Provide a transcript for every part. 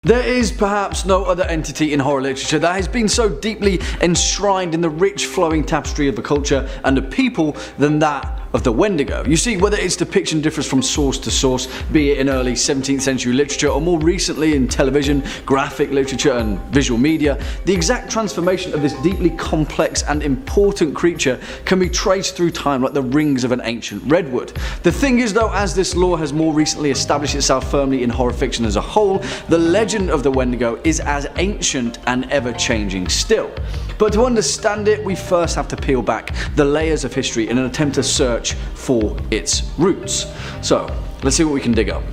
There is perhaps no other entity in horror literature that has been so deeply enshrined in the rich flowing tapestry of the culture and the people than that of the Wendigo. You see, whether its depiction differs from source to source, be it in early 17th century literature or more recently in television, graphic literature and visual media, the exact transformation of this deeply complex and important creature can be traced through time like the rings of an ancient redwood. The thing is though, as this lore has more recently established itself firmly in horror fiction as a whole, the legend of the Wendigo is as ancient and ever changing still. But to understand it, we first have to peel back the layers of history in an attempt to search for its roots. So, let's see what we can dig up.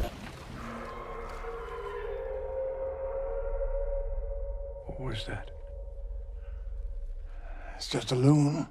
What was that? It's just a loon.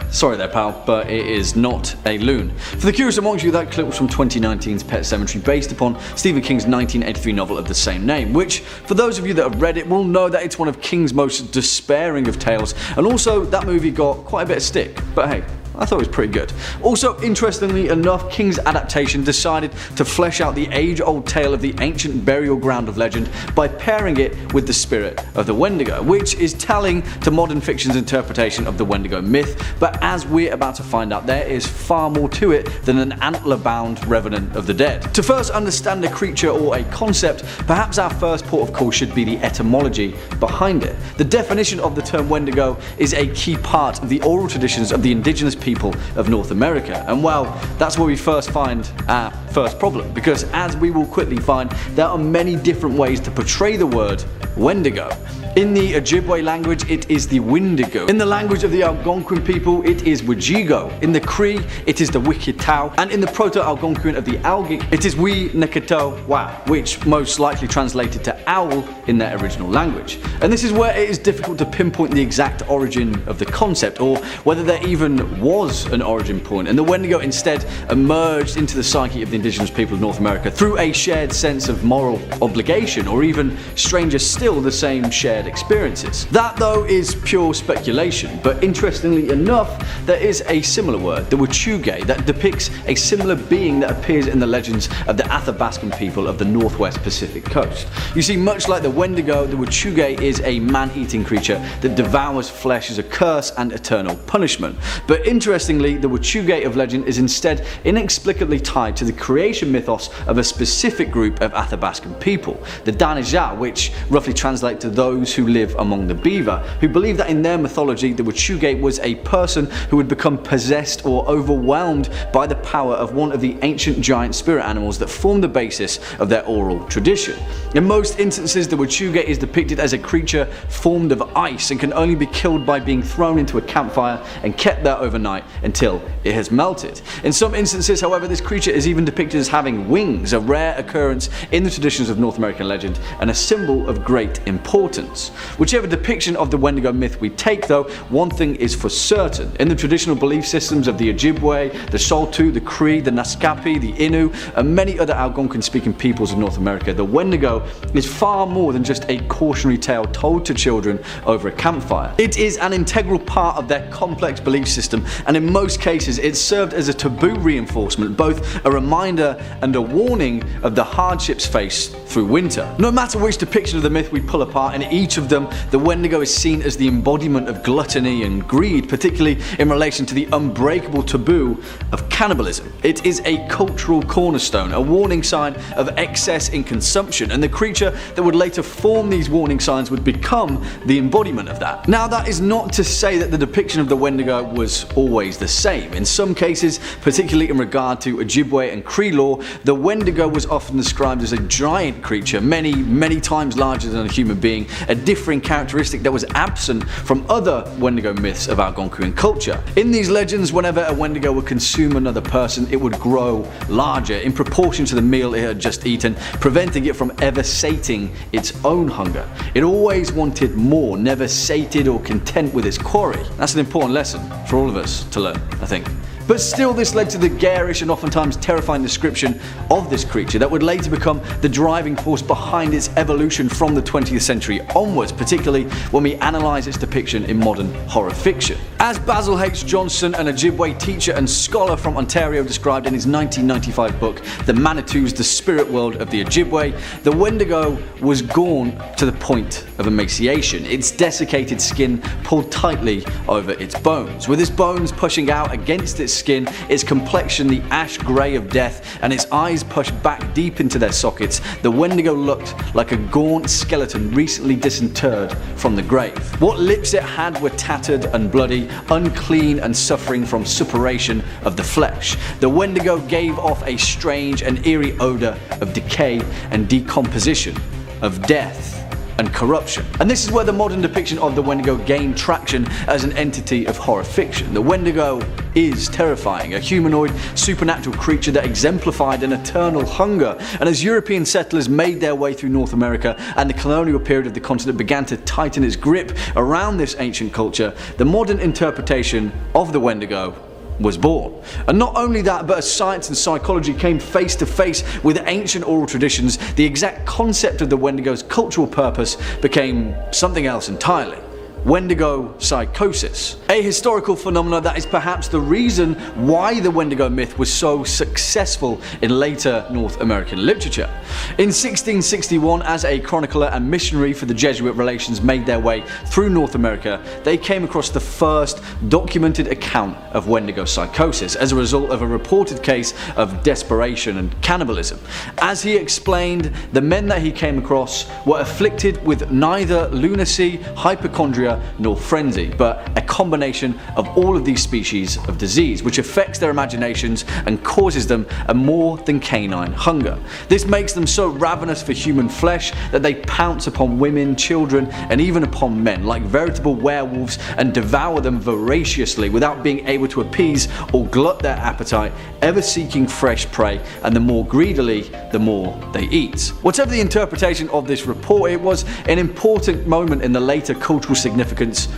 Sorry there pal, but it is not a loon. For the curious amongst you, that clip was from 2019's Pet Sematary, based upon Stephen King's 1983 novel of the same name, which, for those of you that have read it, will know that it's one of King's most despairing of tales, and also that movie got quite a bit of stick, but hey, I thought it was pretty good. Also, interestingly enough, King's adaptation decided to flesh out the age-old tale of the ancient burial ground of legend by pairing it with the spirit of the Wendigo, which is telling to modern fiction's interpretation of the Wendigo myth, but as we're about to find out, there is far more to it than an antler-bound revenant of the dead. To first understand a creature or a concept, perhaps our first port of call should be the etymology behind it. The definition of the term Wendigo is a key part of the oral traditions of the indigenous people of North America, and well, that's where we first find our first problem, because as we will quickly find, there are many different ways to portray the word Wendigo. In the Ojibwe language, it is the Windigo. In the language of the Algonquin people, it is Wajigo. In the Cree, it is the Wikitau. And in the Proto-Algonquin of the Algic, it is Wi Nekito Wa, which most likely translated to owl in their original language. And this is where it is difficult to pinpoint the exact origin of the concept, or whether there even was an origin point, and the Wendigo instead emerged into the psyche of the indigenous people of North America through a shared sense of moral obligation, or even stranger still, the same shared experiences. That though is pure speculation, but interestingly enough, there is a similar word, the Wachuge, that depicts a similar being that appears in the legends of the Athabascan people of the Northwest Pacific coast. You see, much like the Wendigo, the Wachuge is a man-eating creature that devours flesh as a curse and eternal punishment. But interestingly, the Wachuge of legend is instead inexplicably tied to the creation mythos of a specific group of Athabascan people, the Danijah, which roughly translate to those who live among the beaver, who believe that in their mythology the Wachuge was a person who would become possessed or overwhelmed by the power of one of the ancient giant spirit animals that form the basis of their oral tradition. In most instances, the Wachuge is depicted as a creature formed of ice and can only be killed by being thrown into a campfire and kept there overnight until it has melted. In some instances, however, this creature is even depicted as having wings, a rare occurrence in the traditions of North American legend and a symbol of great importance. Whichever depiction of the Wendigo myth we take though, one thing is for certain. In the traditional belief systems of the Ojibwe, the Saulteaux, the Cree, the Naskapi, the Innu, and many other Algonquin-speaking peoples of North America, the Wendigo is far more than just a cautionary tale told to children over a campfire. It is an integral part of their complex belief system, and in most cases it served as a taboo reinforcement, both a reminder and a warning of the hardships faced through winter. No matter which depiction of the myth we pull apart, in each of them the Wendigo is seen as the embodiment of gluttony and greed, particularly in relation to the unbreakable taboo of cannibalism. It is a cultural cornerstone, a warning sign of excess in consumption, and the creature that would later form these warning signs would become the embodiment of that. Now, that is not to say that the depiction of the Wendigo was always the same. In some cases, particularly in regard to Ojibwe and Cree lore, the Wendigo was often described as a giant creature, many times larger than a human being, a differing characteristic that was absent from other Wendigo myths of Algonquin culture. In these legends, whenever a Wendigo would consume another person, it would grow larger in proportion to the meal it had just eaten, preventing it from ever sating its own hunger. It always wanted more, never sated or content with its quarry. That's an important lesson for all of us to learn, I think. But still, this led to the garish and oftentimes terrifying description of this creature that would later become the driving force behind its evolution from the 20th century onwards, particularly when we analyse its depiction in modern horror fiction. As Basil H. Johnson, an Ojibwe teacher and scholar from Ontario, described in his 1995 book The Manitous, the Spirit World of the Ojibwe, the Wendigo was gaunt to the point of emaciation, its desiccated skin pulled tightly over its bones. With its bones pushing out against its skin, its complexion the ash grey of death, and its eyes pushed back deep into their sockets, the Wendigo looked like a gaunt skeleton recently disinterred from the grave. What lips it had were tattered and bloody, unclean and suffering from suppuration of the flesh. The Wendigo gave off a strange and eerie odour of decay and decomposition, of death and corruption. And this is where the modern depiction of the Wendigo gained traction as an entity of horror fiction. The Wendigo is terrifying, a humanoid supernatural creature that exemplified an eternal hunger, and as European settlers made their way through North America and the colonial period of the continent began to tighten its grip around this ancient culture, the modern interpretation of the Wendigo was born. And not only that, but as science and psychology came face to face with ancient oral traditions, the exact concept of the Wendigo's cultural purpose became something else entirely. Wendigo psychosis, a historical phenomenon that is perhaps the reason why the Wendigo myth was so successful in later North American literature. In 1661, as a chronicler and missionary for the Jesuit relations made their way through North America, they came across the first documented account of Wendigo psychosis as a result of a reported case of desperation and cannibalism. As he explained, the men that he came across were afflicted with neither lunacy, hypochondria, nor frenzy, but a combination of all of these species of disease, which affects their imaginations and causes them a more than canine hunger. This makes them so ravenous for human flesh that they pounce upon women, children, and even upon men like veritable werewolves and devour them voraciously without being able to appease or glut their appetite, ever seeking fresh prey, and the more greedily, the more they eat. Whatever the interpretation of this report, it was an important moment in the later cultural significance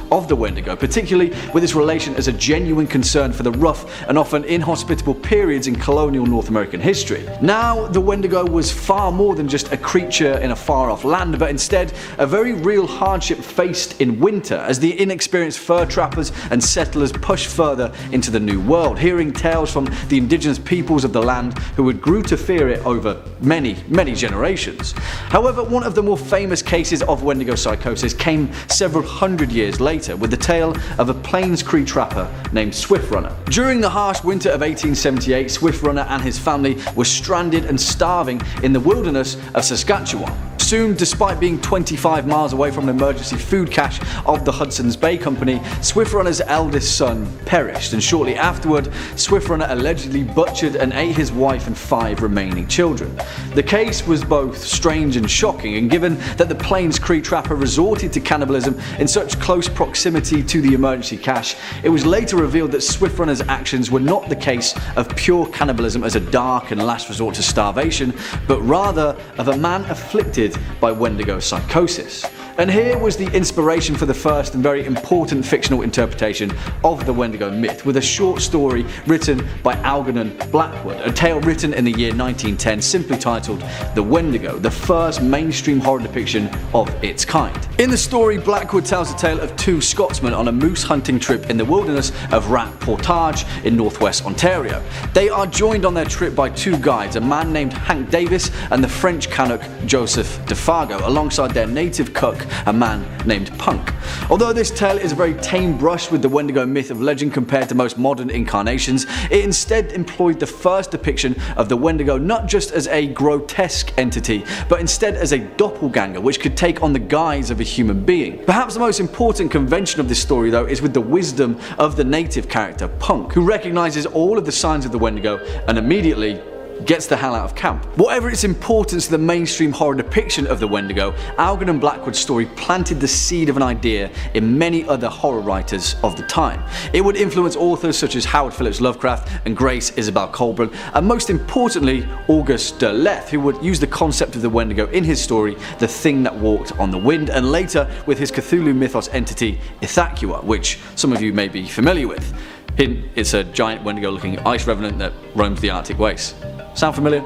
of the Wendigo, particularly with its relation as a genuine concern for the rough and often inhospitable periods in colonial North American history. Now, the Wendigo was far more than just a creature in a far-off land, but instead a very real hardship faced in winter as the inexperienced fur trappers and settlers pushed further into the New World, hearing tales from the indigenous peoples of the land who would grew to fear it over many generations. However, one of the more famous cases of Wendigo psychosis came several hundred years later with the tale of a Plains Cree trapper named Swift Runner. During the harsh winter of 1878, Swift Runner and his family were stranded and starving in the wilderness of Saskatchewan. Soon, despite being 25 miles away from an emergency food cache of the Hudson's Bay Company, Swift Runner's eldest son perished, and shortly afterward, Swift Runner allegedly butchered and ate his wife and 5 remaining children. The case was both strange and shocking, and given that the Plains Cree trapper resorted to cannibalism in such close proximity to the emergency cache, it was later revealed that Swift Runner's actions were not the case of pure cannibalism as a dark and last resort to starvation, but rather of a man afflicted by Wendigo psychosis. And here was the inspiration for the first and very important fictional interpretation of the Wendigo myth, with a short story written by Algernon Blackwood, a tale written in the year 1910 simply titled The Wendigo, the first mainstream horror depiction of its kind. In the story, Blackwood tells the tale of 2 Scotsmen on a moose hunting trip in the wilderness of Rat Portage in northwest Ontario. They are joined on their trip by 2 guides, a man named Hank Davis and the French Canuck Joseph Defargo, alongside their native cook, a man named Punk. Although this tale is a very tame brush with the Wendigo myth of legend compared to most modern incarnations, it instead employed the first depiction of the Wendigo not just as a grotesque entity, but instead as a doppelganger which could take on the guise of a human being. Perhaps the most important convention of this story, though, is with the wisdom of the native character Punk, who recognizes all of the signs of the Wendigo and immediately gets the hell out of camp. Whatever its importance to the mainstream horror depiction of the Wendigo, Algernon Blackwood's story planted the seed of an idea in many other horror writers of the time. It would influence authors such as Howard Phillips Lovecraft and Grace Isabel Colburn, and most importantly, Auguste Derleth, who would use the concept of the Wendigo in his story, The Thing That Walked on the Wind, and later with his Cthulhu mythos entity, Ithaqua, which some of you may be familiar with. Hint, it's a giant Wendigo looking ice revenant that roams the Arctic wastes. Sound familiar?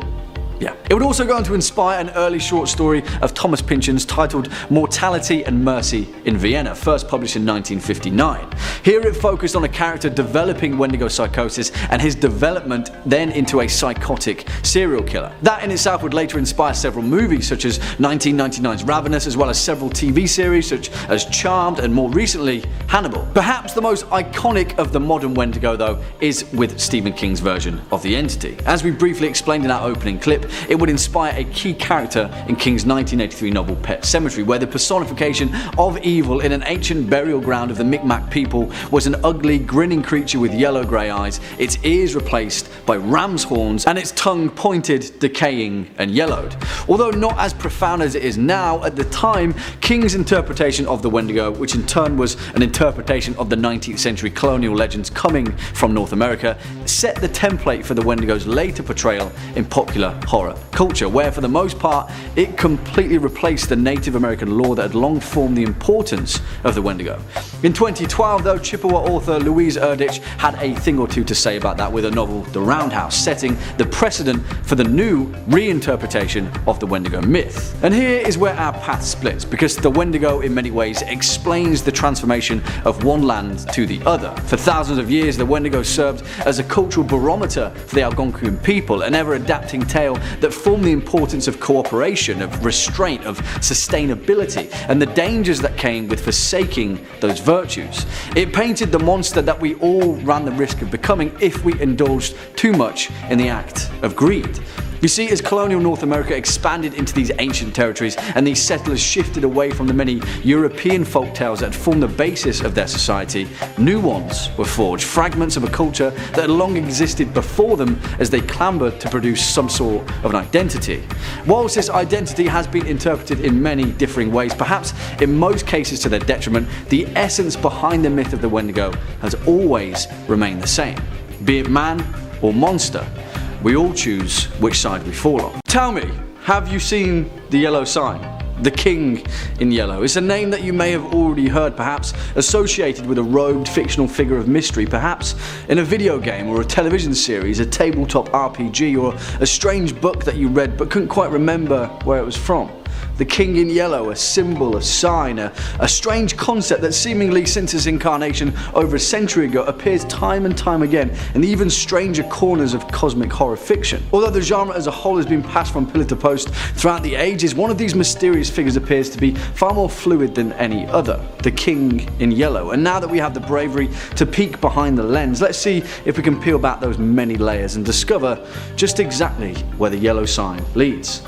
Yeah. It would also go on to inspire an early short story of Thomas Pynchon's titled Mortality and Mercy in Vienna, first published in 1959. Here it focused on a character developing Wendigo psychosis and his development then into a psychotic serial killer. That in itself would later inspire several movies such as 1999's Ravenous, as well as several TV series such as Charmed and more recently Hannibal. Perhaps the most iconic of the modern Wendigo though is with Stephen King's version of the entity. As we briefly explained in our opening clip, it would inspire a key character in King's 1983 novel Pet Sematary, where the personification of evil in an ancient burial ground of the Micmac people was an ugly, grinning creature with yellow-grey eyes, its ears replaced by ram's horns, and its tongue pointed, decaying, and yellowed. Although not as profound as it is now, at the time, King's interpretation of the Wendigo, which in turn was an interpretation of the 19th century colonial legends coming from North America, set the template for the Wendigo's later portrayal in popular horror culture, where for the most part it completely replaced the Native American lore that had long formed the importance of the Wendigo. In 2012 though, Chippewa author Louise Erdrich had a thing or two to say about that with a novel The Roundhouse, setting the precedent for the new reinterpretation of the Wendigo myth. And here is where our path splits, because the Wendigo in many ways explains the transformation of one land to the other. For thousands of years the Wendigo served as a cultural barometer for the Algonquian people, an ever-adapting tale that formed the importance of cooperation, of restraint, of sustainability, and the dangers that came with forsaking those virtues. It painted the monster that we all ran the risk of becoming if we indulged too much in the act of greed. You see, as colonial North America expanded into these ancient territories and these settlers shifted away from the many European folktales that had formed the basis of their society, new ones were forged, fragments of a culture that had long existed before them as they clambered to produce some sort of an identity. Whilst this identity has been interpreted in many differing ways, perhaps in most cases to their detriment, the essence behind the myth of the Wendigo has always remained the same. Be it man or monster, we all choose which side we fall on. Tell me, have you seen the yellow sign? The King in Yellow. It's a name that you may have already heard, perhaps associated with a robed fictional figure of mystery, perhaps in a video game or a television series, a tabletop RPG, or a strange book that you read but couldn't quite remember where it was from. The King in Yellow, a symbol, a sign, a strange concept that seemingly since its incarnation over a century ago appears time and time again in the even stranger corners of cosmic horror fiction. Although the genre as a whole has been passed from pillar to post throughout the ages, one of these mysterious figures appears to be far more fluid than any other, the King in Yellow. And now that we have the bravery to peek behind the lens, let's see if we can peel back those many layers and discover just exactly where the yellow sign leads.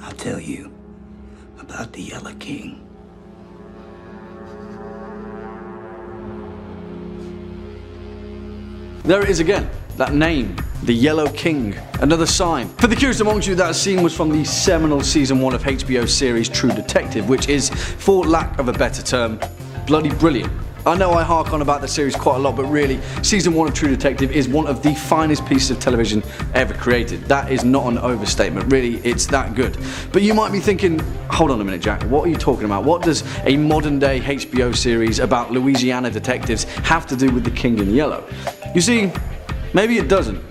I'll tell you about the Yellow King. There it is again, that name, the Yellow King, another sign. For the curious amongst you, that scene was from the seminal season 1 of HBO's series True Detective, which is, for lack of a better term, bloody brilliant. I know I hark on about the series quite a lot, but really, season 1 of True Detective is one of the finest pieces of television ever created. That is not an overstatement, really, it's that good. But you might be thinking, hold on a minute Jack, what are you talking about? What does a modern day HBO series about Louisiana detectives have to do with the King in Yellow? You see, maybe it doesn't.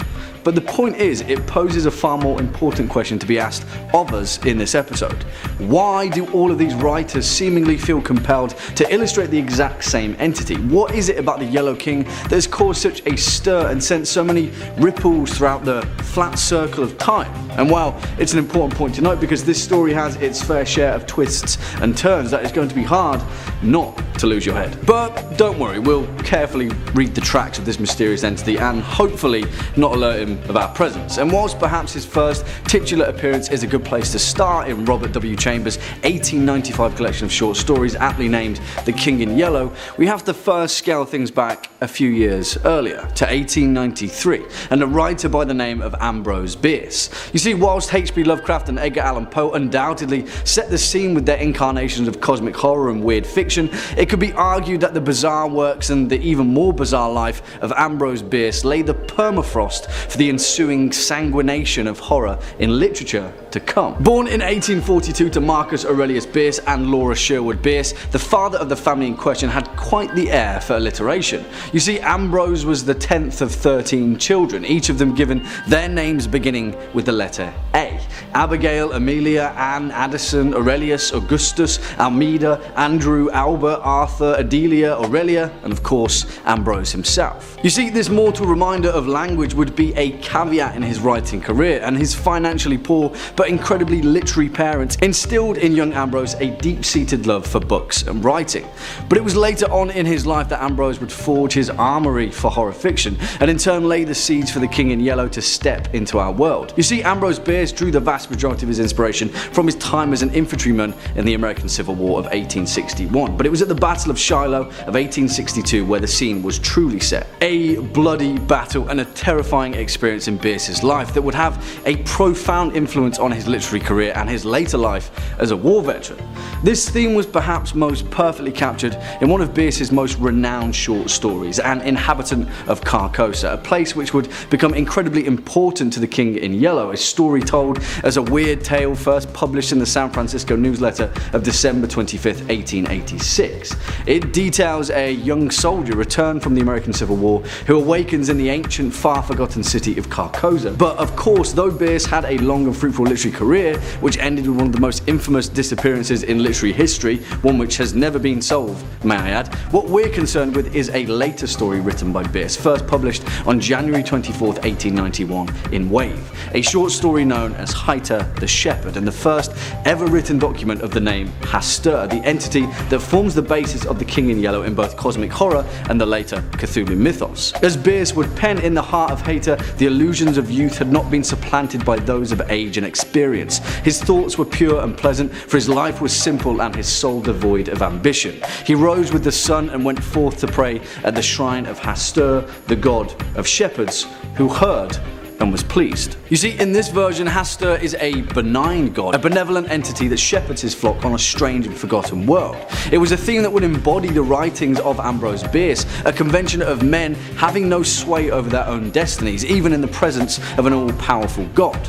But the point is, it poses a far more important question to be asked of us in this episode. Why do all of these writers seemingly feel compelled to illustrate the exact same entity? What is it about the Yellow King that has caused such a stir and sent so many ripples throughout the flat circle of time? And while it's an important point to note, because this story has its fair share of twists and turns, that is going to be hard not to lose your head. But don't worry, we'll carefully read the tracks of this mysterious entity and hopefully not alert him of our presence. And whilst perhaps his first titular appearance is a good place to start in Robert W. Chambers' 1895 collection of short stories aptly named The King in Yellow, we have to first scale things back a few years earlier to 1893 and a writer by the name of Ambrose Bierce. You see, whilst H.P. Lovecraft and Edgar Allan Poe undoubtedly set the scene with their incarnations of cosmic horror and weird fiction, it could be argued that the bizarre works and the even more bizarre life of Ambrose Bierce lay the permafrost for the the ensuing sanguination of horror in literature to come. Born in 1842 to Marcus Aurelius Bierce and Laura Sherwood Bierce, the father of the family in question had quite the air for alliteration. You see, Ambrose was the 10th of 13 children, each of them given their names beginning with the letter A. Abigail, Amelia, Anne, Addison, Aurelius, Augustus, Almeda, Andrew, Albert, Arthur, Adelia, Aurelia, and of course Ambrose himself. You see, this mortal reminder of language would be a caveat in his writing career, and his financially poor but incredibly literary parents instilled in young Ambrose a deep-seated love for books and writing. But it was later on in his life that Ambrose would forge his armory for horror fiction, and in turn lay the seeds for the King in Yellow to step into our world. You see, Ambrose Bierce drew the vast majority of his inspiration from his time as an infantryman in the American Civil War of 1861, but it was at the Battle of Shiloh of 1862 where the scene was truly set. A bloody battle and a terrifying experience in Bierce's life that would have a profound influence on his literary career and his later life as a war veteran. This theme was perhaps most perfectly captured in one of Bierce's most renowned short stories, An Inhabitant of Carcosa, a place which would become incredibly important to the King in Yellow, a story told as a weird tale first published in the San Francisco Newsletter of December 25th, 1886. It details a young soldier returned from the American Civil War who awakens in the ancient, far-forgotten city of Carcosa. But of course, though Bierce had a long and fruitful literary career, which ended with one of the most infamous disappearances in literary history, one which has never been solved, may I add, what we're concerned with is a later story written by Bierce, first published on January 24th, 1891 in Wave, a short story known as Haita the Shepherd, and the first ever written document of the name Hastur, the entity that forms the basis of the King in Yellow in both cosmic horror and the later Cthulhu mythos. As Bierce would pen in the heart of Haita, the illusions of youth had not been supplanted by those of age and experience. His thoughts were pure and pleasant, for his life was simple and his soul devoid of ambition. He rose with the sun and went forth to pray at the shrine of Hastur, the god of shepherds, who heard and was pleased. You see, in this version, Hastur is a benign god, a benevolent entity that shepherds his flock on a strange and forgotten world. It was a theme that would embody the writings of Ambrose Bierce, a convention of men having no sway over their own destinies, even in the presence of an all-powerful god.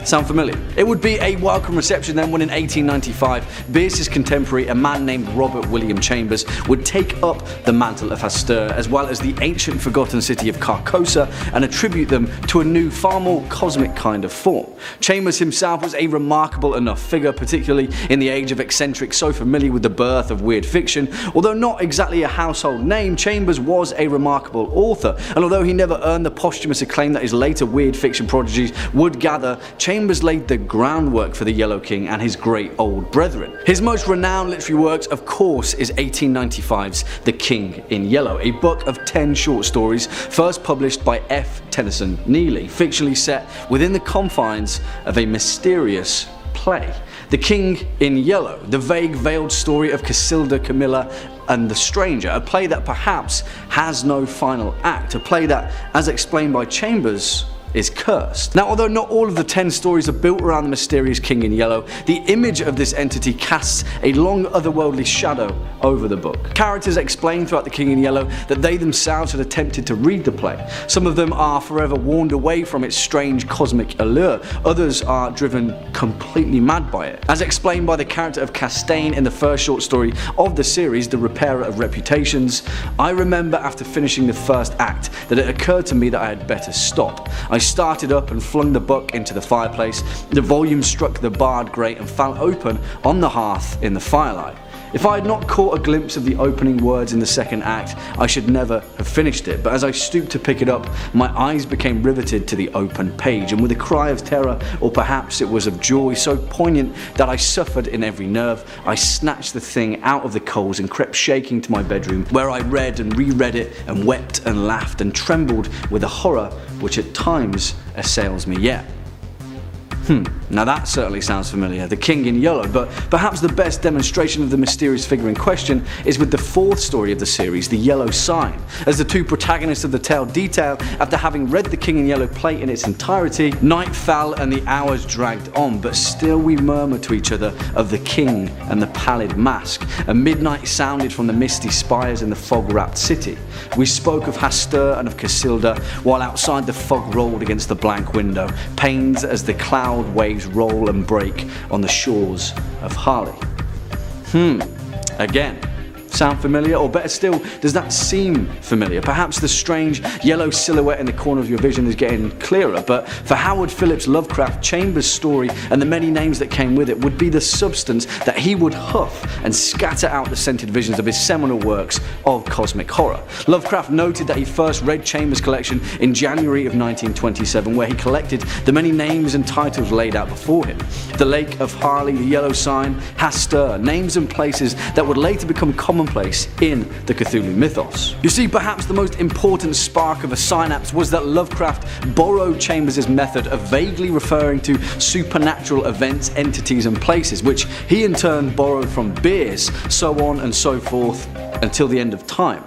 Sound familiar? It would be a welcome reception then when in 1895 Bierce's contemporary, a man named Robert William Chambers, would take up the mantle of Hastur as well as the ancient forgotten city of Carcosa and attribute them to a new, far more cosmic kind of form. Chambers himself was a remarkable enough figure, particularly in the age of eccentrics so familiar with the birth of weird fiction. Although not exactly a household name, Chambers was a remarkable author, and although he never earned the posthumous acclaim that his later weird fiction prodigies would gather, Chambers laid the groundwork for the Yellow King and his great old brethren. His most renowned literary works, of course, is 1895's The King in Yellow, a book of 10 short stories first published by F. Tennyson Neely, fictionally set within the confines of a mysterious play. The King in Yellow, the vague veiled story of Casilda, Camilla and the Stranger, a play that perhaps has no final act, a play that, as explained by Chambers, is cursed. Now, although not all of the 10 stories are built around the mysterious King in Yellow, the image of this entity casts a long otherworldly shadow over the book. Characters explain throughout The King in Yellow that they themselves had attempted to read the play. Some of them are forever warned away from its strange cosmic allure, others are driven completely mad by it. As explained by the character of Castaigne in the first short story of the series, The Repairer of Reputations, I remember after finishing the first act that it occurred to me that I had better stop. I started up and flung the book into the fireplace. The volume struck the barred grate and fell open on the hearth in the firelight. If I had not caught a glimpse of the opening words in the second act, I should never have finished it, but as I stooped to pick it up, my eyes became riveted to the open page, and with a cry of terror, or perhaps it was of joy so poignant that I suffered in every nerve, I snatched the thing out of the coals and crept shaking to my bedroom, where I read and reread it and wept and laughed and trembled with a horror which at times assails me yet. Now that certainly sounds familiar, the King in Yellow, but perhaps the best demonstration of the mysterious figure in question is with the fourth story of the series, The Yellow Sign. As the two protagonists of the tale detail, after having read the King in Yellow play in its entirety, night fell and the hours dragged on, but still we murmur to each other of the King and the pallid mask, and midnight sounded from the misty spires in the fog-wrapped city. We spoke of Hastur and of Casilda, while outside the fog rolled against the blank window, panes as the cloud waves roll and break on the shores of Harley. Again, sound familiar? Or better still, does that seem familiar? Perhaps the strange yellow silhouette in the corner of your vision is getting clearer, but for Howard Phillips Lovecraft, Chambers' story and the many names that came with it would be the substance that he would huff and scatter out the scented visions of his seminal works of cosmic horror. Lovecraft noted that he first read Chambers' collection in January of 1927, where he collected the many names and titles laid out before him. The Lake of Harley, the Yellow Sign, Hastur, names and places that would later become commonplace in the Cthulhu mythos. You see, perhaps the most important spark of a synapse was that Lovecraft borrowed Chambers' method of vaguely referring to supernatural events, entities and places, which he in turn borrowed from Beers, so on and so forth until the end of time.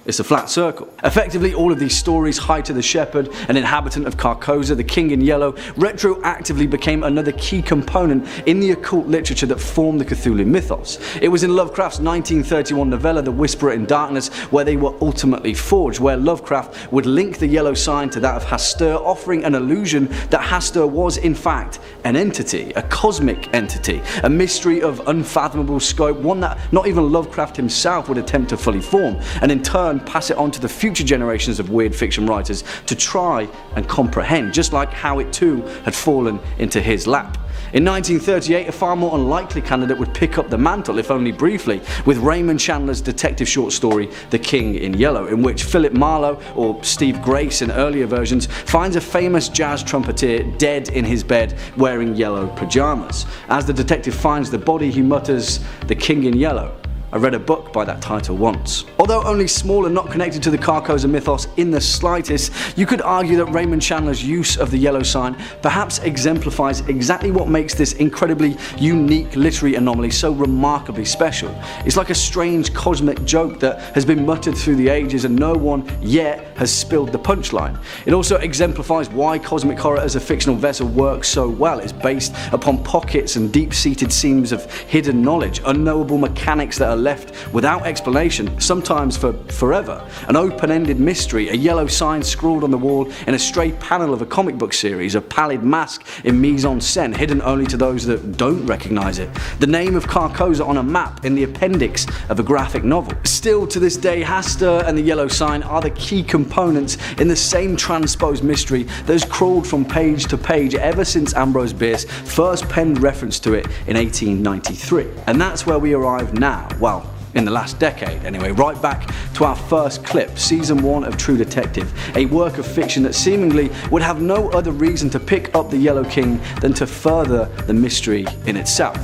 It's a flat circle. Effectively, all of these stories, Haita the Shepherd, an inhabitant of Carcosa, the King in Yellow, retroactively became another key component in the occult literature that formed the Cthulhu mythos. It was in Lovecraft's 1931 novella The Whisperer in Darkness where they were ultimately forged, where Lovecraft would link the yellow sign to that of Hastur, offering an illusion that Hastur was in fact an entity, a cosmic entity, a mystery of unfathomable scope, one that not even Lovecraft himself would attempt to fully form, and in turn pass it on to the future generations of weird fiction writers to try and comprehend, just like how it too had fallen into his lap. In 1938, a far more unlikely candidate would pick up the mantle, if only briefly, with Raymond Chandler's detective short story The King in Yellow, in which Philip Marlowe, or Steve Grace in earlier versions, finds a famous jazz trumpeter dead in his bed wearing yellow pajamas. As the detective finds the body, he mutters, "The King in Yellow. I read a book by that title once." Although only small and not connected to the Carcosa mythos in the slightest, you could argue that Raymond Chandler's use of the yellow sign perhaps exemplifies exactly what makes this incredibly unique literary anomaly so remarkably special. It's like a strange cosmic joke that has been muttered through the ages and no one yet has spilled the punchline. It also exemplifies why cosmic horror as a fictional vessel works so well. It's based upon pockets and deep-seated seams of hidden knowledge, unknowable mechanics that are left without explanation, sometimes for forever. An open-ended mystery, a yellow sign scrawled on the wall in a stray panel of a comic book series, a pallid mask in mise-en-scène hidden only to those that don't recognize it, the name of Carcosa on a map in the appendix of a graphic novel. Still to this day, Hastur and the yellow sign are the key components in the same transposed mystery that has crawled from page to page ever since Ambrose Bierce first penned reference to it in 1893. And that's where we arrive now. Well, in the last decade anyway, right back to our first clip, season 1 of True Detective, a work of fiction that seemingly would have no other reason to pick up the Yellow King than to further the mystery in itself.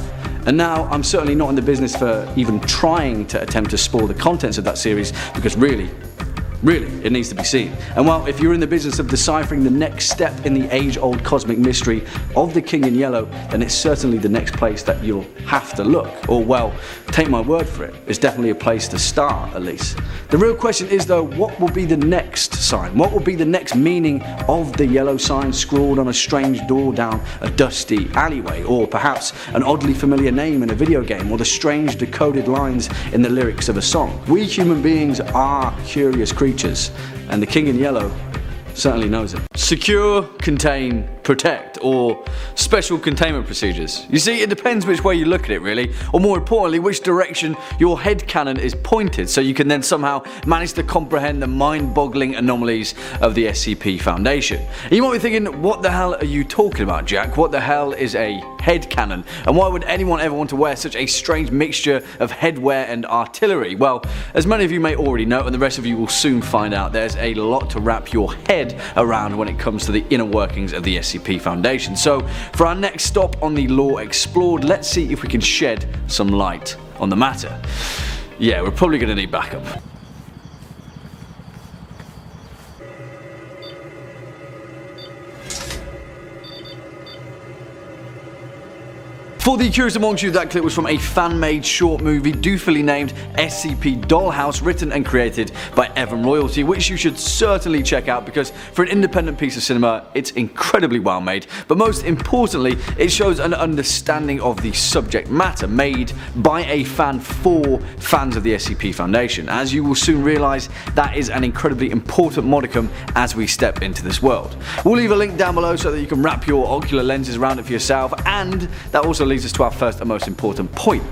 And now I'm certainly not in the business for even trying to attempt to spoil the contents of that series, because really, it needs to be seen. And well, if you're in the business of deciphering the next step in the age-old cosmic mystery of the King in Yellow, then it's certainly the next place that you'll have to look. Or well, take my word for it, it's definitely a place to start at least. The real question is though, what will be the next sign? What will be the next meaning of the yellow sign scrawled on a strange door down a dusty alleyway? Or perhaps an oddly familiar name in a video game, or the strange decoded lines in the lyrics of a song. We human beings are curious creatures, and the King in Yellow certainly knows it. Secure, contain, protect, or special containment procedures. You see, it depends which way you look at it really, or more importantly, which direction your headcanon is pointed, so you can then somehow manage to comprehend the mind-boggling anomalies of the SCP Foundation. And you might be thinking, what the hell are you talking about, Jack? What the hell is a headcanon? And why would anyone ever want to wear such a strange mixture of headwear and artillery? Well, as many of you may already know, and the rest of you will soon find out, there's a lot to wrap your head around when it comes to the inner workings of the SCP Foundation. So for our next stop on the Lore Explored, let's see if we can shed some light on the matter. Yeah, we're probably going to need backup. For the curious amongst you, that clip was from a fan-made short movie doofily named SCP Dollhouse, written and created by Evan Royalty, which you should certainly check out because for an independent piece of cinema, it's incredibly well made, but most importantly, it shows an understanding of the subject matter made by a fan for fans of the SCP Foundation. As you will soon realise, that is an incredibly important modicum as we step into this world. We'll leave a link down below so that you can wrap your ocular lenses around it for yourself, and that also leads us to our first and most important point.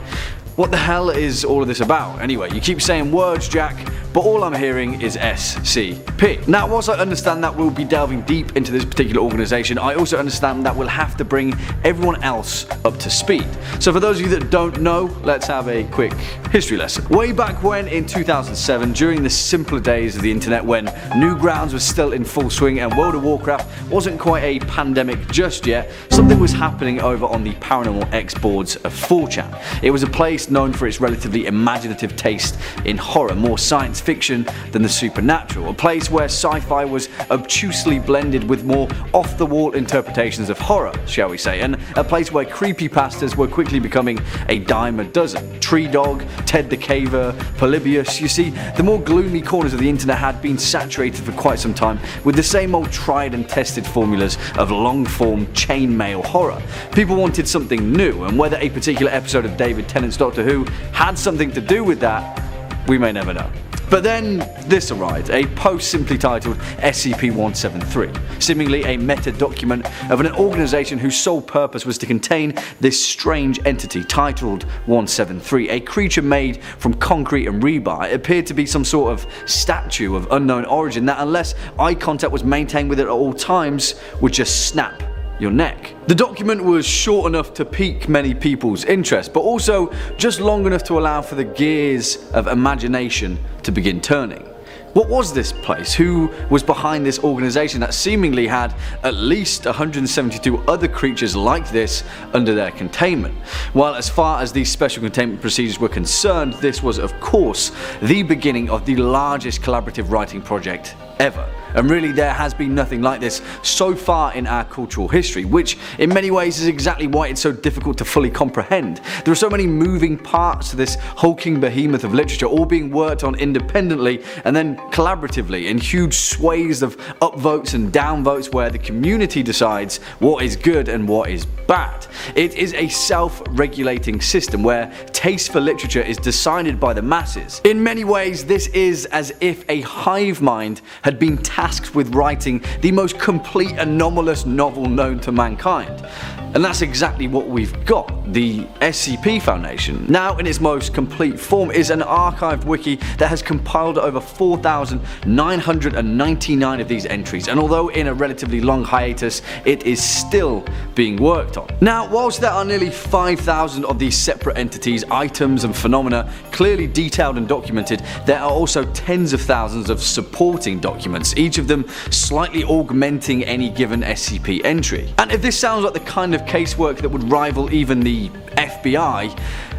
What the hell is all of this about? Anyway, you keep saying words, Jack, but all I'm hearing is SCP. Now, whilst I understand that we'll be delving deep into this particular organisation, I also understand that we'll have to bring everyone else up to speed. So for those of you that don't know, let's have a quick history lesson. Way back when, in 2007, during the simpler days of the internet, when Newgrounds was still in full swing and World of Warcraft wasn't quite a pandemic just yet, something was happening over on the Paranormal X boards of 4chan. It was a place known for its relatively imaginative taste in horror, more science fiction than the supernatural, a place where sci-fi was obtusely blended with more off-the-wall interpretations of horror, shall we say, and a place where creepypastas were quickly becoming a dime a dozen. Tree Dog, Ted the Caver, Polybius. You see, the more gloomy corners of the internet had been saturated for quite some time with the same old tried and tested formulas of long-form chainmail horror. People wanted something new, and whether a particular episode of David Tennant's Doctor Who had something to do with that, we may never know. But then this arrived, a post simply titled SCP-173, seemingly a meta-document of an organisation whose sole purpose was to contain this strange entity titled 173, a creature made from concrete and rebar. It appeared to be some sort of statue of unknown origin that, unless eye contact was maintained with it at all times, would just snap your neck. The document was short enough to pique many people's interest, but also just long enough to allow for the gears of imagination to begin turning. What was this place? Who was behind this organisation that seemingly had at least 172 other creatures like this under their containment? While as far as these special containment procedures were concerned, this was of course the beginning of the largest collaborative writing project ever. And really, there has been nothing like this so far in our cultural history, which in many ways is exactly why it's so difficult to fully comprehend. There are so many moving parts to this hulking behemoth of literature, all being worked on independently and then collaboratively in huge swathes of upvotes and downvotes where the community decides what is good and what is bad. It is a self-regulating system where taste for literature is decided by the masses. In many ways, this is as if a hive mind had been tasked with writing the most complete anomalous novel known to mankind. And that's exactly what we've got. The SCP Foundation, now in its most complete form, is an archived wiki that has compiled over 4,999 of these entries, and although in a relatively long hiatus, it is still being worked on. Now, whilst there are nearly 5,000 of these separate entities, items and phenomena clearly detailed and documented, there are also tens of thousands of supporting documents, each of them slightly augmenting any given SCP entry. And if this sounds like the kind of casework that would rival even the FBI,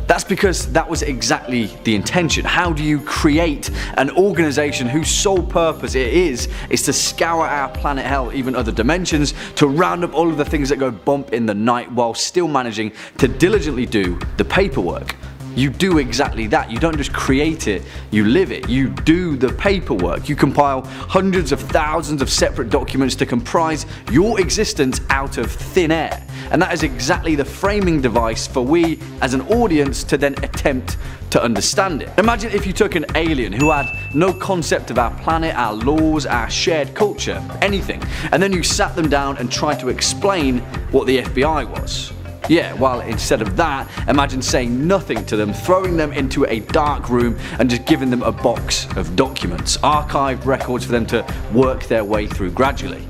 that's because that was exactly the intention. How do you create an organisation whose sole purpose it is to scour our planet hell, even other dimensions, to round up all of the things that go bump in the night while still managing to diligently do the paperwork? You do exactly that. You don't just create it, you live it. You do the paperwork. You compile hundreds of thousands of separate documents to comprise your existence out of thin air. And that is exactly the framing device for we as an audience to then attempt to understand it. Imagine if you took an alien who had no concept of our planet, our laws, our shared culture, anything, and then you sat them down and tried to explain what the FBI was. Yeah, well, instead of that, imagine saying nothing to them, throwing them into a dark room and just giving them a box of documents, archived records for them to work their way through gradually.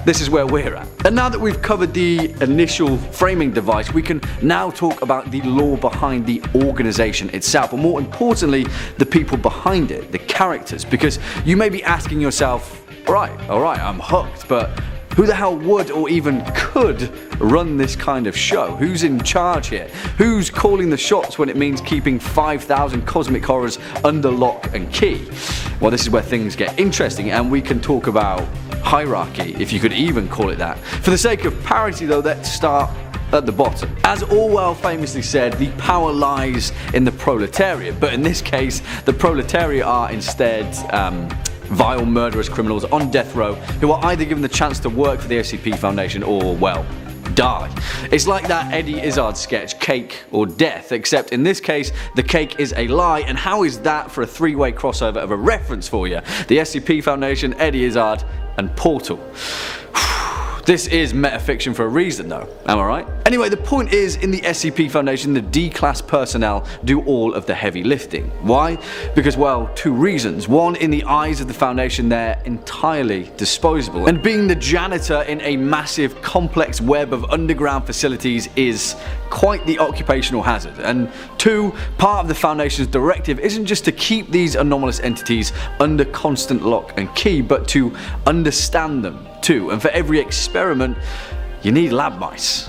This is where we're at. And now that we've covered the initial framing device, we can now talk about the lore behind the organisation itself, and more importantly, the people behind it, the characters, because you may be asking yourself, alright, I'm hooked, but who the hell would or even could run this kind of show? Who's in charge here? Who's calling the shots when it means keeping 5,000 cosmic horrors under lock and key? Well, this is where things get interesting, and we can talk about hierarchy, if you could even call it that. For the sake of parity though, let's start at the bottom. As Orwell famously said, the power lies in the proletariat, but in this case, the proletariat are instead vile murderous criminals on death row who are either given the chance to work for the SCP Foundation or, well, die. It's like that Eddie Izzard sketch, Cake or Death, except in this case the cake is a lie, and how is that for a three-way crossover of a reference for you? The SCP Foundation, Eddie Izzard and Portal. This is metafiction for a reason though, am I right? Anyway, the point is, in the SCP Foundation, the D-class personnel do all of the heavy lifting. Why? Because, well, two reasons. One, in the eyes of the Foundation, they're entirely disposable, and being the janitor in a massive, complex web of underground facilities is quite the occupational hazard. And two, part of the Foundation's directive isn't just to keep these anomalous entities under constant lock and key, but to understand them too. And for every experiment, you need lab mice.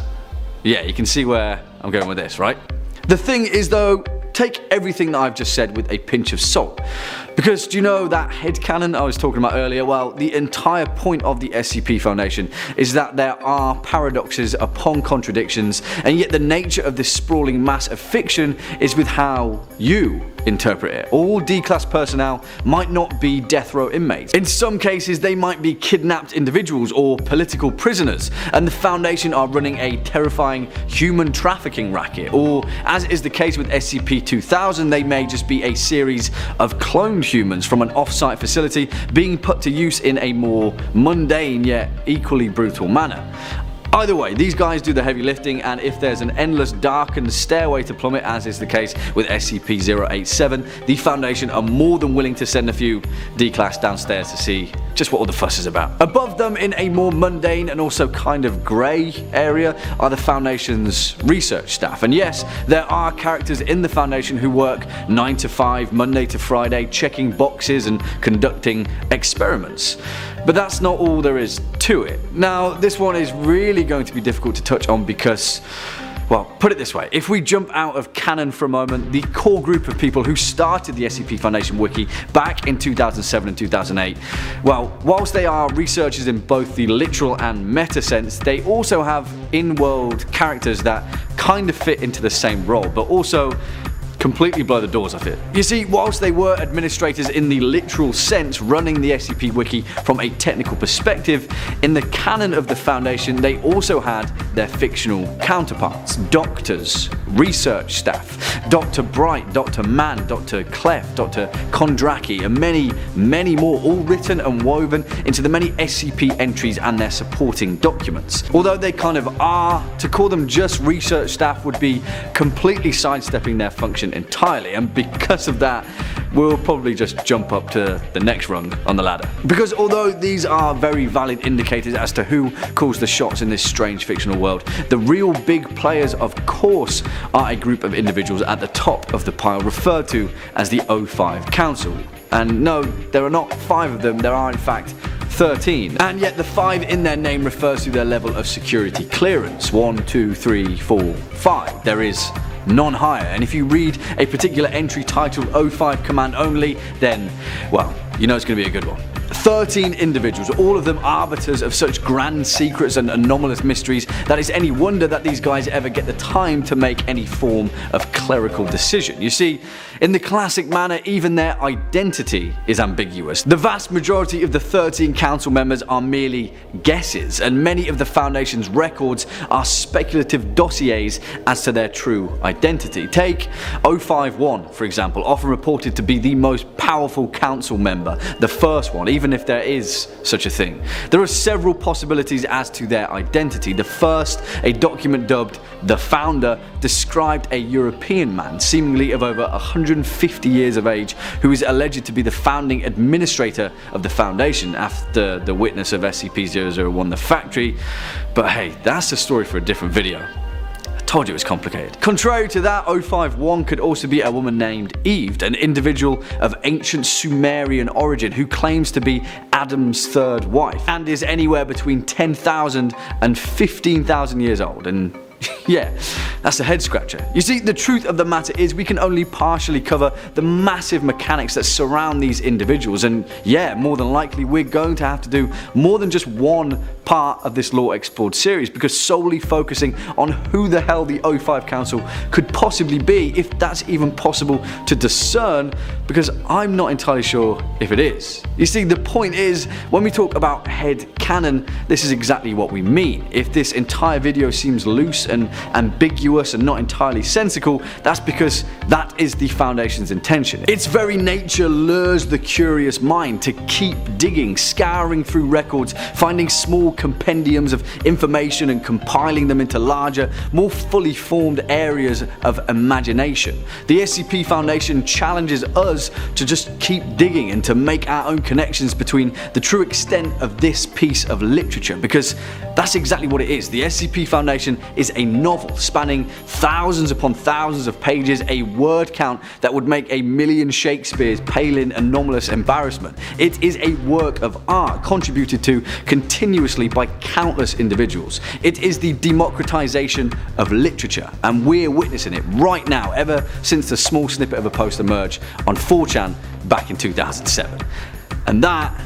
Yeah, you can see where I'm going with this, right? The thing is though, take everything that I've just said with a pinch of salt. Because do you know that headcanon I was talking about earlier? Well, the entire point of the SCP Foundation is that there are paradoxes upon contradictions, and yet the nature of this sprawling mass of fiction is with how you interpret it. All D-class personnel might not be death row inmates. In some cases they might be kidnapped individuals or political prisoners, and the Foundation are running a terrifying human trafficking racket. Or, as is the case with SCP-2000, they may just be a series of cloned humans from an off-site facility being put to use in a more mundane yet equally brutal manner. Either way, these guys do the heavy lifting, and if there's an endless darkened stairway to plummet, as is the case with SCP-087, the Foundation are more than willing to send a few D-class downstairs to see just what all the fuss is about. Above them, in a more mundane and also kind of grey area, are the Foundation's research staff. And yes, there are characters in the Foundation who work 9 to 5, Monday to Friday, checking boxes and conducting experiments. But that's not all there is to it. Now, this one is really going to be difficult to touch on because, well, put it this way, if we jump out of canon for a moment, the core group of people who started the SCP Foundation Wiki back in 2007 and 2008, well, whilst they are researchers in both the literal and meta sense, they also have in-world characters that kind of fit into the same role, but also completely blow the doors off it. You see, whilst they were administrators in the literal sense, running the SCP Wiki from a technical perspective, in the canon of the Foundation they also had their fictional counterparts, doctors, research staff, Dr. Bright, Dr. Mann, Dr. Clef, Dr. Kondraki, and many more, all written and woven into the many SCP entries and their supporting documents. Although they kind of are, to call them just research staff would be completely sidestepping their function entirely, and because of that we'll probably just jump up to the next rung on the ladder. Because although these are very valid indicators as to who calls the shots in this strange fictional world, the real big players of course are a group of individuals at the top of the pile referred to as the O5 Council. And no, there are not 5 of them, there are in fact 13, and yet the 5 in their name refers to their level of security clearance. 1, 2, 3, 4, 5. There is none higher, and if you read a particular entry titled O5 Command Only, then, well, you know it's going to be a good one. 13 individuals, all of them arbiters of such grand secrets and anomalous mysteries that it's any wonder that these guys ever get the time to make any form of clerical decision. You see, in the classic manner, even their identity is ambiguous. The vast majority of the 13 council members are merely guesses, and many of the Foundation's records are speculative dossiers as to their true identity. Take 051, for example, often reported to be the most powerful council member, the first one, even if there is such a thing. There are several possibilities as to their identity. The first, a document dubbed The Founder, described a European man, seemingly of over 150 years of age, who is alleged to be the founding administrator of the Foundation after the witness of SCP-001 The Factory. But hey, that's a story for a different video. Told you it was complicated. Contrary to that, 051 could also be a woman named Eve, an individual of ancient Sumerian origin who claims to be Adam's third wife and is anywhere between 10,000 and 15,000 years old. And yeah, that's a head scratcher. You see, the truth of the matter is we can only partially cover the massive mechanics that surround these individuals, and yeah, more than likely we're going to have to do more than just one part of this Lore Explored series, because solely focusing on who the hell the O5 Council could possibly be, if that's even possible to discern, because I'm not entirely sure if it is. You see, the point is, when we talk about head canon, this is exactly what we mean. If this entire video seems loose and ambiguous and not entirely sensical, that's because that is the Foundation's intention. Its very nature lures the curious mind to keep digging, scouring through records, finding small compendiums of information and compiling them into larger, more fully formed areas of imagination. The SCP Foundation challenges us to just keep digging and to make our own connections between the true extent of this piece of literature, because that's exactly what it is. The SCP Foundation is a novel spanning thousands upon thousands of pages, a word count that would make a million Shakespeare's pale in anomalous embarrassment. It is a work of art contributed to continuously by countless individuals. It is the democratization of literature, and we're witnessing it right now, ever since the small snippet of a post emerged on 4chan back in 2007. And that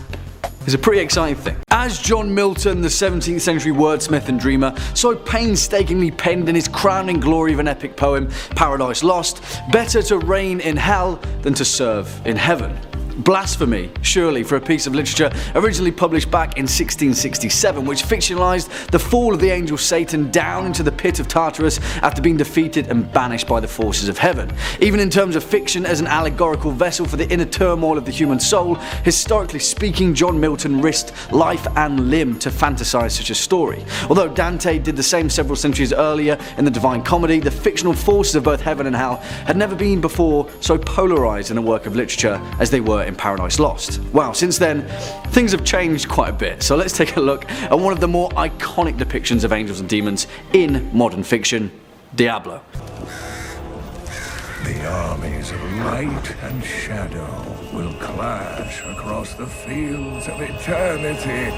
is a pretty exciting thing. As John Milton, the 17th century wordsmith and dreamer, so painstakingly penned in his crowning glory of an epic poem, Paradise Lost, better to reign in hell than to serve in heaven. Blasphemy, surely, for a piece of literature originally published back in 1667, which fictionalized the fall of the angel Satan down into the pit of Tartarus after being defeated and banished by the forces of heaven. Even in terms of fiction as an allegorical vessel for the inner turmoil of the human soul, historically speaking, John Milton risked life and limb to fantasize such a story. Although Dante did the same several centuries earlier in the Divine Comedy, the fictional forces of both heaven and hell had never been before so polarized in a work of literature as they were in Paradise Lost. Wow, since then, things have changed quite a bit, so let's take a look at one of the more iconic depictions of angels and demons in modern fiction, Diablo. The armies of light and shadow will clash across the fields of eternity.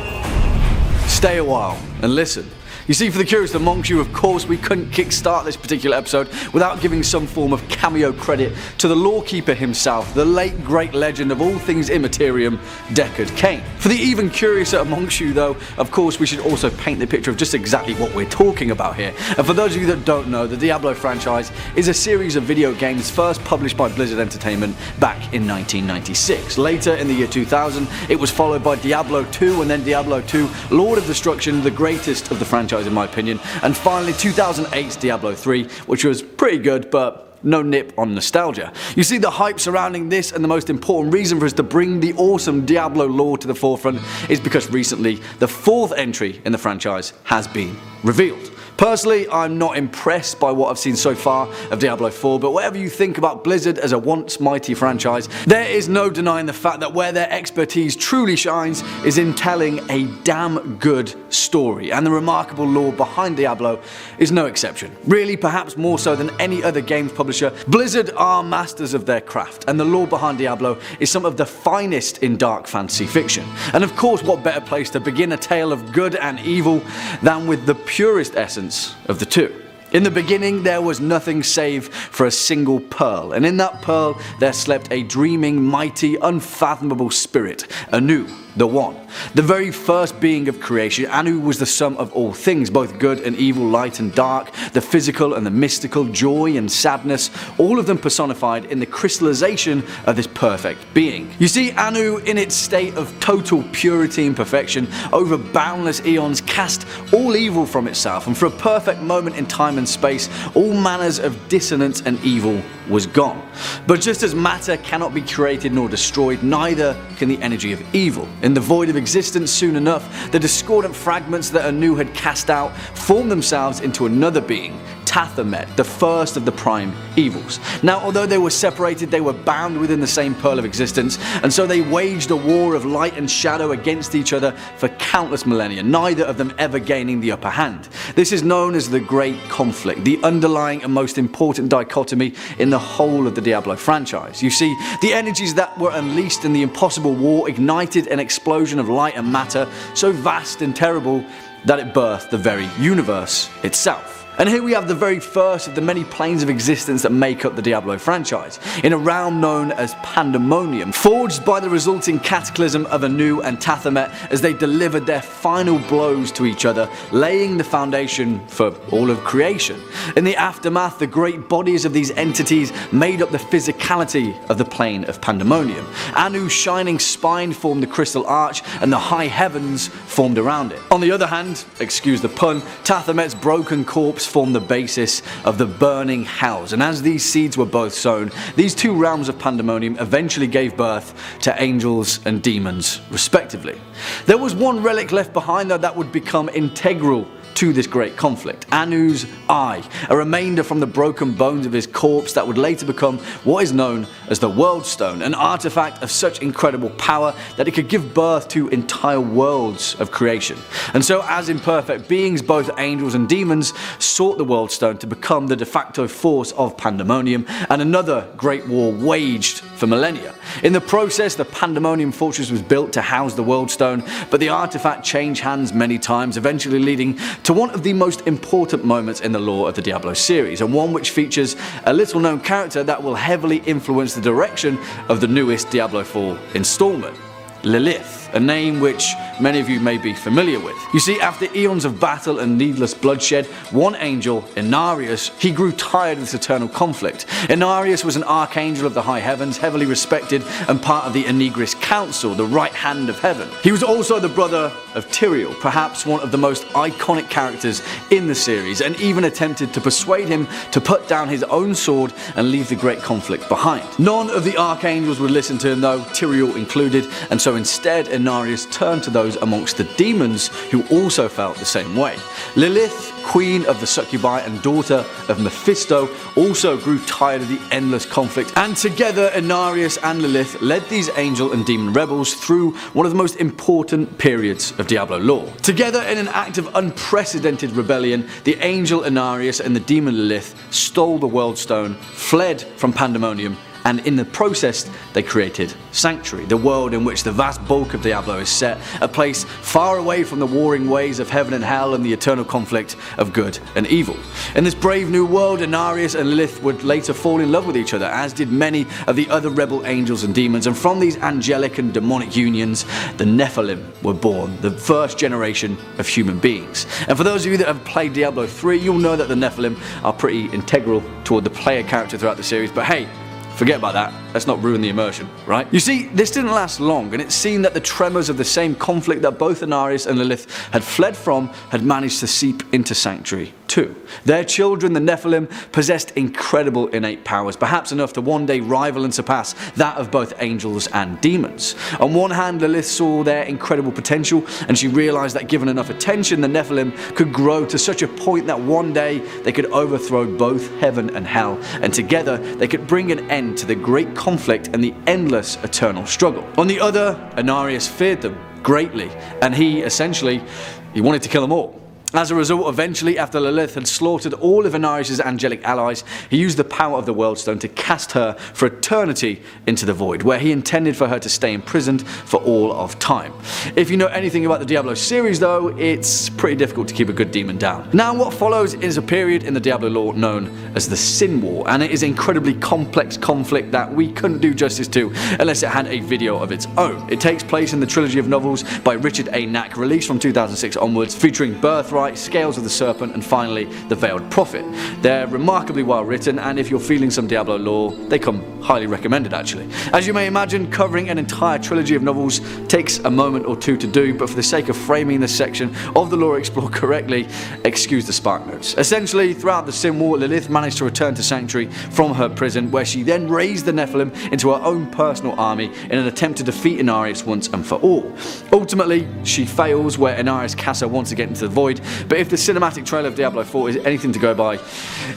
Stay a while and listen. You see, for the curious amongst you, of course, we couldn't kickstart this particular episode without giving some form of cameo credit to the lorekeeper himself, the late great legend of all things Immaterium, Deckard Cain. For the even curiouser amongst you though, of course we should also paint the picture of just exactly what we're talking about here. And for those of you that don't know, the Diablo franchise is a series of video games first published by Blizzard Entertainment back in 1996. Later in the year 2000, it was followed by Diablo 2 and then Diablo 2 Lord of Destruction, the greatest of the franchise in my opinion, and finally 2008's Diablo 3, which was pretty good but no nip on nostalgia. You see, the hype surrounding this and the most important reason for us to bring the awesome Diablo lore to the forefront is because recently the fourth entry in the franchise has been revealed. Personally, I'm not impressed by what I've seen so far of Diablo 4, but whatever you think about Blizzard as a once mighty franchise, there is no denying the fact that where their expertise truly shines is in telling a damn good story, and the remarkable lore behind Diablo is no exception. Really, perhaps more so than any other games publisher, Blizzard are masters of their craft, and the lore behind Diablo is some of the finest in dark fantasy fiction. And of course, what better place to begin a tale of good and evil than with the purest essence of the two. In the beginning there was nothing save for a single pearl, and in that pearl there slept a dreaming, mighty, unfathomable spirit, Anu, the One. The very first being of creation, Anu was the sum of all things, both good and evil, light and dark, the physical and the mystical, joy and sadness, all of them personified in the crystallization of this perfect being. You see, Anu, in its state of total purity and perfection, over boundless eons cast all evil from itself, and for a perfect moment in time and space, all manners of dissonance and evil was gone. But just as matter cannot be created nor destroyed, neither can the energy of evil. In the void of existence, soon enough, the discordant fragments that Anu had cast out formed themselves into another being, Tathamet, the first of the prime evils. Now, although they were separated, they were bound within the same pearl of existence, and so they waged a war of light and shadow against each other for countless millennia, neither of them ever gaining the upper hand. This is known as the Great Conflict, the underlying and most important dichotomy in the whole of the Diablo franchise. You see, the energies that were unleashed in the impossible war ignited an explosion of light and matter so vast and terrible that it birthed the very universe itself. And here we have the very first of the many planes of existence that make up the Diablo franchise, in a realm known as Pandemonium, forged by the resulting cataclysm of Anu and Tathamet as they delivered their final blows to each other, laying the foundation for all of creation. In the aftermath, the great bodies of these entities made up the physicality of the plane of Pandemonium. Anu's shining spine formed the crystal arch, and the high heavens formed around it. On the other hand, excuse the pun, Tathamet's broken corpse formed the basis of the burning hells, and as these seeds were both sown, these two realms of Pandemonium eventually gave birth to angels and demons, respectively. There was one relic left behind though that would become integral to this great conflict: Anu's eye, a remainder from the broken bones of his corpse that would later become what is known as the World Stone, an artifact of such incredible power that it could give birth to entire worlds of creation. And so, as imperfect beings, both angels and demons sought the World Stone to become the de facto force of Pandemonium, and another great war waged for millennia. In the process, the Pandemonium fortress was built to house the World Stone, but the artifact changed hands many times, eventually leading to one of the most important moments in the lore of the Diablo series, and one which features a little known character that will heavily influence the direction of the newest Diablo 4 installment: Lilith, a name which many of you may be familiar with. You see, after eons of battle and needless bloodshed, one angel, Inarius, he grew tired of this eternal conflict. Inarius was an archangel of the high heavens, heavily respected and part of the Enigris Council, the right hand of heaven. He was also the brother of Tyrael, perhaps one of the most iconic characters in the series, and even attempted to persuade him to put down his own sword and leave the great conflict behind. None of the archangels would listen to him though, Tyrael included, and so instead Inarius turned to those amongst the demons who also felt the same way. Lilith, queen of the succubi and daughter of Mephisto, also grew tired of the endless conflict, and together Inarius and Lilith led these angel and demon rebels through one of the most important periods of Diablo lore. Together in an act of unprecedented rebellion, the angel Inarius and the demon Lilith stole the World Stone, fled from Pandemonium, and in the process they created Sanctuary, the world in which the vast bulk of Diablo is set, a place far away from the warring ways of heaven and hell and the eternal conflict of good and evil. In this brave new world, Inarius and Lilith would later fall in love with each other, as did many of the other rebel angels and demons, and from these angelic and demonic unions, the Nephilim were born, the first generation of human beings. And for those of you that have played Diablo 3, you'll know that the Nephilim are pretty integral toward the player character throughout the series, but hey, forget about that, let's not ruin the immersion, right? You see, this didn't last long, and it seemed that the tremors of the same conflict that both Inarius and Lilith had fled from had managed to seep into Sanctuary too. Their children, the Nephilim, possessed incredible innate powers, perhaps enough to one day rival and surpass that of both angels and demons. On one hand, Lilith saw their incredible potential, and she realized that given enough attention, the Nephilim could grow to such a point that one day they could overthrow both heaven and hell, and together they could bring an end to the great conflict and the endless eternal struggle. On the other, Inarius feared them greatly, and he wanted to kill them all. As a result, eventually, after Lilith had slaughtered all of Inarius' angelic allies, he used the power of the World Stone to cast her for eternity into the void, where he intended for her to stay imprisoned for all of time. If you know anything about the Diablo series though, it's pretty difficult to keep a good demon down. Now what follows is a period in the Diablo lore known as the Sin War, and it is an incredibly complex conflict that we couldn't do justice to unless it had a video of its own. It takes place in the trilogy of novels by Richard A. Knack, released from 2006 onwards, featuring Birthright, Scales of the Serpent, and finally The Veiled Prophet. They're remarkably well written, and if you're feeling some Diablo lore, they come highly recommended actually. As you may imagine, covering an entire trilogy of novels takes a moment or two to do, but for the sake of framing this section of the lore explored correctly, excuse the spark notes. Essentially, throughout the Sin War, Lilith managed to return to Sanctuary from her prison, where she then raised the Nephilim into her own personal army in an attempt to defeat Inarius once and for all. Ultimately, she fails, where Inarius casts her once again into the void, but if the cinematic trailer of Diablo 4 is anything to go by,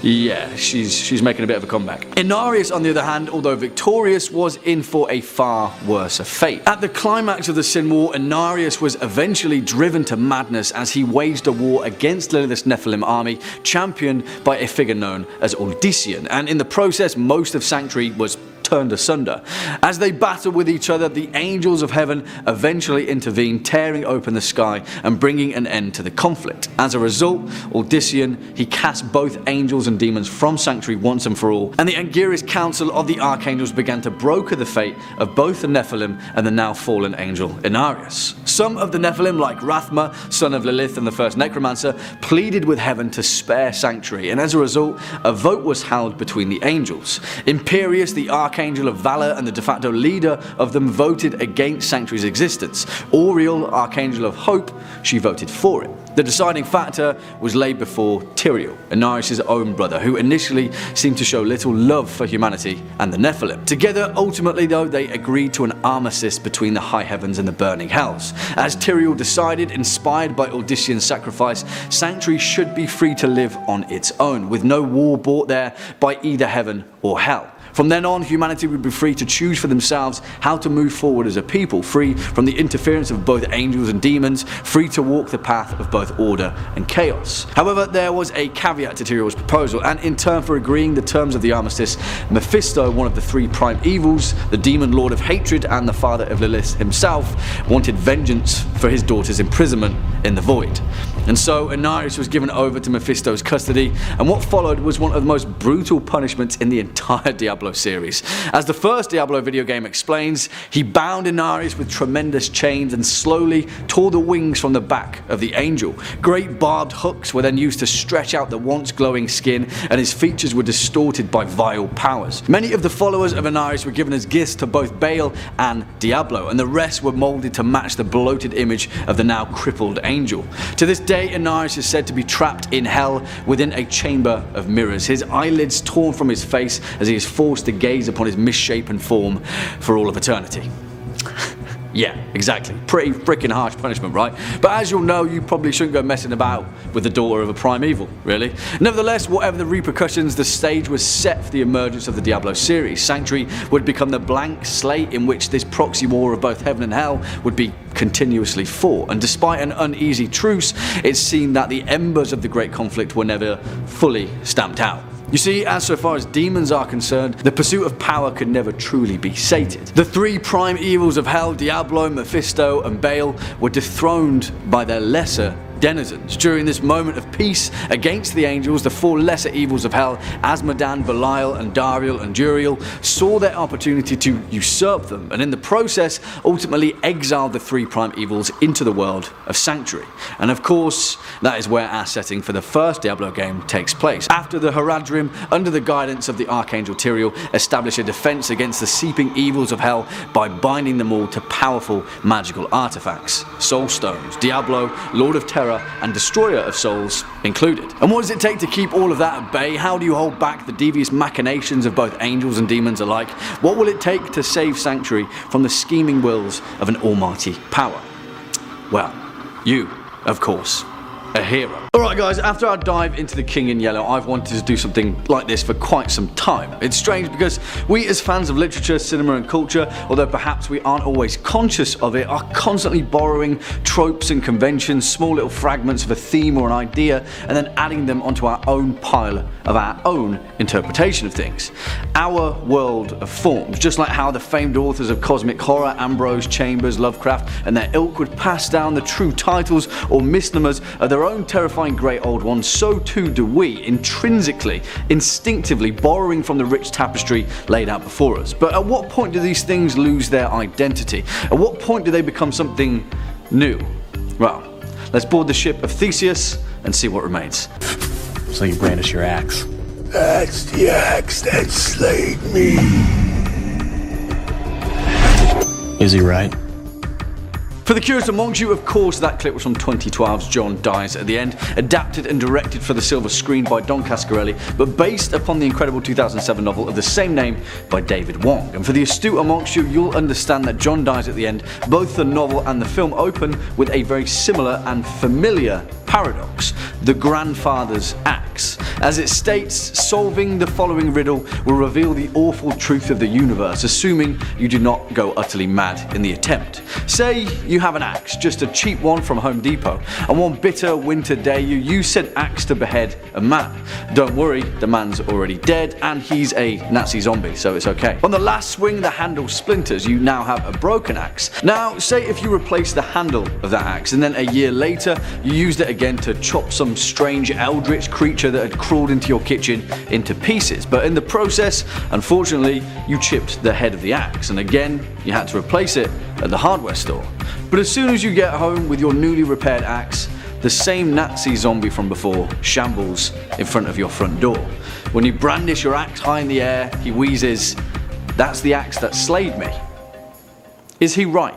yeah, she's making a bit of a comeback. Inarius, on the other hand, although victorious, was in for a far worse fate. At the climax of the Sin War, Inarius was eventually driven to madness as he waged a war against Lilith's Nephilim army, championed by a figure known as Odyssean, and in the process most of Sanctuary was turned asunder. As they battle with each other, the angels of heaven eventually intervene, tearing open the sky and bringing an end to the conflict. As a result, Odyssean, he cast both angels and demons from Sanctuary once and for all, and the Anguirus Council of the Archangels began to broker the fate of both the Nephilim and the now fallen angel Inarius. Some of the Nephilim, like Rathma, son of Lilith and the first Necromancer, pleaded with heaven to spare Sanctuary, and as a result, a vote was held between the angels. Imperius, the Archangel of Valor and the de facto leader of them, voted against Sanctuary's existence. Auriel, Archangel of Hope, she voted for it. The deciding factor was laid before Tyrael, Inarius' own brother, who initially seemed to show little love for humanity and the Nephilim. Together, ultimately though, they agreed to an armistice between the high heavens and the burning hells. As Tyrael decided, inspired by Odyssean's sacrifice, Sanctuary should be free to live on its own, with no war brought there by either heaven or hell. From then on, humanity would be free to choose for themselves how to move forward as a people, free from the interference of both angels and demons, free to walk the path of both order and chaos. However, there was a caveat to Tyrael's proposal, and in turn for agreeing the terms of the armistice, Mephisto, one of the three prime evils, the demon lord of hatred and the father of Lilith himself, wanted vengeance for his daughter's imprisonment in the void. And so Inarius was given over to Mephisto's custody, and what followed was one of the most brutal punishments in the entire Diablo series. As the first Diablo video game explains, he bound Inarius with tremendous chains and slowly tore the wings from the back of the angel. Great barbed hooks were then used to stretch out the once glowing skin, and his features were distorted by vile powers. Many of the followers of Inarius were given as gifts to both Baal and Diablo, and the rest were molded to match the bloated image of the now crippled angel. To this day, Inarius is said to be trapped in hell within a chamber of mirrors, his eyelids torn from his face as he is forced to gaze upon his misshapen form for all of eternity. Yeah, exactly. Pretty freaking harsh punishment, right? But as you'll know, you probably shouldn't go messing about with the daughter of a primeval, really. Nevertheless, whatever the repercussions, the stage was set for the emergence of the Diablo series. Sanctuary would become the blank slate in which this proxy war of both heaven and hell would be continuously fought. And despite an uneasy truce, it seemed that the embers of the great conflict were never fully stamped out. You see, as so far as demons are concerned, the pursuit of power could never truly be sated. The three prime evils of hell, Diablo, Mephisto, and Baal, were dethroned by their lesser denizens. During this moment of peace against the angels, the four lesser evils of hell, Asmodan, Belial, and Dariel and Duriel, saw their opportunity to usurp them, and in the process ultimately exiled the three prime evils into the world of Sanctuary. And of course, that is where our setting for the first Diablo game takes place. After the Haradrim, under the guidance of the Archangel Tyrael, establish a defense against the seeping evils of hell by binding them all to powerful magical artifacts. Soul Stones, Diablo, Lord of Terror, and Destroyer of Souls included. And what does it take to keep all of that at bay? How do you hold back the devious machinations of both angels and demons alike? What will it take to save Sanctuary from the scheming wills of an almighty power? Well, you, of course. A hero. Alright guys, after our dive into the King in Yellow, I've wanted to do something like this for quite some time. It's strange because we as fans of literature, cinema and culture, although perhaps we aren't always conscious of it, are constantly borrowing tropes and conventions, small little fragments of a theme or an idea, and then adding them onto our own pile of our own interpretation of things. Our world of forms, just like how the famed authors of cosmic horror, Ambrose, Chambers, Lovecraft, and their ilk would pass down the true titles or misnomers of their own terrifying great old ones, so too do we, intrinsically, instinctively borrowing from the rich tapestry laid out before us. But at what point do these things lose their identity? At what point do they become something new? Well, let's board the ship of Theseus and see what remains. So you brandish your axe. That's the axe that slayed me. Is he right? For the curious amongst you, of course, that clip was from 2012's John Dies at the End, adapted and directed for the silver screen by Don Cascarelli, but based upon the incredible 2007 novel of the same name by David Wong. And for the astute amongst you, you'll understand that John Dies at the End, both the novel and the film, open with a very similar and familiar paradox, the grandfather's axe. As it states, solving the following riddle will reveal the awful truth of the universe, assuming you do not go utterly mad in the attempt. Say you have an axe, just a cheap one from Home Depot, and one bitter winter day you use said axe to behead a man. Don't worry, the man's already dead and he's a Nazi zombie, so it's okay. On the last swing the handle splinters, you now have a broken axe. Now say if you replace the handle of that axe and then a year later you used it again to chop some strange eldritch creature that had crawled into your kitchen into pieces, but in the process, unfortunately, you chipped the head of the axe and again you had to replace it at the hardware store. But as soon as you get home with your newly repaired axe, the same Nazi zombie from before shambles in front of your front door. When you brandish your axe high in the air, he wheezes, "That's the axe that slayed me." Is he right?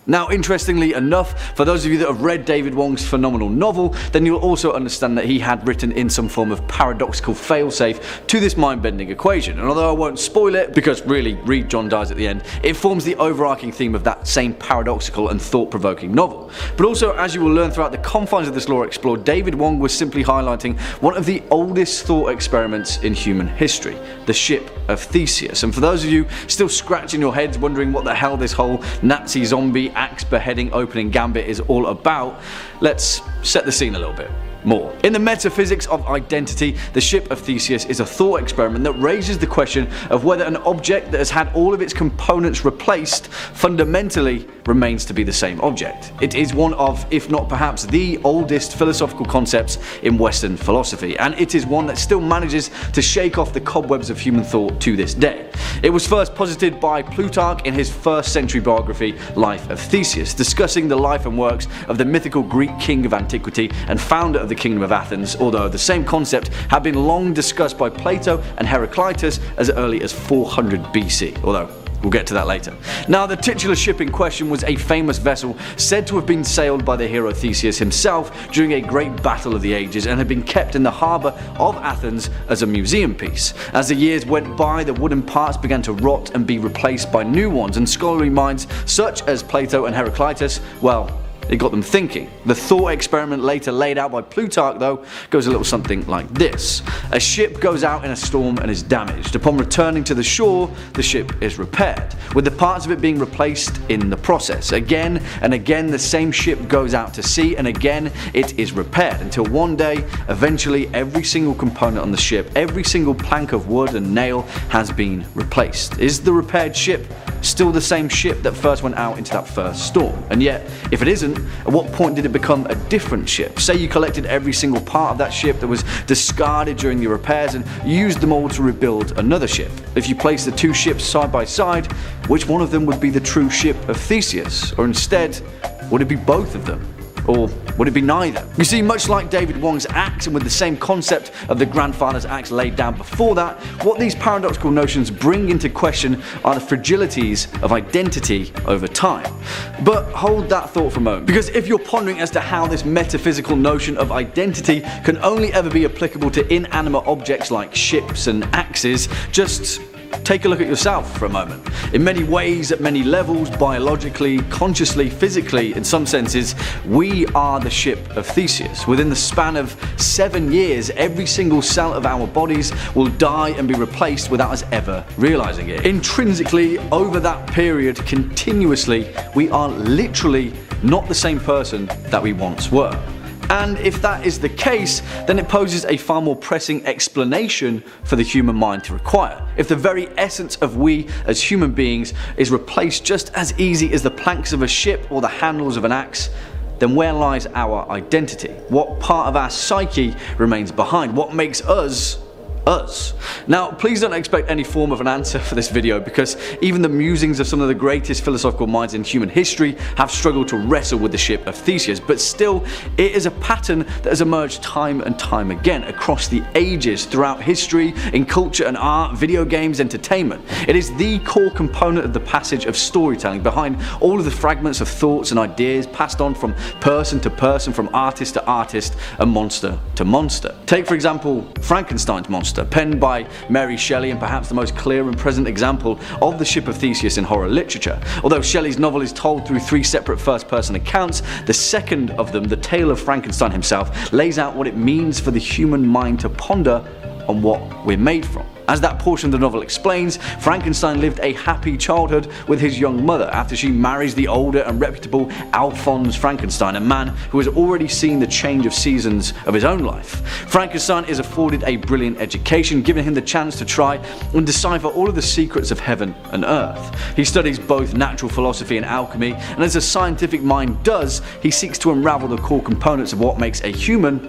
Now, interestingly enough, for those of you that have read David Wong's phenomenal novel, then you'll also understand that he had written in some form of paradoxical failsafe to this mind-bending equation. And although I won't spoil it, because really, read John dies at the end, it forms the overarching theme of that same paradoxical and thought-provoking novel. But also, as you will learn throughout the confines of this lore explored, David Wong was simply highlighting one of the oldest thought experiments in human history, the ship of Theseus. And for those of you still scratching your heads wondering what the hell this whole Nazi zombie axe beheading opening gambit is all about, let's set the scene a little bit more. In the metaphysics of identity, the ship of Theseus is a thought experiment that raises the question of whether an object that has had all of its components replaced fundamentally remains to be the same object. It is one of, if not perhaps the oldest philosophical concepts in Western philosophy, and it is one that still manages to shake off the cobwebs of human thought to this day. It was first posited by Plutarch in his 1st century biography, Life of Theseus, discussing the life and works of the mythical Greek king of antiquity and founder of the Kingdom of Athens, although the same concept had been long discussed by Plato and Heraclitus as early as 400 BC, although we'll get to that later. Now, the titular ship in question was a famous vessel said to have been sailed by the hero Theseus himself during a great battle of the ages and had been kept in the harbour of Athens as a museum piece. As the years went by, the wooden parts began to rot and be replaced by new ones, and scholarly minds such as Plato and Heraclitus, well, it got them thinking. The thought experiment later laid out by Plutarch, though, goes a little something like this. A ship goes out in a storm and is damaged. Upon returning to the shore, the ship is repaired, with the parts of it being replaced in the process. Again and again, the same ship goes out to sea, and again it is repaired, until one day, eventually, every single component on the ship, every single plank of wood and nail has been replaced. Is the repaired ship still the same ship that first went out into that first storm? And yet, if it isn't, at what point did it become a different ship? Say you collected every single part of that ship that was discarded during the repairs and used them all to rebuild another ship. If you place the two ships side by side, which one of them would be the true ship of Theseus? Or instead, would it be both of them? Or would it be neither? You see, much like David Wong's axe, and with the same concept of the grandfather's axe laid down before that, what these paradoxical notions bring into question are the fragilities of identity over time. But hold that thought for a moment, because if you're pondering as to how this metaphysical notion of identity can only ever be applicable to inanimate objects like ships and axes, just take a look at yourself for a moment. In many ways, at many levels, biologically, consciously, physically, in some senses, we are the ship of Theseus. Within the span of 7 years, every single cell of our bodies will die and be replaced without us ever realizing it. Intrinsically, over that period, continuously, we are literally not the same person that we once were. And if that is the case, then it poses a far more pressing explanation for the human mind to require. If the very essence of we as human beings is replaced just as easy as the planks of a ship or the handles of an axe, then where lies our identity? What part of our psyche remains behind? What makes us us? Now, please don't expect any form of an answer for this video, because even the musings of some of the greatest philosophical minds in human history have struggled to wrestle with the ship of Theseus, but still, it is a pattern that has emerged time and time again across the ages, throughout history, in culture and art, video games, entertainment. It is the core component of the passage of storytelling behind all of the fragments of thoughts and ideas passed on from person to person, from artist to artist, and monster to monster. Take, for example, Frankenstein's monster. monster, penned by Mary Shelley and perhaps the most clear and present example of the ship of Theseus in horror literature. Although Shelley's novel is told through 3 separate first-person accounts, the second of them, The Tale of Frankenstein himself, lays out what it means for the human mind to ponder on what we're made from. As that portion of the novel explains, Frankenstein lived a happy childhood with his young mother after she marries the older and reputable Alphonse Frankenstein, a man who has already seen the change of seasons of his own life. Frankenstein is afforded a brilliant education, giving him the chance to try and decipher all of the secrets of heaven and earth. He studies both natural philosophy and alchemy, and as a scientific mind does, he seeks to unravel the core components of what makes a human,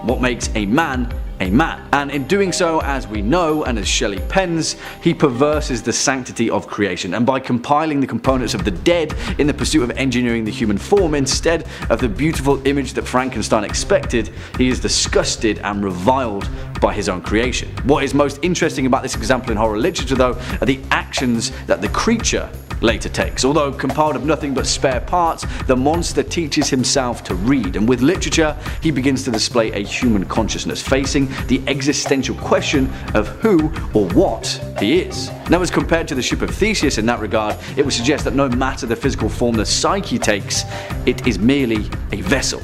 what makes a man, and in doing so, as we know and as Shelley pens, he perverses the sanctity of creation, and by compiling the components of the dead in the pursuit of engineering the human form instead of the beautiful image that Frankenstein expected, he is disgusted and reviled by his own creation. What is most interesting about this example in horror literature though are the actions that the creature later takes. Although compiled of nothing but spare parts, the monster teaches himself to read, and with literature he begins to display a human consciousness, facing the existential question of who or what he is. Now, as compared to the ship of Theseus in that regard, it would suggest that no matter the physical form the psyche takes, it is merely a vessel,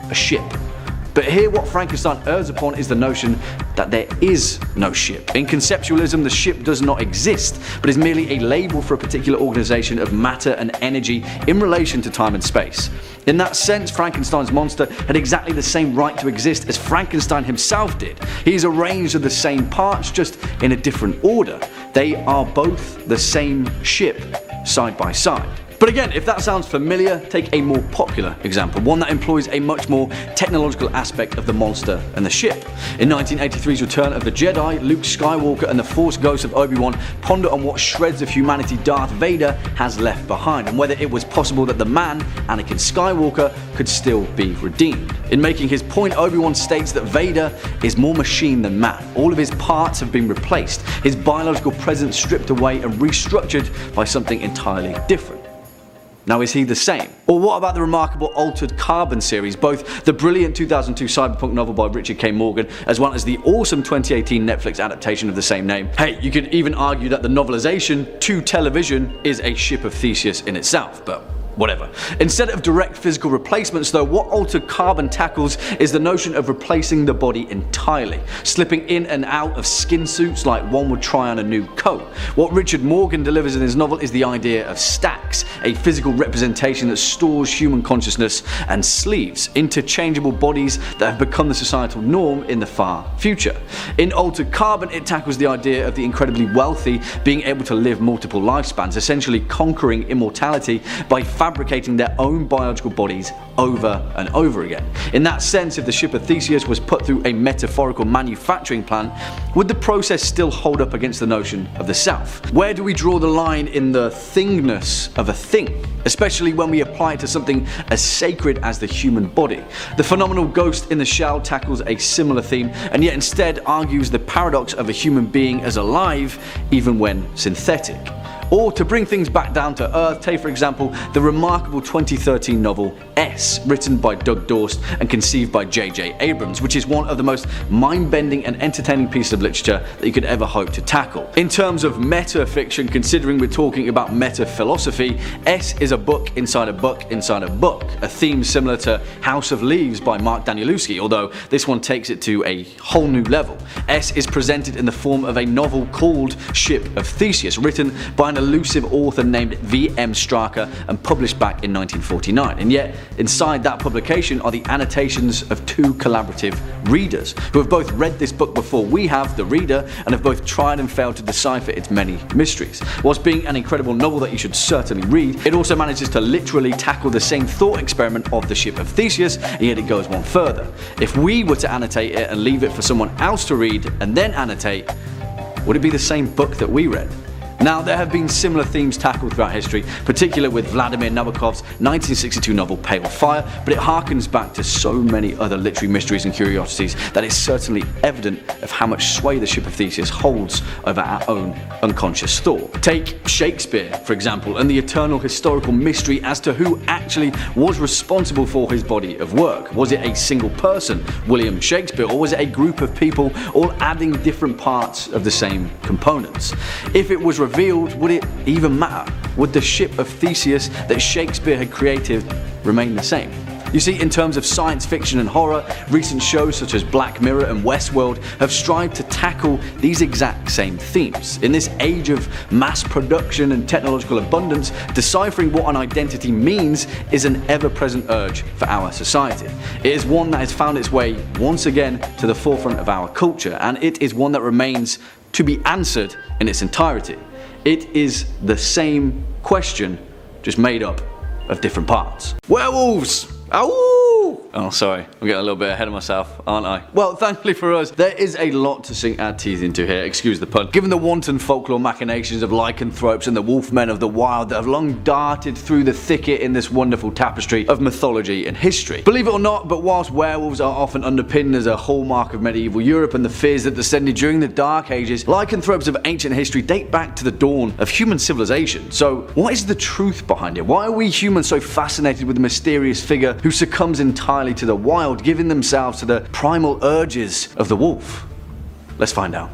a ship. But here what Frankenstein urges upon is the notion that there is no ship. In conceptualism, the ship does not exist, but is merely a label for a particular organization of matter and energy in relation to time and space. In that sense, Frankenstein's monster had exactly the same right to exist as Frankenstein himself did. He is arranged of the same parts, just in a different order. They are both the same ship, side by side. But again, if that sounds familiar, take a more popular example, one that employs a much more technological aspect of the monster and the ship. In 1983's Return of the Jedi, Luke Skywalker and the Force ghost of Obi-Wan ponder on what shreds of humanity Darth Vader has left behind, and whether it was possible that the man, Anakin Skywalker, could still be redeemed. In making his point, Obi-Wan states that Vader is more machine than man. All of his parts have been replaced, his biological presence stripped away and restructured by something entirely different. Now, is he the same? Or what about the remarkable Altered Carbon series, both the brilliant 2002 cyberpunk novel by Richard K. Morgan, as well as the awesome 2018 Netflix adaptation of the same name? Hey, you could even argue that the novelization to television is a ship of Theseus in itself, but whatever. Instead of direct physical replacements though, what Altered Carbon tackles is the notion of replacing the body entirely, slipping in and out of skin suits like one would try on a new coat. What Richard Morgan delivers in his novel is the idea of stacks, a physical representation that stores human consciousness, and sleeves, interchangeable bodies that have become the societal norm in the far future. In Altered Carbon, it tackles the idea of the incredibly wealthy being able to live multiple lifespans, essentially conquering immortality by fabricating their own biological bodies over and over again. In that sense, if the ship of Theseus was put through a metaphorical manufacturing plant, would the process still hold up against the notion of the self? Where do we draw the line in the thingness of a thing, especially when we apply it to something as sacred as the human body? The phenomenal Ghost in the Shell tackles a similar theme, and yet instead argues the paradox of a human being as alive even when synthetic. Or to bring things back down to earth, take for example the remarkable 2013 novel S, written by Doug Dorst and conceived by J.J. Abrams, which is one of the most mind-bending and entertaining pieces of literature that you could ever hope to tackle. In terms of meta-fiction, considering we're talking about meta-philosophy, S is a book inside a book inside a book, a theme similar to House of Leaves by Mark Danielewski, although this one takes it to a whole new level. S is presented in the form of a novel called Ship of Theseus, written by an elusive author named V.M. Straka and published back in 1949, and yet inside that publication are the annotations of 2 collaborative readers who have both read this book before we have, the reader, and have both tried and failed to decipher its many mysteries. Whilst being an incredible novel that you should certainly read, it also manages to literally tackle the same thought experiment of the Ship of Theseus, and yet it goes one further. If we were to annotate it and leave it for someone else to read and then annotate, would it be the same book that we read? Now, there have been similar themes tackled throughout history, particularly with Vladimir Nabokov's 1962 novel Pale Fire, but it harkens back to so many other literary mysteries and curiosities that it's certainly evident of how much sway the ship of Theseus holds over our own unconscious thought. Take Shakespeare, for example, and the eternal historical mystery as to who actually was responsible for his body of work. Was it a single person, William Shakespeare, or was it a group of people all adding different parts of the same components? If it was revealed, would it even matter? Would the ship of Theseus that Shakespeare had created remain the same? You see, in terms of science fiction and horror, recent shows such as Black Mirror and Westworld have strived to tackle these exact same themes. In this age of mass production and technological abundance, deciphering what an identity means is an ever-present urge for our society. It is one that has found its way once again to the forefront of our culture, and it is one that remains to be answered in its entirety. It is the same question, just made up of different parts. Werewolves! Ow! Oh, sorry, I'm getting a little bit ahead of myself, aren't I? Well, thankfully for us, there is a lot to sink our teeth into here, excuse the pun. Given the wanton folklore machinations of lycanthropes and the wolfmen of the wild that have long darted through the thicket in this wonderful tapestry of mythology and history. Believe it or not, but whilst werewolves are often underpinned as a hallmark of medieval Europe and the fears that descended during the Dark Ages, lycanthropes of ancient history date back to the dawn of human civilization. So, what is the truth behind it? Why are we humans so fascinated with the mysterious figure who succumbs entirely to the wild, giving themselves to the primal urges of the wolf? Let's find out.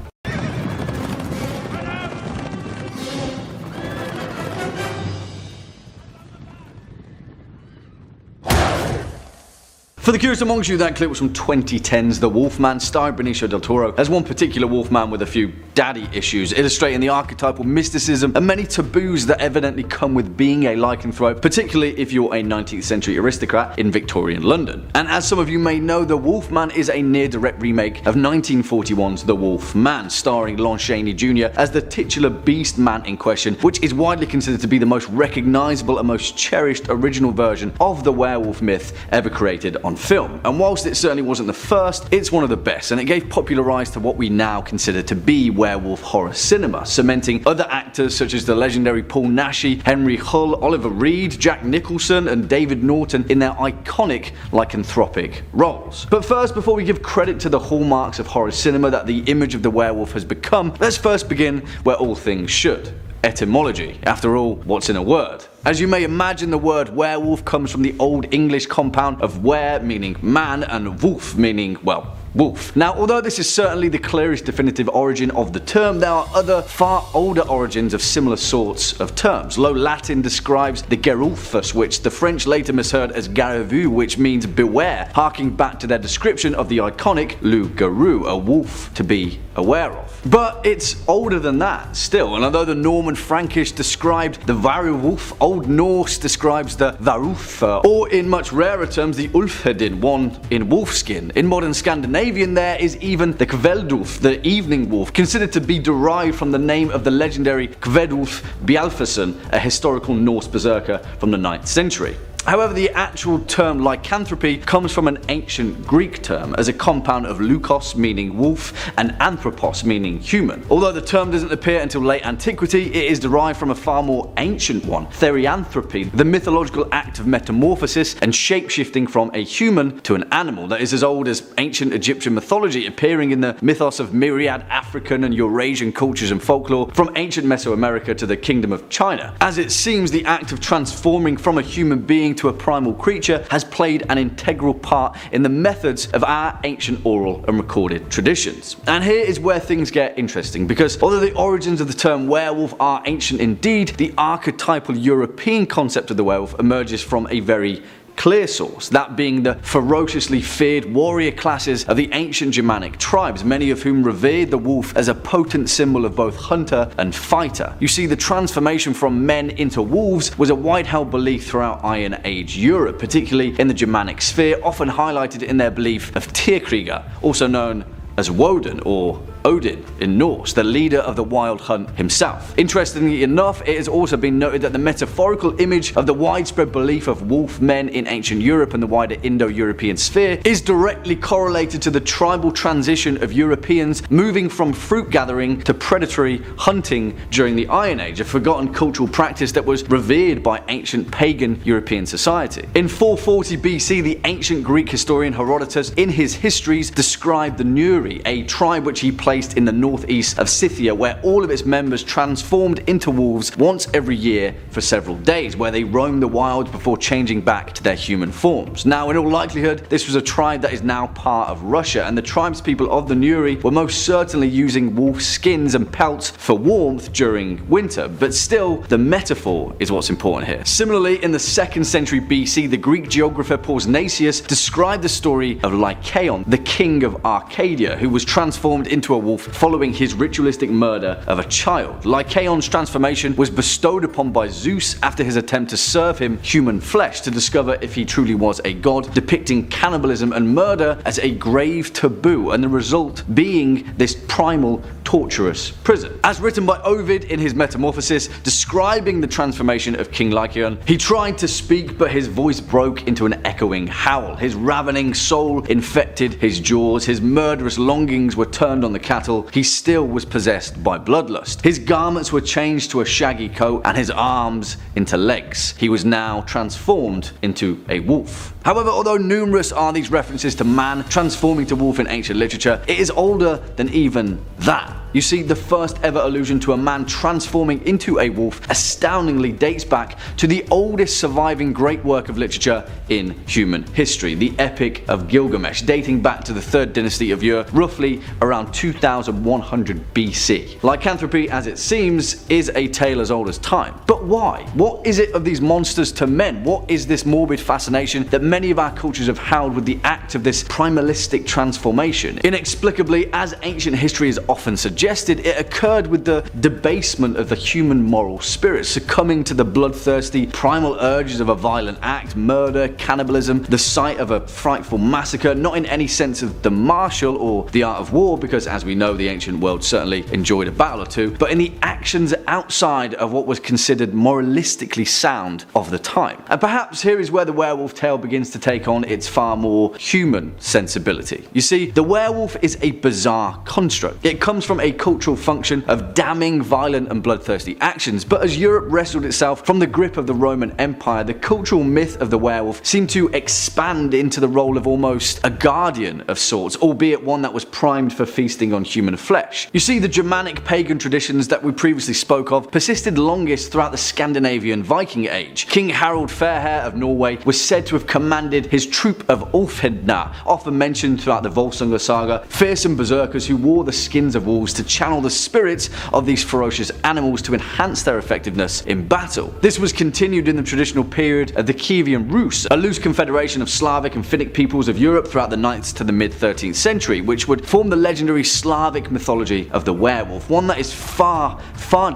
For the curious amongst you, that clip was from 2010's The Wolfman, starring Benicio del Toro as one particular wolfman with a few daddy issues, illustrating the archetypal mysticism and many taboos that evidently come with being a lycanthrope, particularly if you're a 19th century aristocrat in Victorian London. And as some of you may know, The Wolfman is a near-direct remake of 1941's The Wolf Man, starring Lon Chaney Jr. as the titular beast man in question, which is widely considered to be the most recognizable and most cherished original version of the werewolf myth ever created on film. And whilst it certainly wasn't the first, it's one of the best, and it gave popular rise to what we now consider to be werewolf horror cinema, cementing other actors such as the legendary Paul Naschy, Henry Hull, Oliver Reed, Jack Nicholson and David Norton in their iconic lycanthropic roles. But first, before we give credit to the hallmarks of horror cinema that the image of the werewolf has become, let's first begin where all things should. Etymology. After all, what's in a word? As you may imagine, the word werewolf comes from the Old English compound of were, meaning man, and wolf, meaning, well, wolf. Now, although this is certainly the clearest definitive origin of the term, there are other far older origins of similar sorts of terms. Low Latin describes the gerulphus, which the French later misheard as garrevue, which means beware, harking back to their description of the iconic loup-garou, a wolf to be aware of. But it's older than that still, and although the Norman Frankish described the werewolf, Old Norse describes the varulfr, or in much rarer terms the ulfhedin, one in wolfskin. In modern Scandinavian there is even the kveldulf, the evening wolf, considered to be derived from the name of the legendary Kvedulf Bjalfason, a historical Norse berserker from the 9th century. However, the actual term lycanthropy comes from an ancient Greek term as a compound of leukos, meaning wolf, and anthropos, meaning human. Although the term doesn't appear until late antiquity, it is derived from a far more ancient one, therianthropy, the mythological act of metamorphosis and shapeshifting from a human to an animal that is as old as ancient Egyptian mythology, appearing in the mythos of myriad African and Eurasian cultures and folklore, from ancient Mesoamerica to the Kingdom of China. As it seems, the act of transforming from a human being to a primal creature has played an integral part in the methods of our ancient oral and recorded traditions. And here is where things get interesting, because although the origins of the term werewolf are ancient indeed, the archetypal European concept of the werewolf emerges from a very clear source, that being the ferociously feared warrior classes of the ancient Germanic tribes, many of whom revered the wolf as a potent symbol of both hunter and fighter. You see, the transformation from men into wolves was a wide-held belief throughout Iron Age Europe, particularly in the Germanic sphere, often highlighted in their belief of Tierkrieger, also known as Woden or Odin in Norse, the leader of the wild hunt himself. Interestingly enough, it has also been noted that the metaphorical image of the widespread belief of wolf men in ancient Europe and the wider Indo-European sphere is directly correlated to the tribal transition of Europeans moving from fruit gathering to predatory hunting during the Iron Age, a forgotten cultural practice that was revered by ancient pagan European society. In 440 BC, the ancient Greek historian Herodotus, in his histories, described the Nuri, a tribe which he placed in the northeast of Scythia, where all of its members transformed into wolves once every year for several days, where they roamed the wilds before changing back to their human forms. Now, in all likelihood, this was a tribe that is now part of Russia, and the tribespeople of the Nuri were most certainly using wolf skins and pelts for warmth during winter, but still, the metaphor is what's important here. Similarly, in the 2nd century BC, the Greek geographer Pausanias described the story of Lycaon, the king of Arcadia, who was transformed into a wolf following his ritualistic murder of a child. Lycaon's transformation was bestowed upon by Zeus after his attempt to serve him human flesh to discover if he truly was a god, depicting cannibalism and murder as a grave taboo, and the result being this primal, torturous prison. As written by Ovid in his Metamorphosis, describing the transformation of King Lycaon, he tried to speak, but his voice broke into an echoing howl. His ravening soul infected his jaws, his murderous longings were turned on the cattle, he still was possessed by bloodlust. His garments were changed to a shaggy coat and his arms into legs. He was now transformed into a wolf. However, although numerous are these references to man transforming to wolf in ancient literature, it is older than even that. You see, the first ever allusion to a man transforming into a wolf astoundingly dates back to the oldest surviving great work of literature in human history, the Epic of Gilgamesh, dating back to the 3rd dynasty of Ur, roughly around 2100 BC. Lycanthropy, as it seems, is a tale as old as time. But why? What is it of these monsters to men? What is this morbid fascination that many of our cultures have held with the act of this primalistic transformation? Inexplicably, as ancient history is often suggested, it occurred with the debasement of the human moral spirit, succumbing to the bloodthirsty primal urges of a violent act, murder, cannibalism, the sight of a frightful massacre, not in any sense of the martial or the art of war, because as we know, the ancient world certainly enjoyed a battle or two, but in the actions outside of what was considered moralistically sound of the time. And perhaps here is where the werewolf tale begins to take on its far more human sensibility. You see, the werewolf is a bizarre construct. It comes from a cultural function of damning, violent and bloodthirsty actions, but as Europe wrestled itself from the grip of the Roman Empire, the cultural myth of the werewolf seemed to expand into the role of almost a guardian of sorts, albeit one that was primed for feasting on human flesh. You see, the Germanic pagan traditions that we previously spoke of persisted longest throughout the Scandinavian Viking Age. King Harald Fairhair of Norway was said to have commanded his troop of Ulfhednar, often mentioned throughout the Volsunga saga, fearsome berserkers who wore the skins of wolves to channel the spirits of these ferocious animals to enhance their effectiveness in battle. This was continued in the traditional period of the Kievan Rus, a loose confederation of Slavic and Finnic peoples of Europe throughout the 9th to the mid 13th century, which would form the legendary Slavic mythology of the werewolf, one that is far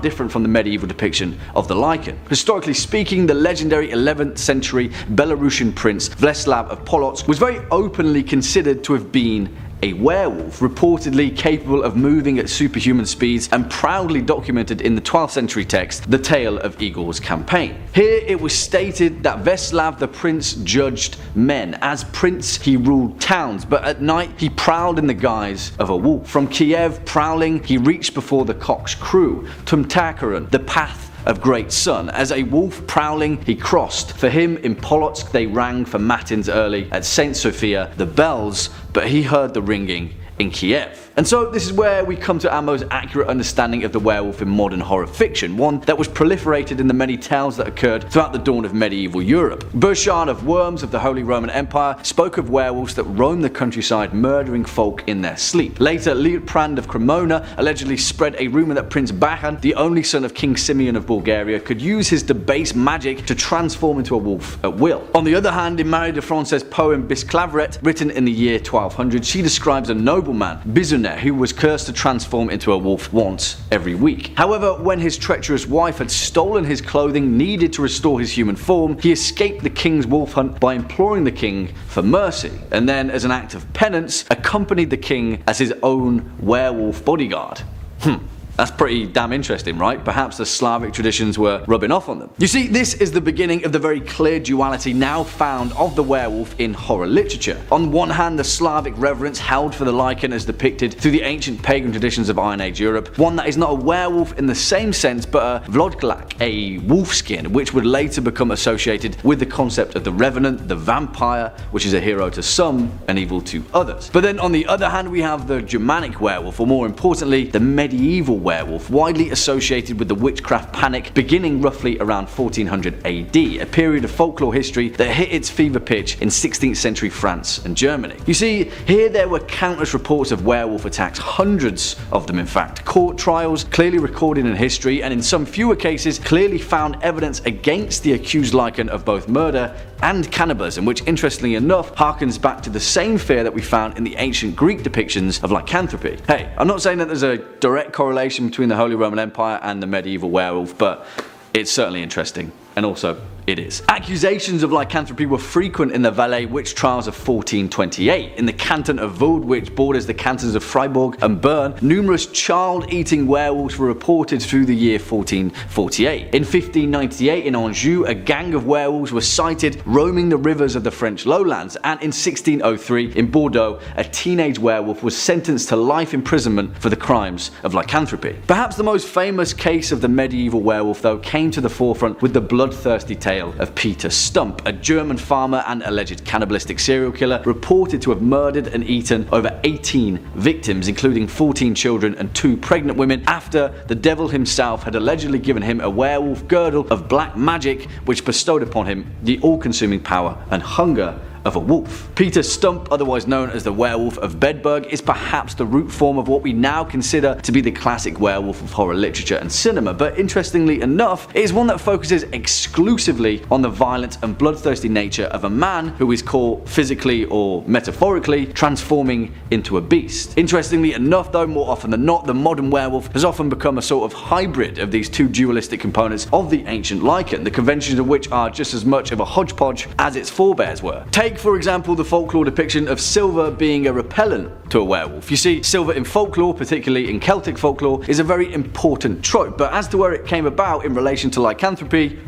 different from the medieval depiction of the Lycan. Historically speaking, the legendary 11th century Belarusian prince Vleslav of Polotsk was very openly considered to have been a werewolf, reportedly capable of moving at superhuman speeds and proudly documented in the 12th century text, The Tale of Igor's Campaign. Here it was stated that Vleslav the prince judged men. As prince he ruled towns, but at night he prowled in the guise of a wolf. From Kiev prowling he reached before the cock's crew, Tumtakaran, the path of great sun. As a wolf prowling he crossed. For him in Polotsk they rang for matins early, at St. Sophia the bells, but he heard the ringing in Kiev. And so this is where we come to our most accurate understanding of the werewolf in modern horror fiction, one that was proliferated in the many tales that occurred throughout the dawn of medieval Europe. Burchard of Worms of the Holy Roman Empire spoke of werewolves that roamed the countryside murdering folk in their sleep. Later, Liutprand of Cremona allegedly spread a rumour that Prince Bahan, the only son of King Simeon of Bulgaria, could use his debased magic to transform into a wolf at will. On the other hand, in Marie de France's poem Bisclaveret, written in the year 1200, she describes a nobleman, Bizunet, millionaire who was cursed to transform into a wolf once every week. However, when his treacherous wife had stolen his clothing needed to restore his human form, he escaped the king's wolf hunt by imploring the king for mercy, and then, as an act of penance, accompanied the king as his own werewolf bodyguard. That's pretty damn interesting, right? Perhaps the Slavic traditions were rubbing off on them. You see, this is the beginning of the very clear duality now found of the werewolf in horror literature. On one hand, the Slavic reverence held for the Lycan as depicted through the ancient pagan traditions of Iron Age Europe, one that is not a werewolf in the same sense but a vlodglak, a wolfskin, which would later become associated with the concept of the revenant, the vampire, which is a hero to some and evil to others. But then on the other hand, we have the Germanic werewolf, or more importantly, the medieval werewolf, widely associated with the witchcraft panic beginning roughly around 1400 AD, a period of folklore history that hit its fever pitch in 16th century France and Germany. You see, here there were countless reports of werewolf attacks, hundreds of them in fact, court trials clearly recorded in history, and in some fewer cases clearly found evidence against the accused Lycan of both murder and cannibalism, which interestingly enough harkens back to the same fear that we found in the ancient Greek depictions of lycanthropy. Hey, I'm not saying that there's a direct correlation between the Holy Roman Empire and the medieval werewolf, but it's certainly interesting, and also it is. Accusations of lycanthropy were frequent in the Valais witch trials of 1428. In the canton of Vaud, which borders the cantons of Fribourg and Bern, numerous child-eating werewolves were reported through the year 1448. In 1598 in Anjou, a gang of werewolves were sighted roaming the rivers of the French lowlands, and in 1603 in Bordeaux, a teenage werewolf was sentenced to life imprisonment for the crimes of lycanthropy. Perhaps the most famous case of the medieval werewolf, though, came to the forefront with the bloodthirsty tale of Peter Stump, a German farmer and alleged cannibalistic serial killer reported to have murdered and eaten over 18 victims, including 14 children and 2 pregnant women, after the devil himself had allegedly given him a werewolf girdle of black magic which bestowed upon him the all-consuming power and hunger of a wolf. Peter Stump, otherwise known as the werewolf of Bedburg, is perhaps the root form of what we now consider to be the classic werewolf of horror literature and cinema, but interestingly enough, it is one that focuses exclusively on the violent and bloodthirsty nature of a man who is caught physically or metaphorically transforming into a beast. Interestingly enough though, more often than not, the modern werewolf has often become a sort of hybrid of these two dualistic components of the ancient Lycan, the conventions of which are just as much of a hodgepodge as its forebears were. Take, for example, the folklore depiction of silver being a repellent to a werewolf. You see, silver in folklore, particularly in Celtic folklore, is a very important trope, but as to where it came about in relation to lycanthropy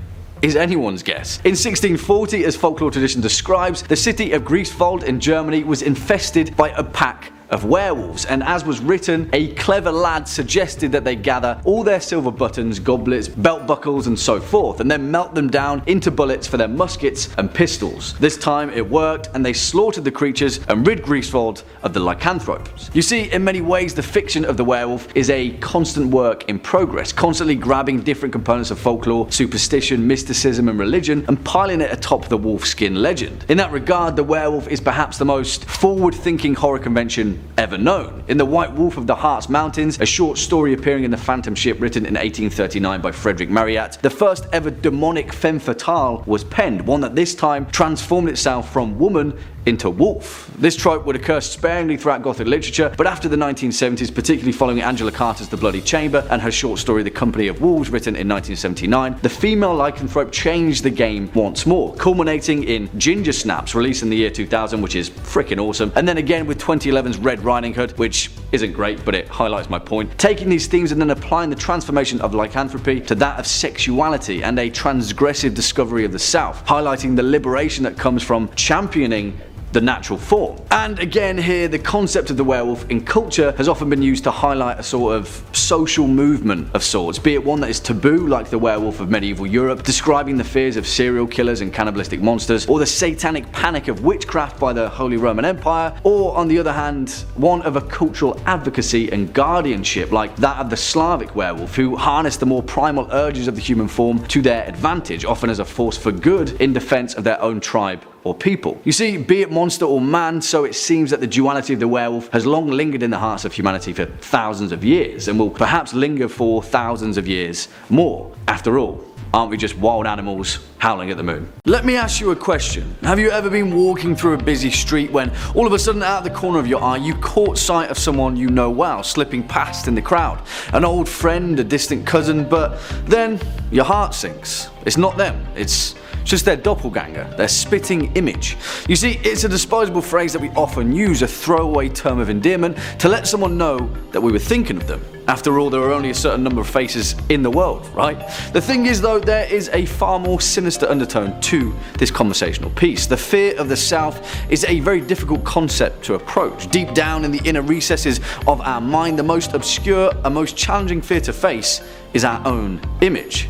is anyone's guess. In 1640, as folklore tradition describes, the city of Greifswald in Germany was infested by a pack of werewolves, and as was written, a clever lad suggested that they gather all their silver buttons, goblets, belt buckles and so forth, and then melt them down into bullets for their muskets and pistols. This time it worked, and they slaughtered the creatures and rid Greifswald of the lycanthropes. You see, in many ways the fiction of the werewolf is a constant work in progress, constantly grabbing different components of folklore, superstition, mysticism and religion and piling it atop the wolfskin legend. In that regard, the werewolf is perhaps the most forward-thinking horror convention ever known. In The White Wolf of the Harz Mountains, a short story appearing in the Phantom Ship written in 1839 by Frederick Marryat, the first ever demonic femme fatale was penned, one that this time transformed itself from woman into wolf. This trope would occur sparingly throughout Gothic literature, but after the 1970s, particularly following Angela Carter's The Bloody Chamber and her short story The Company of Wolves written in 1979, the female lycanthrope changed the game once more, culminating in Ginger Snaps, released in the year 2000, which is freaking awesome, and then again with 2011's Red Riding Hood, which isn't great, but it highlights my point, taking these themes and then applying the transformation of lycanthropy to that of sexuality and a transgressive discovery of the self, highlighting the liberation that comes from championing the natural form. And again here, the concept of the werewolf in culture has often been used to highlight a sort of social movement of sorts, be it one that is taboo like the werewolf of medieval Europe, describing the fears of serial killers and cannibalistic monsters, or the satanic panic of witchcraft by the Holy Roman Empire, or on the other hand, one of a cultural advocacy and guardianship like that of the Slavic werewolf, who harness the more primal urges of the human form to their advantage, often as a force for good in defense of their own tribe or people. You see, be it monster or man, so it seems that the duality of the werewolf has long lingered in the hearts of humanity for thousands of years, and will perhaps linger for thousands of years more. After all, aren't we just wild animals howling at the moon. Let me ask you a question. Have you ever been walking through a busy street when all of a sudden out of the corner of your eye you caught sight of someone you know well slipping past in the crowd? An old friend, a distant cousin, but then your heart sinks. It's not them, it's just their doppelganger, their spitting image. You see, it's a disposable phrase that we often use, a throwaway term of endearment, to let someone know that we were thinking of them. After all, there are only a certain number of faces in the world, right? The thing is though, there is a far more sinister undertone to this conversational piece. The fear of the South is a very difficult concept to approach. Deep down in the inner recesses of our mind, the most obscure and most challenging fear to face is our own image.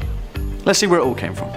Let's see where it all came from.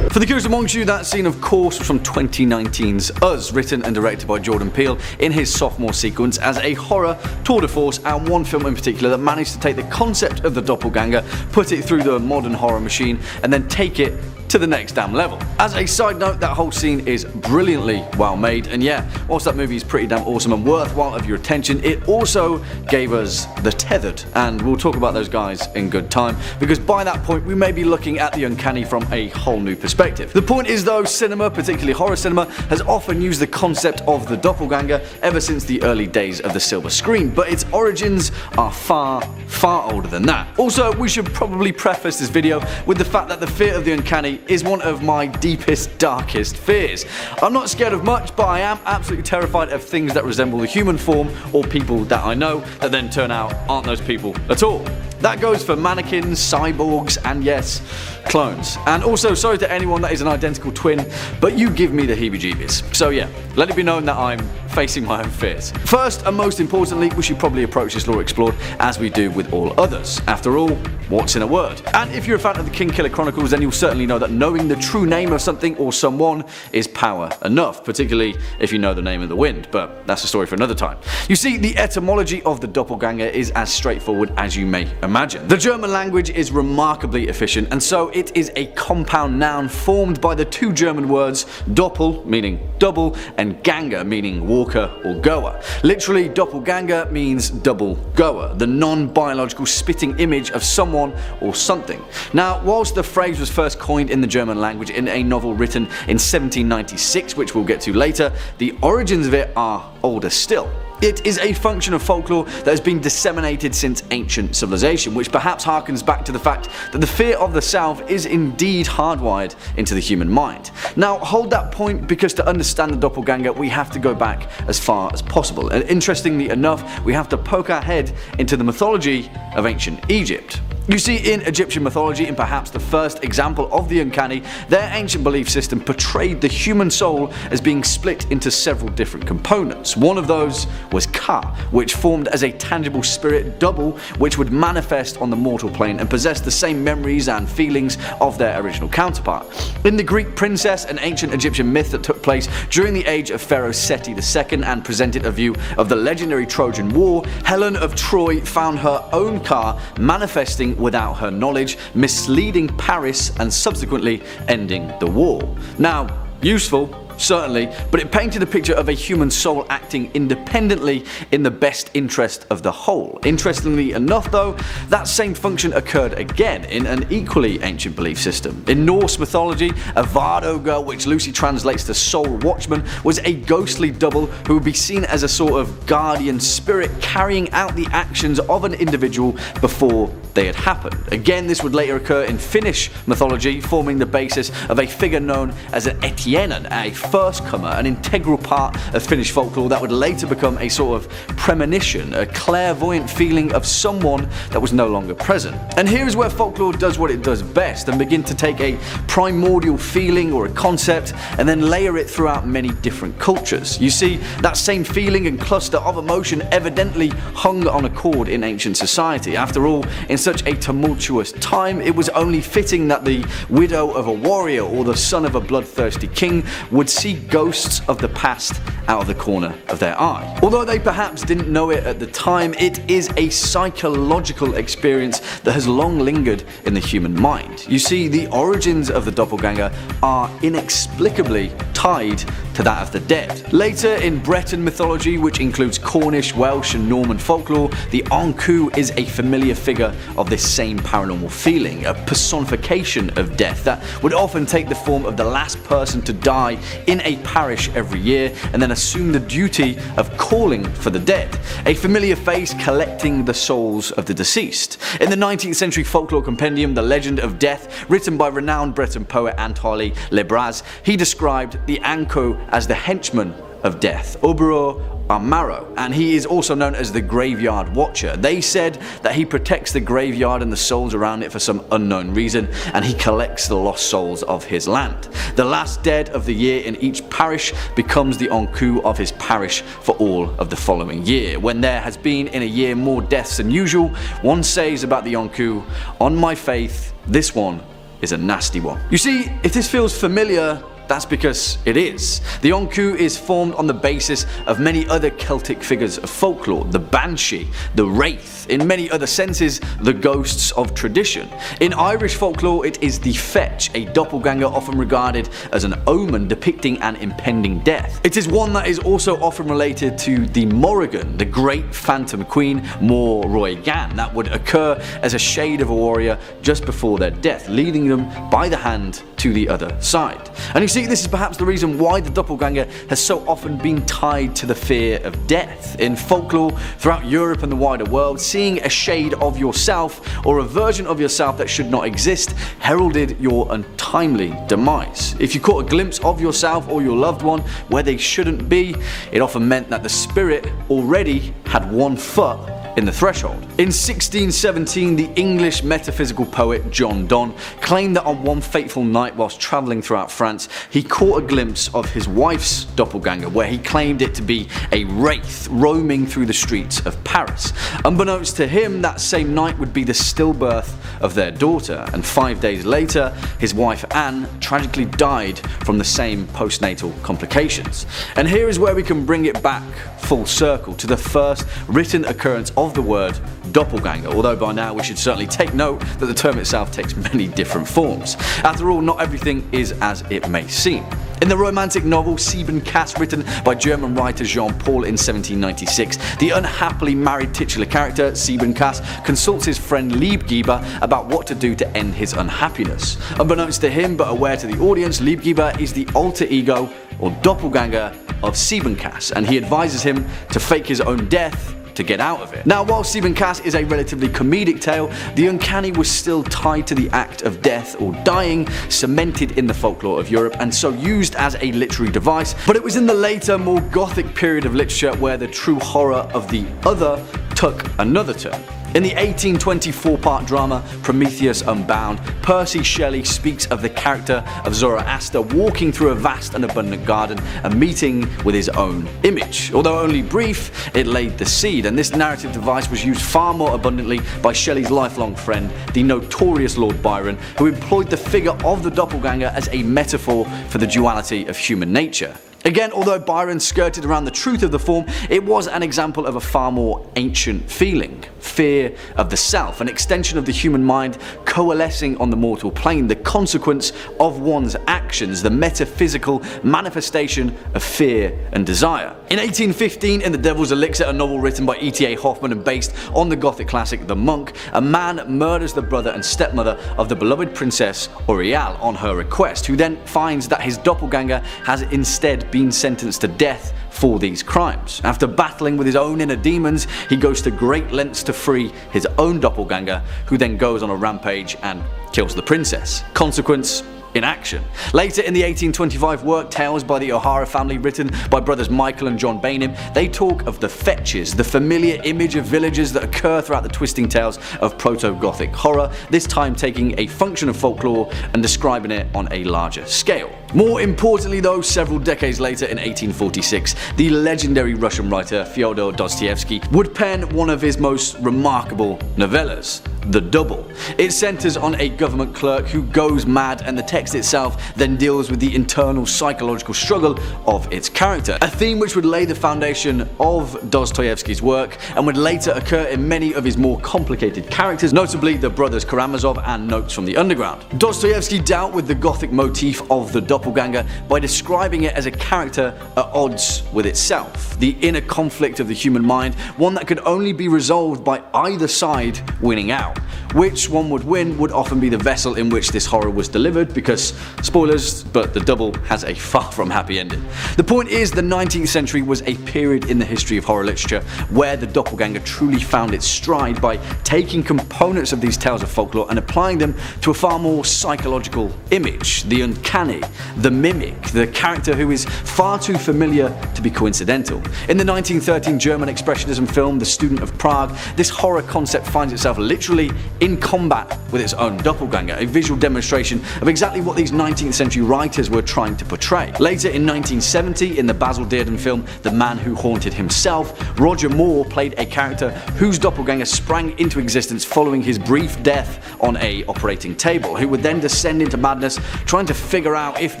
For the curious amongst you, that scene of course was from 2019's Us, written and directed by Jordan Peele in his sophomore sequence as a horror tour de force, and one film in particular that managed to take the concept of the doppelganger, put it through the modern horror machine, and then take it to the next damn level. As a side note, that whole scene is brilliantly well made, and yeah, whilst that movie is pretty damn awesome and worthwhile of your attention, it also gave us The Tethered, and we'll talk about those guys in good time, because by that point we may be looking at the uncanny from a whole new perspective. The point is though, cinema, particularly horror cinema, has often used the concept of the doppelganger ever since the early days of the silver screen, but its origins are far, far older than that. Also, we should probably preface this video with the fact that the fear of the uncanny is one of my deepest, darkest fears. I'm not scared of much, but I am absolutely terrified of things that resemble the human form or people that I know that then turn out aren't those people at all. That goes for mannequins, cyborgs, and yes, clones. And also, sorry to anyone that is an identical twin, but you give me the heebie-jeebies. So yeah, let it be known that I'm facing my own fears. First and most importantly, we should probably approach this lore explored as we do with all others. After all, what's in a word? And if you're a fan of the King Killer Chronicles, then you'll certainly know that knowing the true name of something or someone is power enough, particularly if you know the name of the wind, but that's a story for another time. You see, the etymology of the doppelganger is as straightforward as you may imagine. The German language is remarkably efficient, and so it is a compound noun formed by the two German words doppel, meaning double, and ganger, meaning walker or goer. Literally, doppelganger means double goer, the non-biological spitting image of someone or something. Now, whilst the phrase was first coined in the German language in a novel written in 1796, which we'll get to later, the origins of it are older still. It is a function of folklore that has been disseminated since ancient civilization, which perhaps harkens back to the fact that the fear of the South is indeed hardwired into the human mind. Now, hold that point, because to understand the doppelganger we have to go back as far as possible, and interestingly enough we have to poke our head into the mythology of ancient Egypt. You see, in Egyptian mythology, and perhaps the first example of the uncanny, their ancient belief system portrayed the human soul as being split into several different components. One of those was Ka, which formed as a tangible spirit double which would manifest on the mortal plane and possess the same memories and feelings of their original counterpart. In the Greek princess, an ancient Egyptian myth that took place during the age of Pharaoh Seti II and presented a view of the legendary Trojan War, Helen of Troy found her own Ka manifesting without her knowledge, misleading Paris and subsequently ending the war. Now, useful, certainly, but it painted a picture of a human soul acting independently in the best interest of the whole. Interestingly enough though, that same function occurred again in an equally ancient belief system. In Norse mythology, a Vardoga, which loosely translates to soul watchman, was a ghostly double who would be seen as a sort of guardian spirit carrying out the actions of an individual before they had happened. Again, this would later occur in Finnish mythology, forming the basis of a figure known as an Etienen, a first-comer, an integral part of Finnish folklore that would later become a sort of premonition, a clairvoyant feeling of someone that was no longer present. And here is where folklore does what it does best and begin to take a primordial feeling or a concept and then layer it throughout many different cultures. You see, that same feeling and cluster of emotion evidently hung on a chord in ancient society. After all, in such a tumultuous time, it was only fitting that the widow of a warrior or the son of a bloodthirsty king would see ghosts of the past out of the corner of their eye. Although they perhaps didn't know it at the time, it is a psychological experience that has long lingered in the human mind. You see, the origins of the doppelganger are inexplicably tied to that of the dead. Later in Breton mythology, which includes Cornish, Welsh and Norman folklore, the Onku is a familiar figure of this same paranormal feeling, a personification of death that would often take the form of the last person to die in a parish every year and then assume the duty of calling for the dead, a familiar face collecting the souls of the deceased. In the 19th century folklore compendium The Legend of Death, written by renowned Breton poet Antoine Lebras, he described the Anko as the henchman of death, Obero Amaro, and he is also known as the Graveyard Watcher. They said that he protects the graveyard and the souls around it for some unknown reason, and he collects the lost souls of his land. The last dead of the year in each parish becomes the Onku of his parish for all of the following year. When there has been in a year more deaths than usual, one says about the Onku, "On my faith, this one is a nasty one." You see, if this feels familiar, that's because it is. The Onku is formed on the basis of many other Celtic figures of folklore, the Banshee, the Wraith, in many other senses, the ghosts of tradition. In Irish folklore, it is the Fetch, a doppelganger often regarded as an omen depicting an impending death. It is one that is also often related to the Morrigan, the great phantom queen, Mór Roigan, that would occur as a shade of a warrior just before their death, leading them by the hand to the other side. And you see, this is perhaps the reason why the doppelganger has so often been tied to the fear of death. In folklore throughout Europe and the wider world, seeing a shade of yourself or a version of yourself that should not exist heralded your untimely demise. If you caught a glimpse of yourself or your loved one where they shouldn't be, it often meant that the spirit already had one foot in the threshold. In 1617, the English metaphysical poet John Donne claimed that on one fateful night whilst travelling throughout France, he caught a glimpse of his wife's doppelganger, where he claimed it to be a wraith roaming through the streets of Paris. Unbeknownst to him, that same night would be the stillbirth of their daughter, and 5 days later, his wife Anne tragically died from the same postnatal complications. And here is where we can bring it back full circle to the first written occurrence of the word doppelganger, although by now we should certainly take note that the term itself takes many different forms. After all, not everything is as it may seem. In the romantic novel Siebenkäs, written by German writer Jean-Paul in 1796, the unhappily married titular character, Siebenkäs, consults his friend Liebgeber about what to do to end his unhappiness. Unbeknownst to him, but aware to the audience, Liebgeber is the alter ego or doppelganger of Siebenkäs, and he advises him to fake his own death to get out of it. Now, while Siebenkäs is a relatively comedic tale, the uncanny was still tied to the act of death or dying, cemented in the folklore of Europe, and so used as a literary device. But it was in the later, more gothic period of literature where the true horror of the other took another turn. In the 1824-part drama Prometheus Unbound, Percy Shelley speaks of the character of Zoroaster walking through a vast and abundant garden and meeting with his own image. Although only brief, it laid the seed, and this narrative device was used far more abundantly by Shelley's lifelong friend, the notorious Lord Byron, who employed the figure of the doppelganger as a metaphor for the duality of human nature. Again, although Byron skirted around the truth of the form, it was an example of a far more ancient feeling. Fear of the self, an extension of the human mind coalescing on the mortal plane, the consequence of one's actions, the metaphysical manifestation of fear and desire. In 1815, in The Devil's Elixir, a novel written by E.T.A. Hoffmann and based on the gothic classic The Monk, a man murders the brother and stepmother of the beloved princess Auriel on her request, who then finds that his doppelganger has instead been sentenced to death for these crimes. After battling with his own inner demons, he goes to great lengths to free his own doppelganger, who then goes on a rampage and kills the princess. Consequence in action. Later in the 1825 work Tales by the O'Hara Family, written by brothers Michael and John Bainham, they talk of the fetches, the familiar image of villagers that occur throughout the twisting tales of proto-Gothic horror, this time taking a function of folklore and describing it on a larger scale. More importantly though, several decades later in 1846, the legendary Russian writer Fyodor Dostoevsky would pen one of his most remarkable novellas, The Double. It centers on a government clerk who goes mad, and the text itself then deals with the internal psychological struggle of its character, a theme which would lay the foundation of Dostoevsky's work and would later occur in many of his more complicated characters, notably the brothers Karamazov and Notes from the Underground. Dostoevsky dealt with the gothic motif of the doppelganger doppelganger by describing it as a character at odds with itself, the inner conflict of the human mind, one that could only be resolved by either side winning out. Which one would win would often be the vessel in which this horror was delivered, because, spoilers, but the double has a far from happy ending. The point is, the 19th century was a period in the history of horror literature where the doppelganger truly found its stride by taking components of these tales of folklore and applying them to a far more psychological image, the uncanny, the mimic, the character who is far too familiar to be coincidental. In the 1913 German expressionism film The Student of Prague, this horror concept finds itself literally in combat with its own doppelganger, a visual demonstration of exactly what these 19th century writers were trying to portray. Later in 1970, in the Basil Dearden film The Man Who Haunted Himself, Roger Moore played a character whose doppelganger sprang into existence following his brief death on a operating table, who would then descend into madness trying to figure out if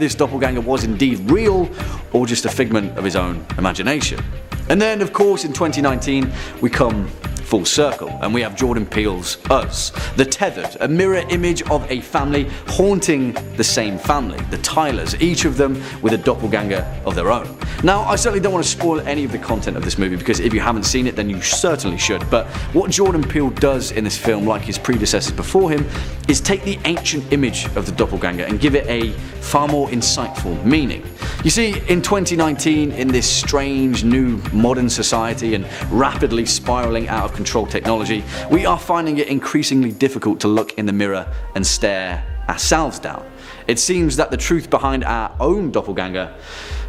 this doppelganger was indeed real or just a figment of his own imagination. And then, of course, in 2019, we come full circle, and we have Jordan Peele's Us, The Tethered, a mirror image of a family haunting the same family, the Tylers, each of them with a doppelganger of their own. Now, I certainly don't want to spoil any of the content of this movie, because if you haven't seen it, then you certainly should, but what Jordan Peele does in this film, like his predecessors before him, is take the ancient image of the doppelganger and give it a far more insightful meaning. You see, in 2019, in this strange new modern society and rapidly spiraling out of control technology, we are finding it increasingly difficult to look in the mirror and stare ourselves down. It seems that the truth behind our own doppelganger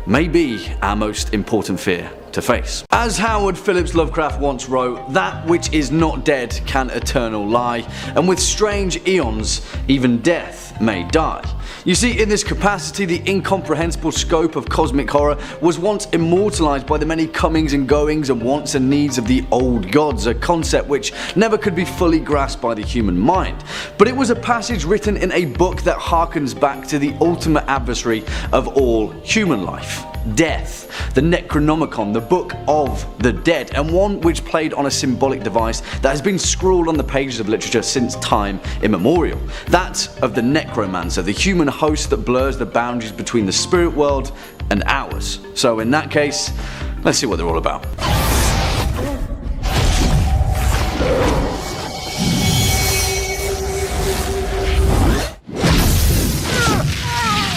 may be our most important fear to face. As Howard Phillips Lovecraft once wrote, that which is not dead can eternal lie, and with strange eons, even death may die. You see, in this capacity, the incomprehensible scope of cosmic horror was once immortalized by the many comings and goings and wants and needs of the old gods, a concept which never could be fully grasped by the human mind. But it was a passage written in a book that harkens back to the ultimate adversary of all human life, death, the Necronomicon, the book of the dead, and one which played on a symbolic device that has been scrawled on the pages of literature since time immemorial, that of the necromancer, the human host that blurs the boundaries between the spirit world and ours. So in that case, let's see what they're all about.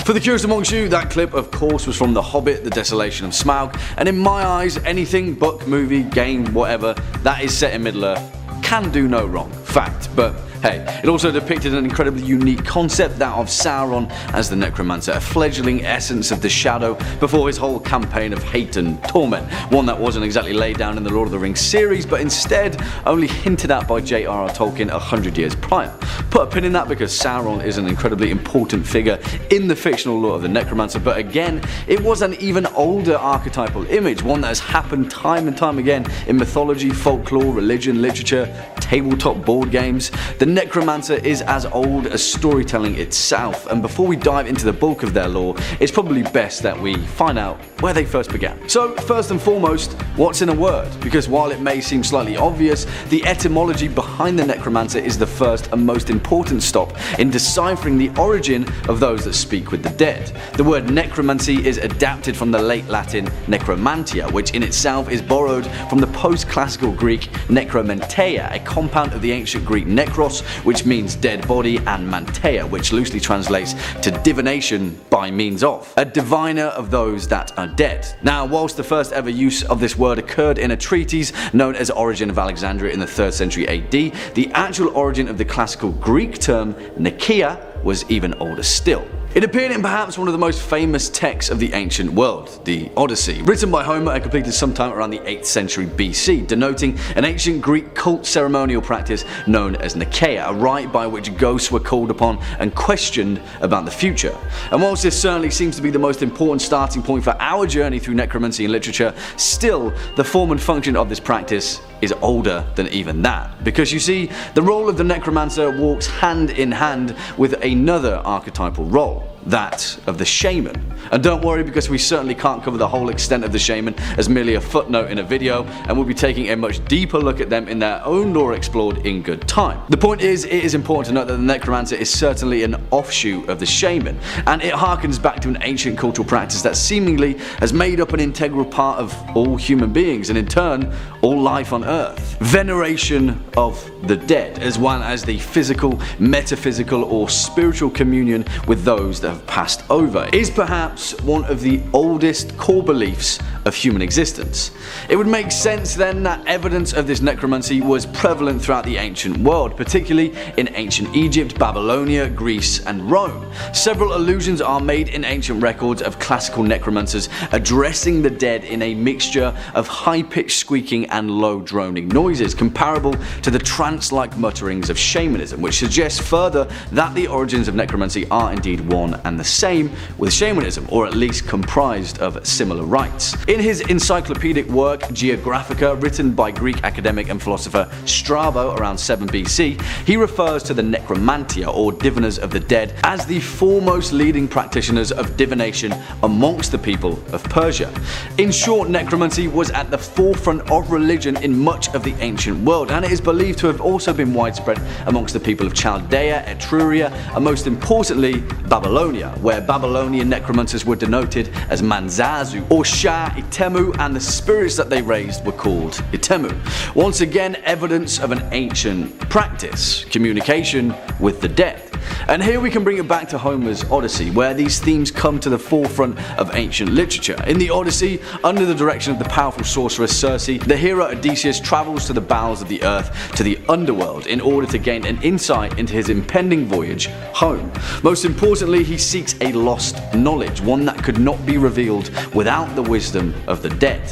For the curious amongst you, that clip of course was from The Hobbit, The Desolation of Smaug, and in my eyes, anything, book, movie, game, whatever, that is set in Middle-earth can do no wrong. Fact. But hey, it also depicted an incredibly unique concept, that of Sauron as the necromancer, a fledgling essence of the shadow before his whole campaign of hate and torment, one that wasn't exactly laid down in the Lord of the Rings series, but instead only hinted at by J.R.R. Tolkien 100 years prior. Put a pin in that, because Sauron is an incredibly important figure in the fictional lore of the necromancer, but again, it was an even older archetypal image, one that has happened time and time again in mythology, folklore, religion, literature, tabletop board games. The necromancer is as old as storytelling itself, and before we dive into the bulk of their lore, it's probably best that we find out where they first began. So first and foremost, what's in a word? Because while it may seem slightly obvious, the etymology behind the necromancer is the first and most important stop in deciphering the origin of those that speak with the dead. The word necromancy is adapted from the late Latin necromantia, which in itself is borrowed from the post-classical Greek necromenteia, a compound of the ancient Greek nekros, which means dead body, and manteia, which loosely translates to divination by means of, a diviner of those that are dead. Now, whilst the first ever use of this word occurred in a treatise known as Origin of Alexandria in the 3rd century AD, the actual origin of the classical Greek term Nicaea was even older still. It appeared in perhaps one of the most famous texts of the ancient world, the Odyssey, written by Homer and completed sometime around the 8th century BC, denoting an ancient Greek cult ceremonial practice known as Nicaea, a rite by which ghosts were called upon and questioned about the future. And whilst this certainly seems to be the most important starting point for our journey through necromancy and literature, still the form and function of this practice is older than even that. Because you see, the role of the necromancer walks hand in hand with another archetypal role, that of the shaman. And don't worry, because we certainly can't cover the whole extent of the shaman as merely a footnote in a video, and we'll be taking a much deeper look at them in their own lore explored in good time. The point is, it is important to note that the necromancer is certainly an offshoot of the shaman, and it harkens back to an ancient cultural practice that seemingly has made up an integral part of all human beings, and in turn, all life on Earth. Veneration of the dead, as well as the physical, metaphysical, or spiritual communion with those that have passed over, is perhaps one of the oldest core beliefs of human existence. It would make sense then that evidence of this necromancy was prevalent throughout the ancient world, particularly in ancient Egypt, Babylonia, Greece, and Rome. Several allusions are made in ancient records of classical necromancers addressing the dead in a mixture of high-pitched squeaking and low droning noises, comparable to the trance-like mutterings of shamanism, which suggests further that the origins of necromancy are indeed one and the same with shamanism, or at least comprised of similar rites. In his encyclopedic work Geographica, written by Greek academic and philosopher Strabo around 7 BC, he refers to the necromantia, or diviners of the dead, as the foremost leading practitioners of divination amongst the people of Persia. In short, necromancy was at the forefront of religion in much of the ancient world, and it is believed to have also been widespread amongst the people of Chaldea, Etruria, and most importantly, Babylonia, where Babylonian necromancers were denoted as Manzazu or Shah Itemu, and the spirits that they raised were called Itemu. Once again, evidence of an ancient practice, communication with the dead. And here we can bring it back to Homer's Odyssey, where these themes come to the forefront of ancient literature. In the Odyssey, under the direction of the powerful sorceress Circe, the hero Odysseus travels to the bowels of the earth, to the underworld, in order to gain an insight into his impending voyage home. Most importantly, he seeks a lost knowledge, one that could not be revealed without the wisdom of the dead.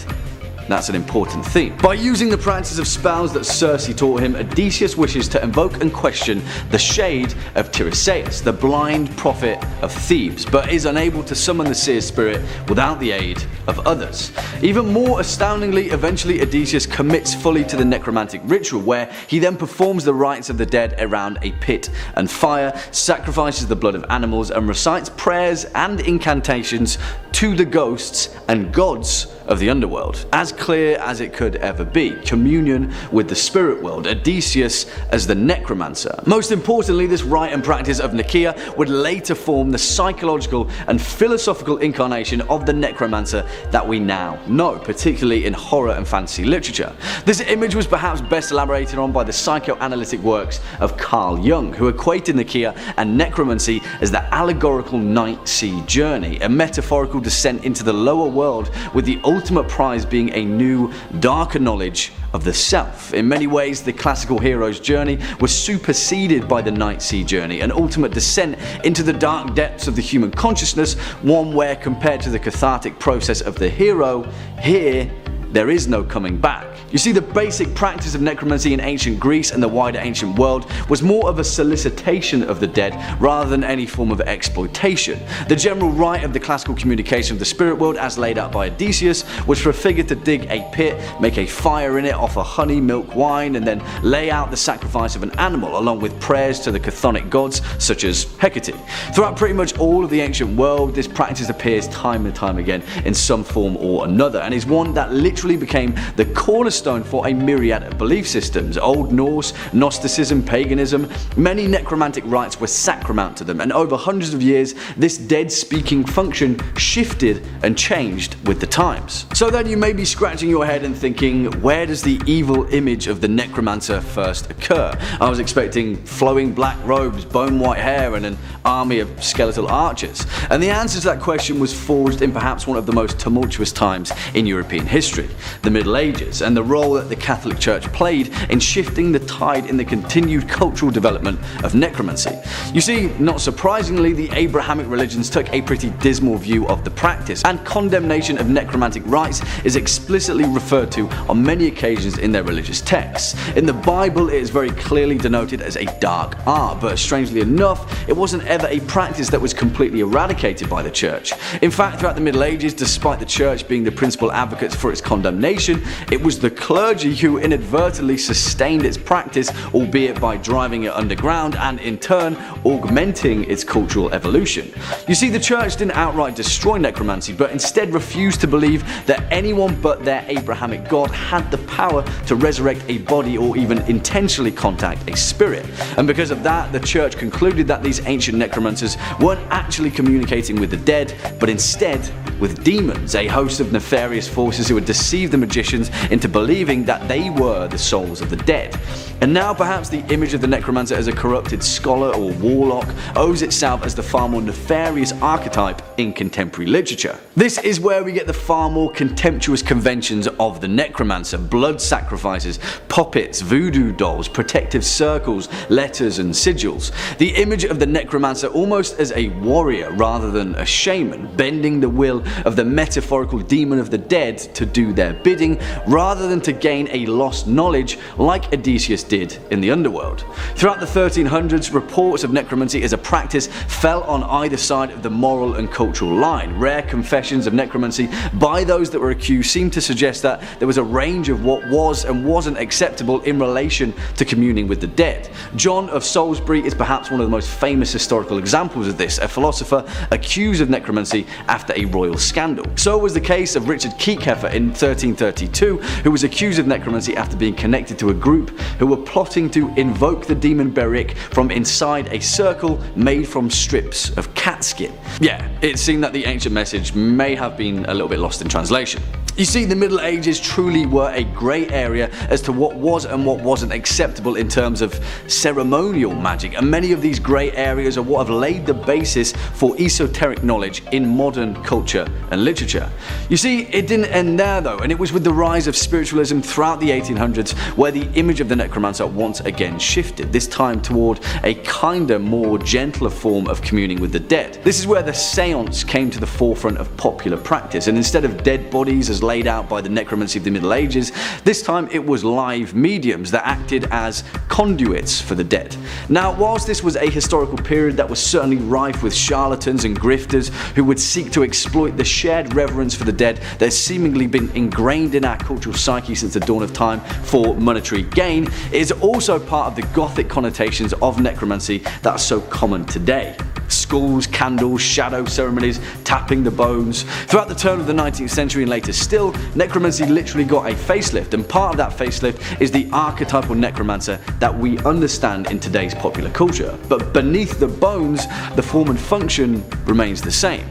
That's an important theme. By using the practice of spells that Circe taught him, Odysseus wishes to invoke and question the shade of Tiresias, the blind prophet of Thebes, but is unable to summon the seer spirit without the aid of others. Even more astoundingly, eventually Odysseus commits fully to the necromantic ritual, where he then performs the rites of the dead around a pit and fire, sacrifices the blood of animals, and recites prayers and incantations to the ghosts and gods of the underworld. As clear as it could ever be, communion with the spirit world, Odysseus as the necromancer. Most importantly, this rite and practice of Nicaea would later form the psychological and philosophical incarnation of the necromancer that we now know, particularly in horror and fantasy literature. This image was perhaps best elaborated on by the psychoanalytic works of Carl Jung, who equated Nicaea and necromancy as the allegorical night sea journey, a metaphorical descent into the lower world, with the ultimate prize being a new, darker knowledge of the self. In many ways, the classical hero's journey was superseded by the night sea journey, an ultimate descent into the dark depths of the human consciousness, one where, compared to the cathartic process of the hero, here there is no coming back. You see, the basic practice of necromancy in ancient Greece and the wider ancient world was more of a solicitation of the dead rather than any form of exploitation. The general rite of the classical communication of the spirit world, as laid out by Odysseus, was for a figure to dig a pit, make a fire in it, offer honey, milk, wine, and then lay out the sacrifice of an animal, along with prayers to the chthonic gods such as Hecate. Throughout pretty much all of the ancient world, this practice appears time and time again in some form or another, and is one that literally became the cornerstone for a myriad of belief systems. Old Norse, Gnosticism, paganism, many necromantic rites were sacrament to them, and over hundreds of years this dead speaking function shifted and changed with the times. So then you may be scratching your head and thinking, where does the evil image of the necromancer first occur? I was expecting flowing black robes, bone white hair, and an army of skeletal archers. And the answer to that question was forged in perhaps one of the most tumultuous times in European history, the Middle Ages, and the role that the Catholic Church played in shifting the tide in the continued cultural development of necromancy. You see, not surprisingly, the Abrahamic religions took a pretty dismal view of the practice, and condemnation of necromantic rites is explicitly referred to on many occasions in their religious texts. In the Bible, it is very clearly denoted as a dark art, but strangely enough, it wasn't ever a practice that was completely eradicated by the Church. In fact, throughout the Middle Ages, despite the Church being the principal advocates for its condemnation, condemnation, it was the clergy who inadvertently sustained its practice, albeit by driving it underground and in turn augmenting its cultural evolution. You see, the church didn't outright destroy necromancy, but instead refused to believe that anyone but their Abrahamic God had the power to resurrect a body or even intentionally contact a spirit. And because of that, the church concluded that these ancient necromancers weren't actually communicating with the dead, but instead with demons, a host of nefarious forces who had deceived the magicians into believing that they were the souls of the dead. And now perhaps the image of the necromancer as a corrupted scholar or warlock owes itself as the far more nefarious archetype in contemporary literature. This is where we get the far more contemptuous conventions of the necromancer: blood sacrifices, puppets, voodoo dolls, protective circles, letters and sigils. The image of the necromancer almost as a warrior rather than a shaman, bending the will of the metaphorical demon of the dead to do their bidding rather than to gain a lost knowledge like Odysseus did in the underworld. Throughout the 1300s, reports of necromancy as a practice fell on either side of the moral and cultural line. Rare confessions of necromancy by those that were accused seemed to suggest that there was a range of what was and wasn't acceptable in relation to communing with the dead. John of Salisbury is perhaps one of the most famous historical examples of this, a philosopher accused of necromancy after a royal scandal. So was the case of Richard Kieckhefer in 1332, who was accused of necromancy after being connected to a group who were plotting to invoke the demon Beric from inside a circle made from strips of cat skin. Yeah, it seemed that the ancient message may have been a little bit lost in translation. You see, the Middle Ages truly were a grey area as to what was and what wasn't acceptable in terms of ceremonial magic, and many of these grey areas are what have laid the basis for esoteric knowledge in modern culture and literature. You see, it didn't end there though, and it was with the rise of spiritualism throughout the 1800s where the image of the necromancer once again shifted, this time toward a kinder, more gentler form of communing with the dead. This is where the seance came to the forefront of popular practice, and instead of dead bodies as laid out by the necromancy of the Middle Ages, this time it was live mediums that acted as conduits for the dead. Now, whilst this was a historical period that was certainly rife with charlatans and grifters who would seek to exploit the shared reverence for the dead that has seemingly been ingrained in our cultural psyche since the dawn of time for monetary gain, it is also part of the gothic connotations of necromancy that are so common today. Skulls, candles, shadow ceremonies, tapping the bones. Throughout the turn of the 19th century and later still, necromancy literally got a facelift, and part of that facelift is the archetypal necromancer that we understand in today's popular culture. But beneath the bones, the form and function remains the same.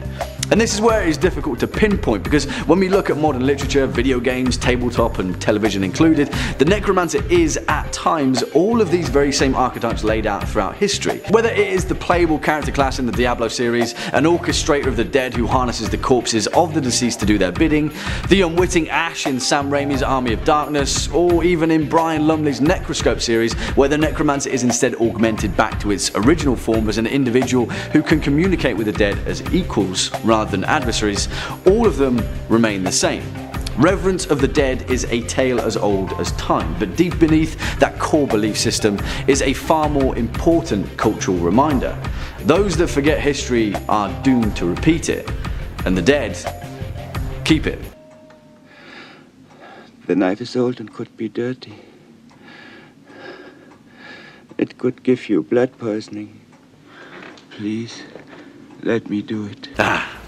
And this is where it is difficult to pinpoint, because when we look at modern literature, video games, tabletop and television included, the necromancer is at times all of these very same archetypes laid out throughout history. Whether it is the playable character class in the Diablo series, an orchestrator of the dead who harnesses the corpses of the deceased to do their bidding, the unwitting Ash in Sam Raimi's Army of Darkness, or even in Brian Lumley's Necroscope series, where the necromancer is instead augmented back to its original form as an individual who can communicate with the dead as equals rather than adversaries, all of them remain the same. Reverence of the dead is a tale as old as time, but deep beneath that core belief system is a far more important cultural reminder. Those that forget history are doomed to repeat it, and the dead keep it. The knife is old and could be dirty. It could give you blood poisoning. Please, let me do it.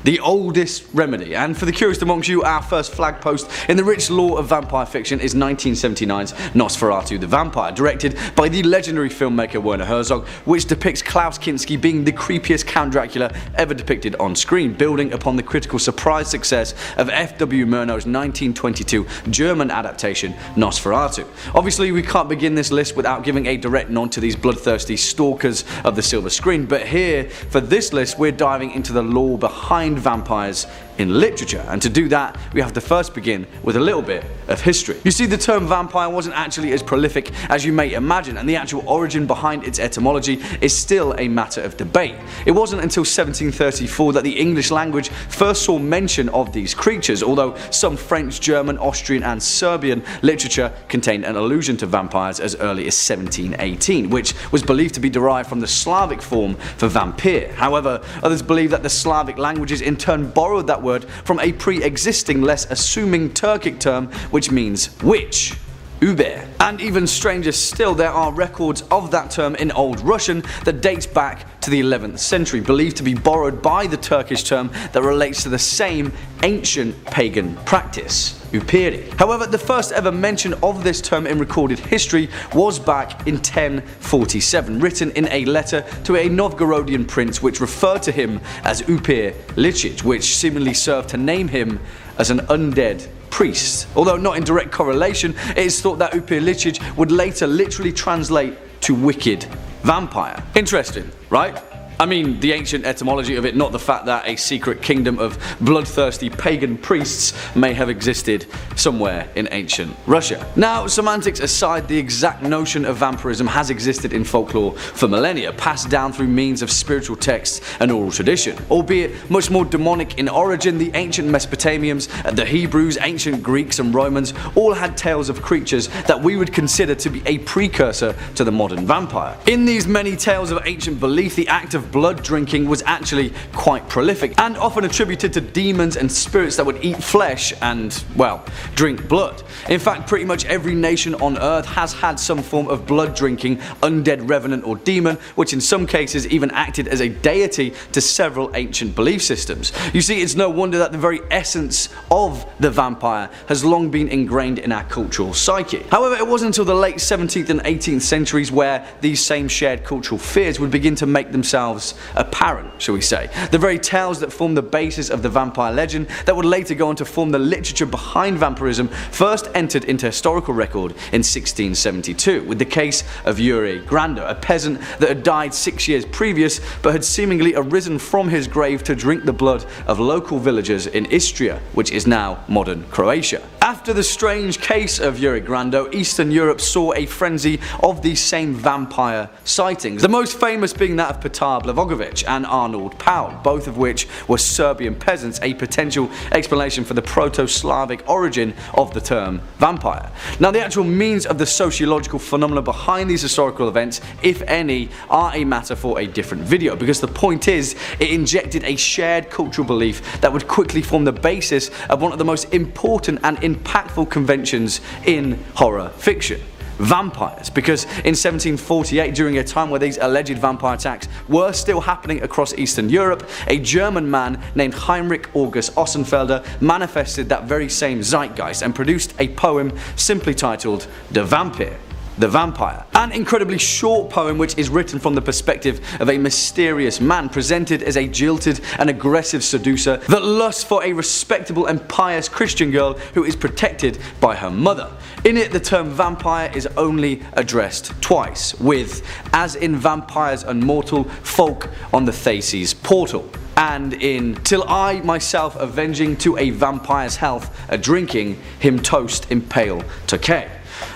The oldest remedy. And for the curious amongst you, our first flag post in the rich lore of vampire fiction is 1979's Nosferatu the Vampire, directed by the legendary filmmaker Werner Herzog, which depicts Klaus Kinski being the creepiest Count Dracula ever depicted on screen, building upon the critical surprise success of F.W. Murnau's 1922 German adaptation Nosferatu. Obviously, we can't begin this list without giving a direct nod to these bloodthirsty stalkers of the silver screen, but here, for this list, we're diving into the lore behind vampires in literature, and to do that we have to first begin with a little bit of history. You see, the term vampire wasn't actually as prolific as you may imagine, and the actual origin behind its etymology is still a matter of debate. It wasn't until 1734 that the English language first saw mention of these creatures, although some French, German, Austrian and Serbian literature contained an allusion to vampires as early as 1718, which was believed to be derived from the Slavic form for vampire. However, others believe that the Slavic languages in turn borrowed that word from a pre-existing, less assuming Turkic term which means witch. Uber. And even stranger still, there are records of that term in Old Russian that dates back to the 11th century, believed to be borrowed by the Turkish term that relates to the same ancient pagan practice, upiri. However, the first ever mention of this term in recorded history was back in 1047, written in a letter to a Novgorodian prince which referred to him as Upir Lichich, which seemingly served to name him as an undead priest. Although not in direct correlation, it is thought that Upir Lichich would later literally translate to wicked vampire. Interesting, right? I mean, the ancient etymology of it, not the fact that a secret kingdom of bloodthirsty pagan priests may have existed somewhere in ancient Russia. Now, semantics aside, the exact notion of vampirism has existed in folklore for millennia, passed down through means of spiritual texts and oral tradition. Albeit much more demonic in origin, the ancient Mesopotamians, the Hebrews, ancient Greeks and Romans all had tales of creatures that we would consider to be a precursor to the modern vampire. In these many tales of ancient belief, the act of blood drinking was actually quite prolific and often attributed to demons and spirits that would eat flesh and, well, drink blood. In fact, pretty much every nation on earth has had some form of blood drinking undead revenant or demon, which in some cases even acted as a deity to several ancient belief systems. You see, it's no wonder that the very essence of the vampire has long been ingrained in our cultural psyche. However, it wasn't until the late 17th and 18th centuries where these same shared cultural fears would begin to make themselves apparent, shall we say. The very tales that form the basis of the vampire legend that would later go on to form the literature behind vampirism first entered into historical record in 1672 with the case of Yuri Grando, a peasant that had died 6 years previous but had seemingly arisen from his grave to drink the blood of local villagers in Istria, which is now modern Croatia. After the strange case of Yuri Grando, Eastern Europe saw a frenzy of these same vampire sightings, the most famous being that of Petar Blavogovic and Arnold Paul, both of which were Serbian peasants, a potential explanation for the Proto-Slavic origin of the term vampire. Now, the actual means of the sociological phenomena behind these historical events, if any, are a matter for a different video, because the point is, it injected a shared cultural belief that would quickly form the basis of one of the most important and impactful conventions in horror fiction: vampires. Because in 1748, during a time where these alleged vampire attacks were still happening across Eastern Europe, a German man named Heinrich August Ossenfelder manifested that very same zeitgeist and produced a poem simply titled The Vampire. The Vampire. An incredibly short poem which is written from the perspective of a mysterious man presented as a jilted and aggressive seducer that lusts for a respectable and pious Christian girl who is protected by her mother. In it, the term vampire is only addressed twice, with "as in vampires unmortal, folk on the Theses portal," and in "till I myself avenging to a vampire's health, a drinking him toast impale Tokay."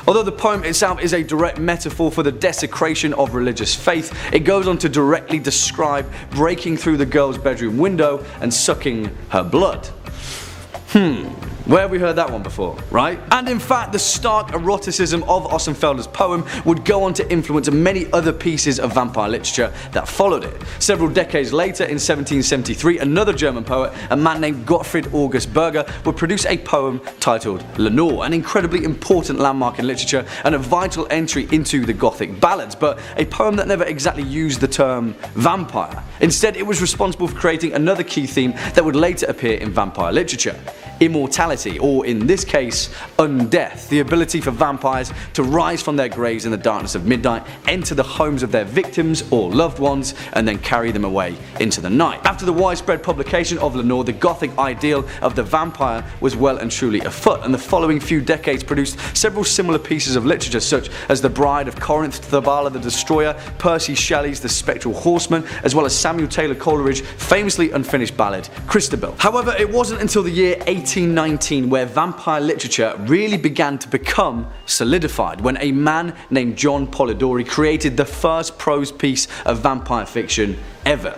Although the poem itself is a direct metaphor for the desecration of religious faith, it goes on to directly describe breaking through the girl's bedroom window and sucking her blood. Where have we heard that one before, right? And in fact, the stark eroticism of Ossenfelder's poem would go on to influence many other pieces of vampire literature that followed it. Several decades later, in 1773, another German poet, a man named Gottfried August Berger, would produce a poem titled Lenore, an incredibly important landmark in literature and a vital entry into the Gothic ballads, but a poem that never exactly used the term vampire. Instead, it was responsible for creating another key theme that would later appear in vampire literature: immortality, or in this case, undeath, the ability for vampires to rise from their graves in the darkness of midnight, enter the homes of their victims or loved ones, and then carry them away into the night. After the widespread publication of Lenore, the Gothic ideal of the vampire was well and truly afoot, and the following few decades produced several similar pieces of literature, such as The Bride of Corinth, Thabala the Destroyer, Percy Shelley's The Spectral Horseman, as well as Samuel Taylor Coleridge's famously unfinished ballad, Christabel. However, it wasn't until the year 1819 where vampire literature really began to become solidified, when a man named John Polidori created the first prose piece of vampire fiction ever: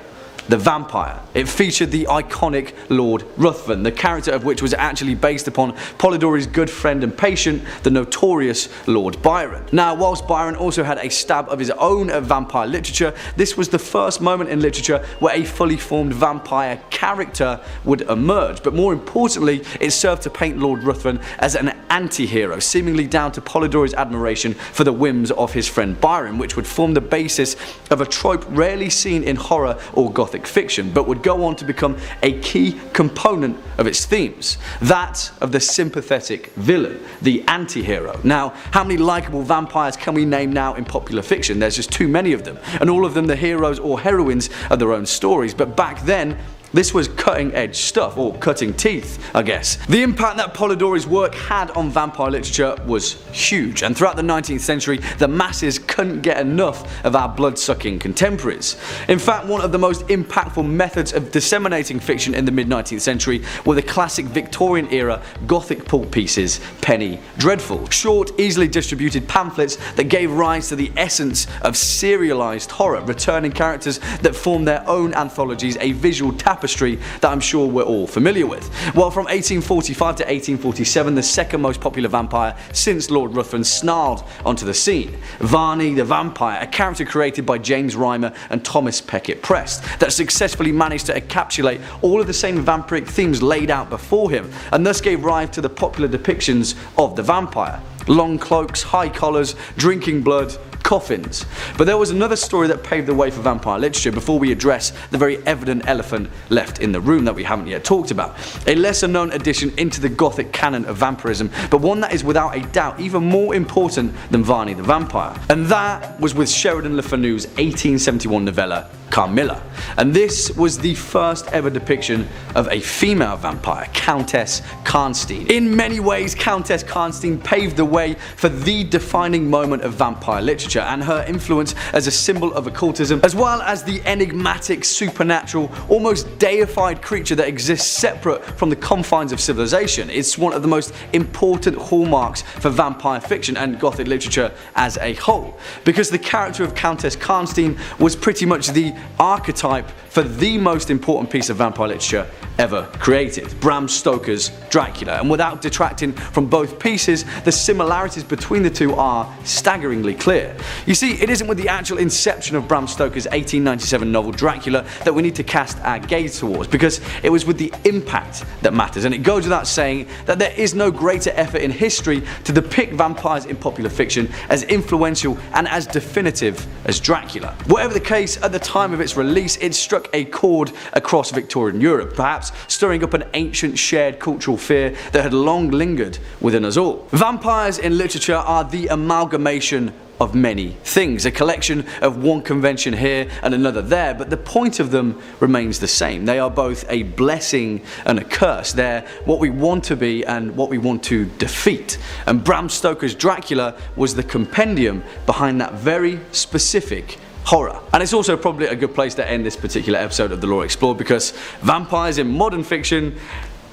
the Vampire. It featured the iconic Lord Ruthven, the character of which was actually based upon Polidori's good friend and patient, the notorious Lord Byron. Now, whilst Byron also had a stab of his own at vampire literature, this was the first moment in literature where a fully formed vampire character would emerge. But more importantly, it served to paint Lord Ruthven as an anti-hero, seemingly down to Polidori's admiration for the whims of his friend Byron, which would form the basis of a trope rarely seen in horror or gothic fiction, but would go on to become a key component of its themes, that of the sympathetic villain, the anti-hero. Now, how many likeable vampires can we name now in popular fiction? There's just too many of them, and all of them the heroes or heroines of their own stories. But back then, this was cutting edge stuff, or cutting teeth, I guess. The impact that Polidori's work had on vampire literature was huge, and throughout the 19th century, the masses couldn't get enough of our blood-sucking contemporaries. In fact, one of the most impactful methods of disseminating fiction in the mid-19th century were the classic Victorian-era Gothic pulp pieces, penny dreadful. Short, easily distributed pamphlets that gave rise to the essence of serialized horror, returning characters that formed their own anthologies, a visual tapestry that I'm sure we're all familiar with. Well, from 1845 to 1847, the second most popular vampire since Lord Ruthven snarled onto the scene. Varney the Vampire, a character created by James Reimer and Thomas Peckett Prest, that successfully managed to encapsulate all of the same vampiric themes laid out before him, and thus gave rise to the popular depictions of the vampire. Long cloaks, high collars, drinking blood, coffins. But there was another story that paved the way for vampire literature before we address the very evident elephant left in the room that we haven't yet talked about. A lesser known addition into the Gothic canon of vampirism, but one that is without a doubt even more important than Varney the Vampire. And that was with Sheridan Le Fanu's 1871 novella Carmilla. And this was the first ever depiction of a female vampire, Countess Karnstein. In many ways, Countess Karnstein paved the way for the defining moment of vampire literature, and her influence as a symbol of occultism, as well as the enigmatic, supernatural, almost deified creature that exists separate from the confines of civilization. It's one of the most important hallmarks for vampire fiction and Gothic literature as a whole, because the character of Countess Karnstein was pretty much the archetype for the most important piece of vampire literature ever created, Bram Stoker's Dracula. And without detracting from both pieces, the similarities between the two are staggeringly clear. You see, it isn't with the actual inception of Bram Stoker's 1897 novel Dracula that we need to cast our gaze towards, because it was with the impact that matters, and it goes without saying that there is no greater effort in history to depict vampires in popular fiction as influential and as definitive as Dracula. Whatever the case, at the time of its release, it struck a chord across Victorian Europe, perhaps stirring up an ancient shared cultural fear that had long lingered within us all. Vampires in literature are the amalgamation of many things, a collection of one convention here and another there, but the point of them remains the same. They are both a blessing and a curse. They're what we want to be and what we want to defeat. And Bram Stoker's Dracula was the compendium behind that very specific horror. And it's also probably a good place to end this particular episode of The Lore Explored, because vampires in modern fiction,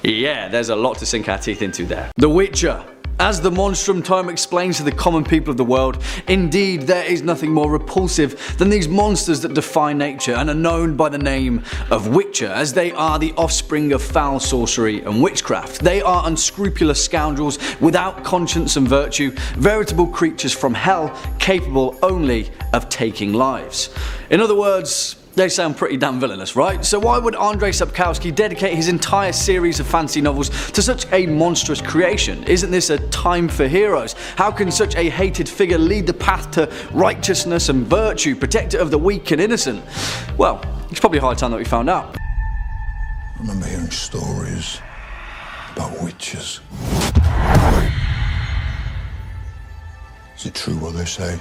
yeah, there's a lot to sink our teeth into there. The Witcher. As the monstrum tome explains to the common people of the world, indeed there is nothing more repulsive than these monsters that defy nature and are known by the name of Witcher, as they are the offspring of foul sorcery and witchcraft. They are unscrupulous scoundrels without conscience and virtue, veritable creatures from hell, capable only of taking lives. In other words, they sound pretty damn villainous, right? So why would Andrzej Sapkowski dedicate his entire series of fantasy novels to such a monstrous creation? Isn't this a time for heroes? How can such a hated figure lead the path to righteousness and virtue, protector of the weak and innocent? Well, it's probably high time that we found out. I remember hearing stories about witches. Is it true what they say?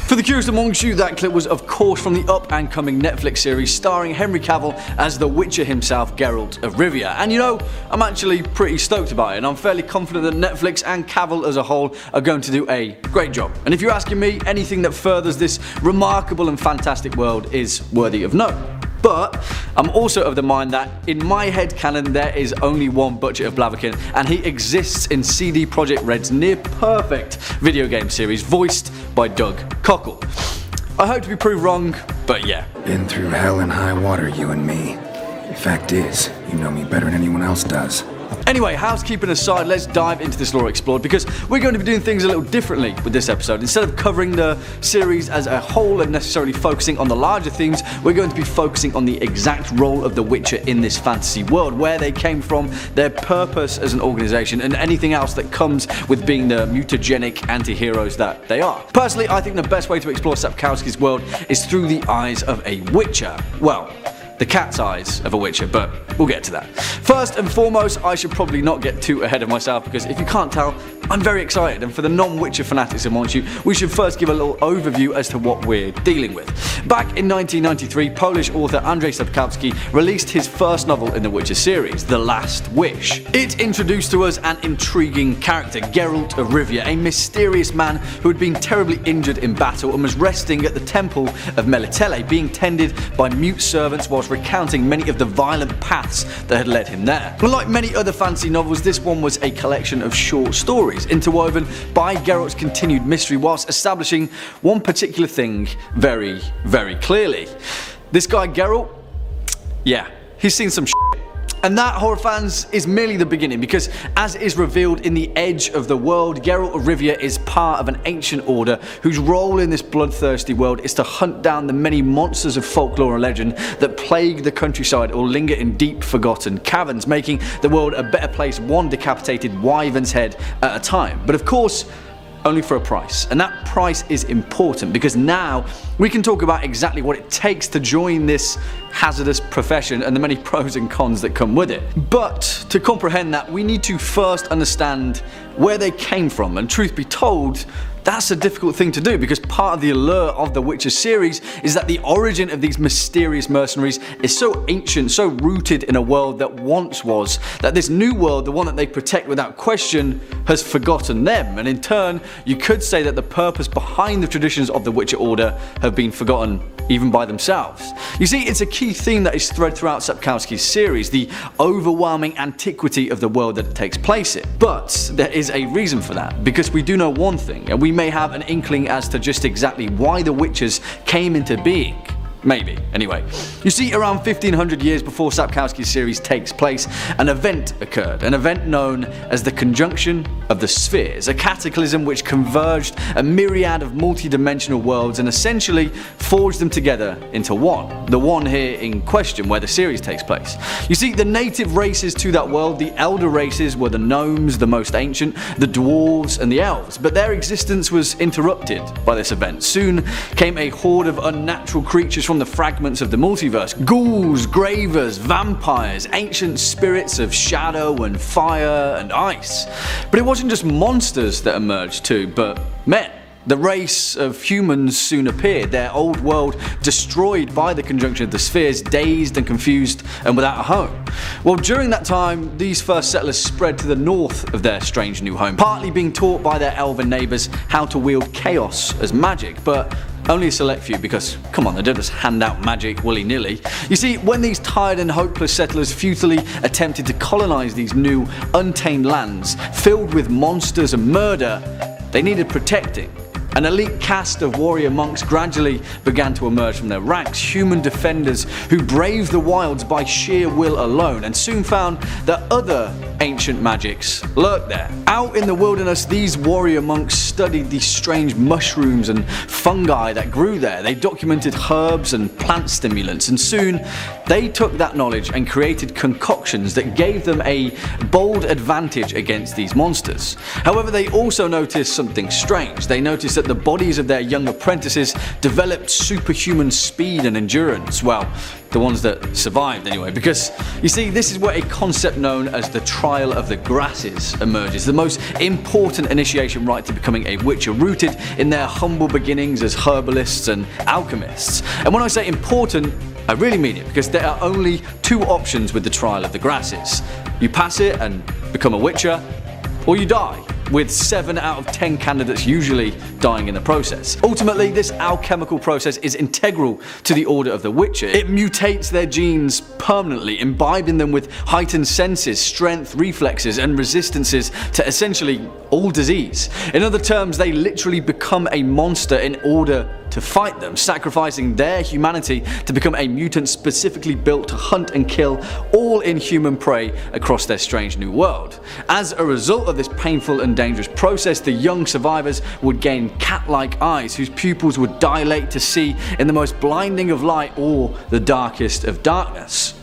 For the curious amongst you, that clip was of course from the up-and-coming Netflix series starring Henry Cavill as the Witcher himself, Geralt of Rivia. And you know, I'm actually pretty stoked about it, and I'm fairly confident that Netflix and Cavill as a whole are going to do a great job. And if you're asking me, anything that furthers this remarkable and fantastic world is worthy of note. But I'm also of the mind that in my head canon there is only one Butcher of Blaviken, and he exists in CD Projekt Red's near perfect video game series voiced by Doug Cockle. I hope to be proved wrong, But yeah. Been through hell and high water, you and me. Fact is, you know me better than anyone else does. Anyway, housekeeping aside, let's dive into this lore explored, because we're going to be doing things a little differently with this episode. Instead of covering the series as a whole and necessarily focusing on the larger themes, we're going to be focusing on the exact role of the Witcher in this fantasy world, where they came from, their purpose as an organization, and anything else that comes with being the mutagenic anti-heroes that they are. Personally, I think the best way to explore Sapkowski's world is through the eyes of a Witcher. Well, the cat's eyes of a Witcher, but we'll get to that. First and foremost, I should probably not get too ahead of myself, because if you can't tell, I'm very excited, and for the non-Witcher fanatics amongst you, we should first give a little overview as to what we're dealing with. Back in 1993, Polish author Andrzej Sapkowski released his first novel in the Witcher series, The Last Wish. It introduced to us an intriguing character, Geralt of Rivia, a mysterious man who had been terribly injured in battle and was resting at the temple of Melitele, being tended by mute servants whilst recounting many of the violent paths that had led him there. Unlike many other fantasy novels, this one was a collection of short stories, interwoven by Geralt's continued mystery whilst establishing one particular thing very, very clearly. This guy Geralt, yeah, he's seen some shit. And that, horror fans, is merely the beginning, because as is revealed in The Edge of the World, Geralt of Rivia is part of an ancient order whose role in this bloodthirsty world is to hunt down the many monsters of folklore and legend that plague the countryside or linger in deep forgotten caverns, making the world a better place one decapitated wyvern's head at a time. But of course, only for a price. And that price is important, because now we can talk about exactly what it takes to join this hazardous profession and the many pros and cons that come with it. But to comprehend that, we need to first understand where they came from, and truth be told, that's a difficult thing to do, because part of the allure of the Witcher series is that the origin of these mysterious mercenaries is so ancient, so rooted in a world that once was, that this new world, the one that they protect without question, has forgotten them. And in turn, you could say that the purpose behind the traditions of the Witcher order have been forgotten even by themselves. You see, it's a key theme that is thread throughout Sapkowski's series, the overwhelming antiquity of the world that it takes place in. But there is a reason for that, because we do know one thing, and we may have an inkling as to just exactly why the Witchers came into being. Maybe. Anyway, you see, around 1500 years before Sapkowski's series takes place, an event occurred, an event known as the Conjunction of the Spheres, a cataclysm which converged a myriad of multi-dimensional worlds and essentially forged them together into one. The one here in question, where the series takes place. You see, the native races to that world, the elder races, were the gnomes, the most ancient, the dwarves and the elves, but their existence was interrupted by this event. Soon came a horde of unnatural creatures from the fragments of the multiverse. Ghouls, gravers, vampires, ancient spirits of shadow and fire and ice. But it wasn't just monsters that emerged too, but men. The race of humans soon appeared, their old world destroyed by the conjunction of the spheres, dazed and confused and without a home. Well, during that time, these first settlers spread to the north of their strange new home, partly being taught by their elven neighbours how to wield chaos as magic, but only a select few, because, come on, they don't just hand out magic willy-nilly. You see, when these tired and hopeless settlers futilely attempted to colonise these new, untamed lands, filled with monsters and murder, they needed protecting. An elite caste of warrior monks gradually began to emerge from their ranks, human defenders who braved the wilds by sheer will alone, and soon found that other ancient magics lurked there. Out in the wilderness, these warrior monks studied the strange mushrooms and fungi that grew there. They documented herbs and plant stimulants, and soon they took that knowledge and created concoctions that gave them a bold advantage against these monsters. However, they also noticed something strange. They noticed that the bodies of their young apprentices developed superhuman speed and endurance. Well, the ones that survived anyway, because you see, this is where a concept known as the Trial of the Grasses emerges, the most important initiation rite to becoming a Witcher, rooted in their humble beginnings as herbalists and alchemists. And when I say important, I really mean it, because there are only two options with the Trial of the Grasses. You pass it and become a Witcher, or you die, with 7 out of 10 candidates usually dying in the process. Ultimately, this alchemical process is integral to the Order of the Witcher. It mutates their genes permanently, imbibing them with heightened senses, strength, reflexes, and resistances to essentially all disease. In other terms, they literally become a monster in order to fight them, sacrificing their humanity to become a mutant specifically built to hunt and kill all inhuman prey across their strange new world. As a result of this painful and dangerous process, the young survivors would gain cat-like eyes whose pupils would dilate to see in the most blinding of light or the darkest of darkness.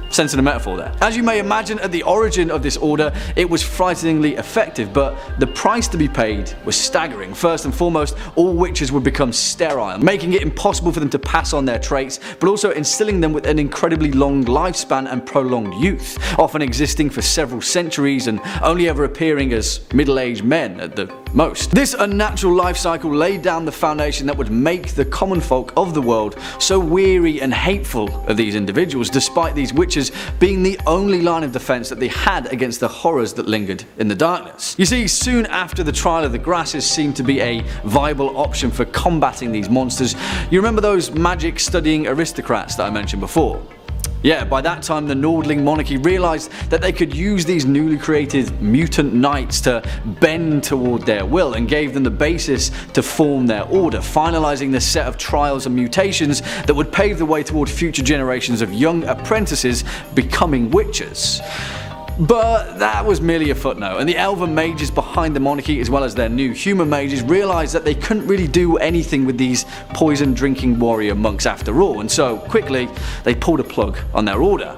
Sensing a metaphor there. As you may imagine, at the origin of this order, it was frighteningly effective, but the price to be paid was staggering. First and foremost, all witches would become sterile, making it impossible for them to pass on their traits, but also instilling them with an incredibly long lifespan and prolonged youth, often existing for several centuries and only ever appearing as middle-aged men at the most. This unnatural life cycle laid down the foundation that would make the common folk of the world so weary and hateful of these individuals, despite these witches being the only line of defense that they had against the horrors that lingered in the darkness. You see, soon after the trial of the grasses seemed to be a viable option for combating these monsters. You remember those magic studying aristocrats that I mentioned before? Yeah, by that time the Nordling monarchy realised that they could use these newly created mutant knights to bend toward their will, and gave them the basis to form their order, finalising the set of trials and mutations that would pave the way toward future generations of young apprentices becoming witches. But that was merely a footnote, and the elven mages behind the monarchy, as well as their new human mages, realised that they couldn't really do anything with these poison drinking warrior monks after all, and so quickly they pulled a plug on their order.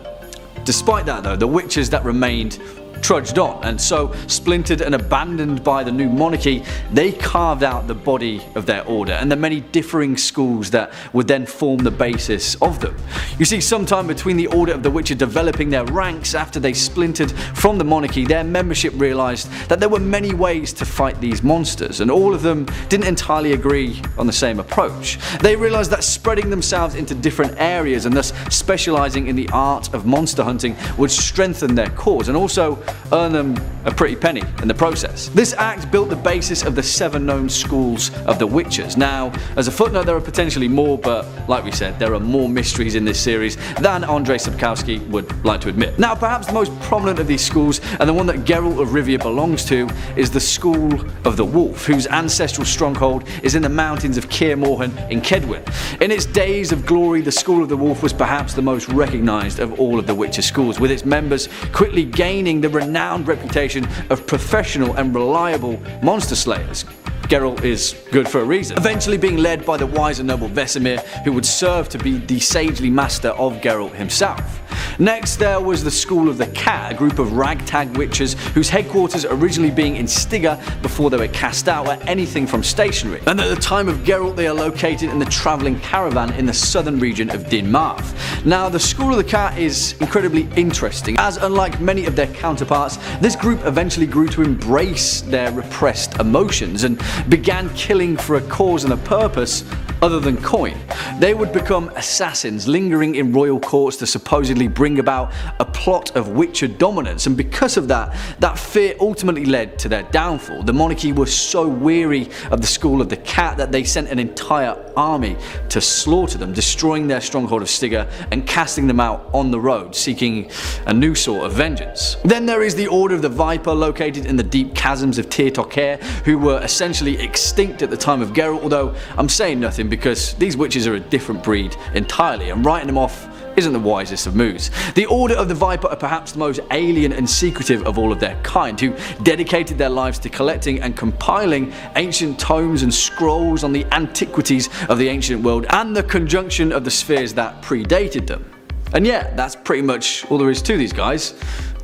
Despite that though, the witches that remained trudged on, and so splintered and abandoned by the new monarchy, they carved out the body of their order and the many differing schools that would then form the basis of them. You see, sometime between the Order of the Witcher developing their ranks after they splintered from the monarchy, their membership realised that there were many ways to fight these monsters, and all of them didn't entirely agree on the same approach. They realised that spreading themselves into different areas and thus specialising in the art of monster hunting would strengthen their cause and also earn them a pretty penny in the process. This act built the basis of the 7 known schools of the Witchers. Now, as a footnote, there are potentially more, but like we said, there are more mysteries in this series than Andrzej Sapkowski would like to admit. Now, perhaps the most prominent of these schools, and the one that Geralt of Rivia belongs to, is the School of the Wolf, whose ancestral stronghold is in the mountains of Kaer Morhen in Kedwin. In its days of glory, the School of the Wolf was perhaps the most recognised of all of the Witcher schools, with its members quickly gaining the renowned reputation of professional and reliable monster slayers. Geralt is good for a reason. Eventually being led by the wise and noble Vesemir, who would serve to be the sagely master of Geralt himself. Next there was the School of the Cat, a group of ragtag witches whose headquarters originally being in Stygia before they were cast out were anything from stationary. And at the time of Geralt they are located in the travelling caravan in the southern region of Din Marth. Now the School of the Cat is incredibly interesting, as unlike many of their counterparts, this group eventually grew to embrace their repressed emotions and began killing for a cause and a purpose other than coin. They would become assassins lingering in royal courts to supposedly bring about a plot of Witcher dominance, and because of that fear ultimately led to their downfall. The monarchy was so weary of the School of the Cat that they sent an entire army to slaughter them, destroying their stronghold of Stygia and casting them out on the road, seeking a new sort of vengeance. Then there is the Order of the Viper, located in the deep chasms of Tir Toker, who were essentially extinct at the time of Geralt, although I'm saying nothing because these witches are a different breed entirely, and writing them off isn't the wisest of moves. The Order of the Viper are perhaps the most alien and secretive of all of their kind, who dedicated their lives to collecting and compiling ancient tomes and scrolls on the antiquities of the ancient world and the conjunction of the spheres that predated them. And yeah, that's pretty much all there is to these guys.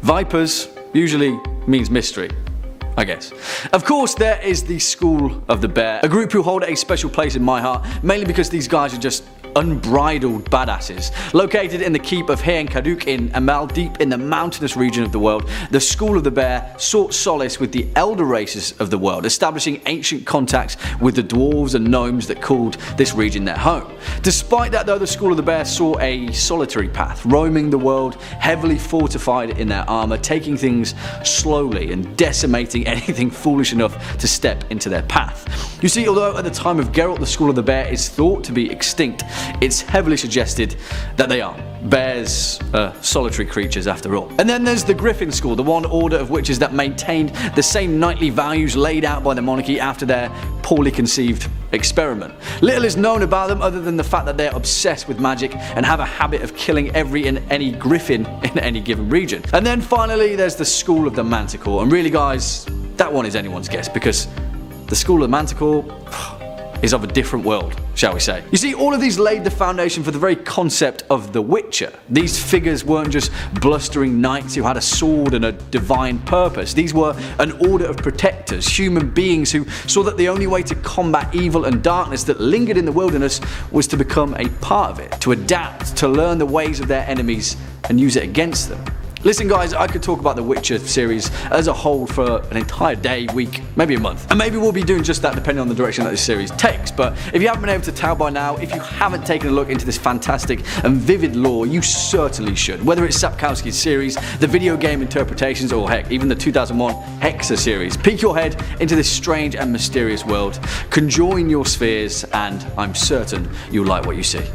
Vipers usually means mystery, I guess. Of course, there is the School of the Bear, a group who hold a special place in my heart, mainly because these guys are just unbridled badasses. Located in the keep of Haen Kaduk in Amal, deep in the mountainous region of the world, the School of the Bear sought solace with the elder races of the world, establishing ancient contacts with the dwarves and gnomes that called this region their home. Despite that though, the School of the Bear saw a solitary path, roaming the world, heavily fortified in their armour, taking things slowly and decimating anything foolish enough to step into their path. You see, although at the time of Geralt the School of the Bear is thought to be extinct, it's heavily suggested that they are. Bears are solitary creatures after all. And then there's the Griffin School, the one order of witches that maintained the same knightly values laid out by the monarchy after their poorly conceived experiment. Little is known about them other than the fact that they're obsessed with magic and have a habit of killing every and any griffin in any given region. And then finally there's the School of the Manticore, and really guys, that one is anyone's guess because the School of the Manticore is of a different world, shall we say. You see, all of these laid the foundation for the very concept of The Witcher. These figures weren't just blustering knights who had a sword and a divine purpose. These were an order of protectors, human beings who saw that the only way to combat evil and darkness that lingered in the wilderness was to become a part of it, to adapt, to learn the ways of their enemies and use it against them. Listen guys, I could talk about the Witcher series as a whole for an entire day, week, maybe a month. And maybe we'll be doing just that depending on the direction that this series takes. But if you haven't been able to tell by now, if you haven't taken a look into this fantastic and vivid lore, you certainly should. Whether it's Sapkowski's series, the video game interpretations, or heck, even the 2001 Hexa series. Peek your head into this strange and mysterious world, conjoin your spheres, and I'm certain you'll like what you see.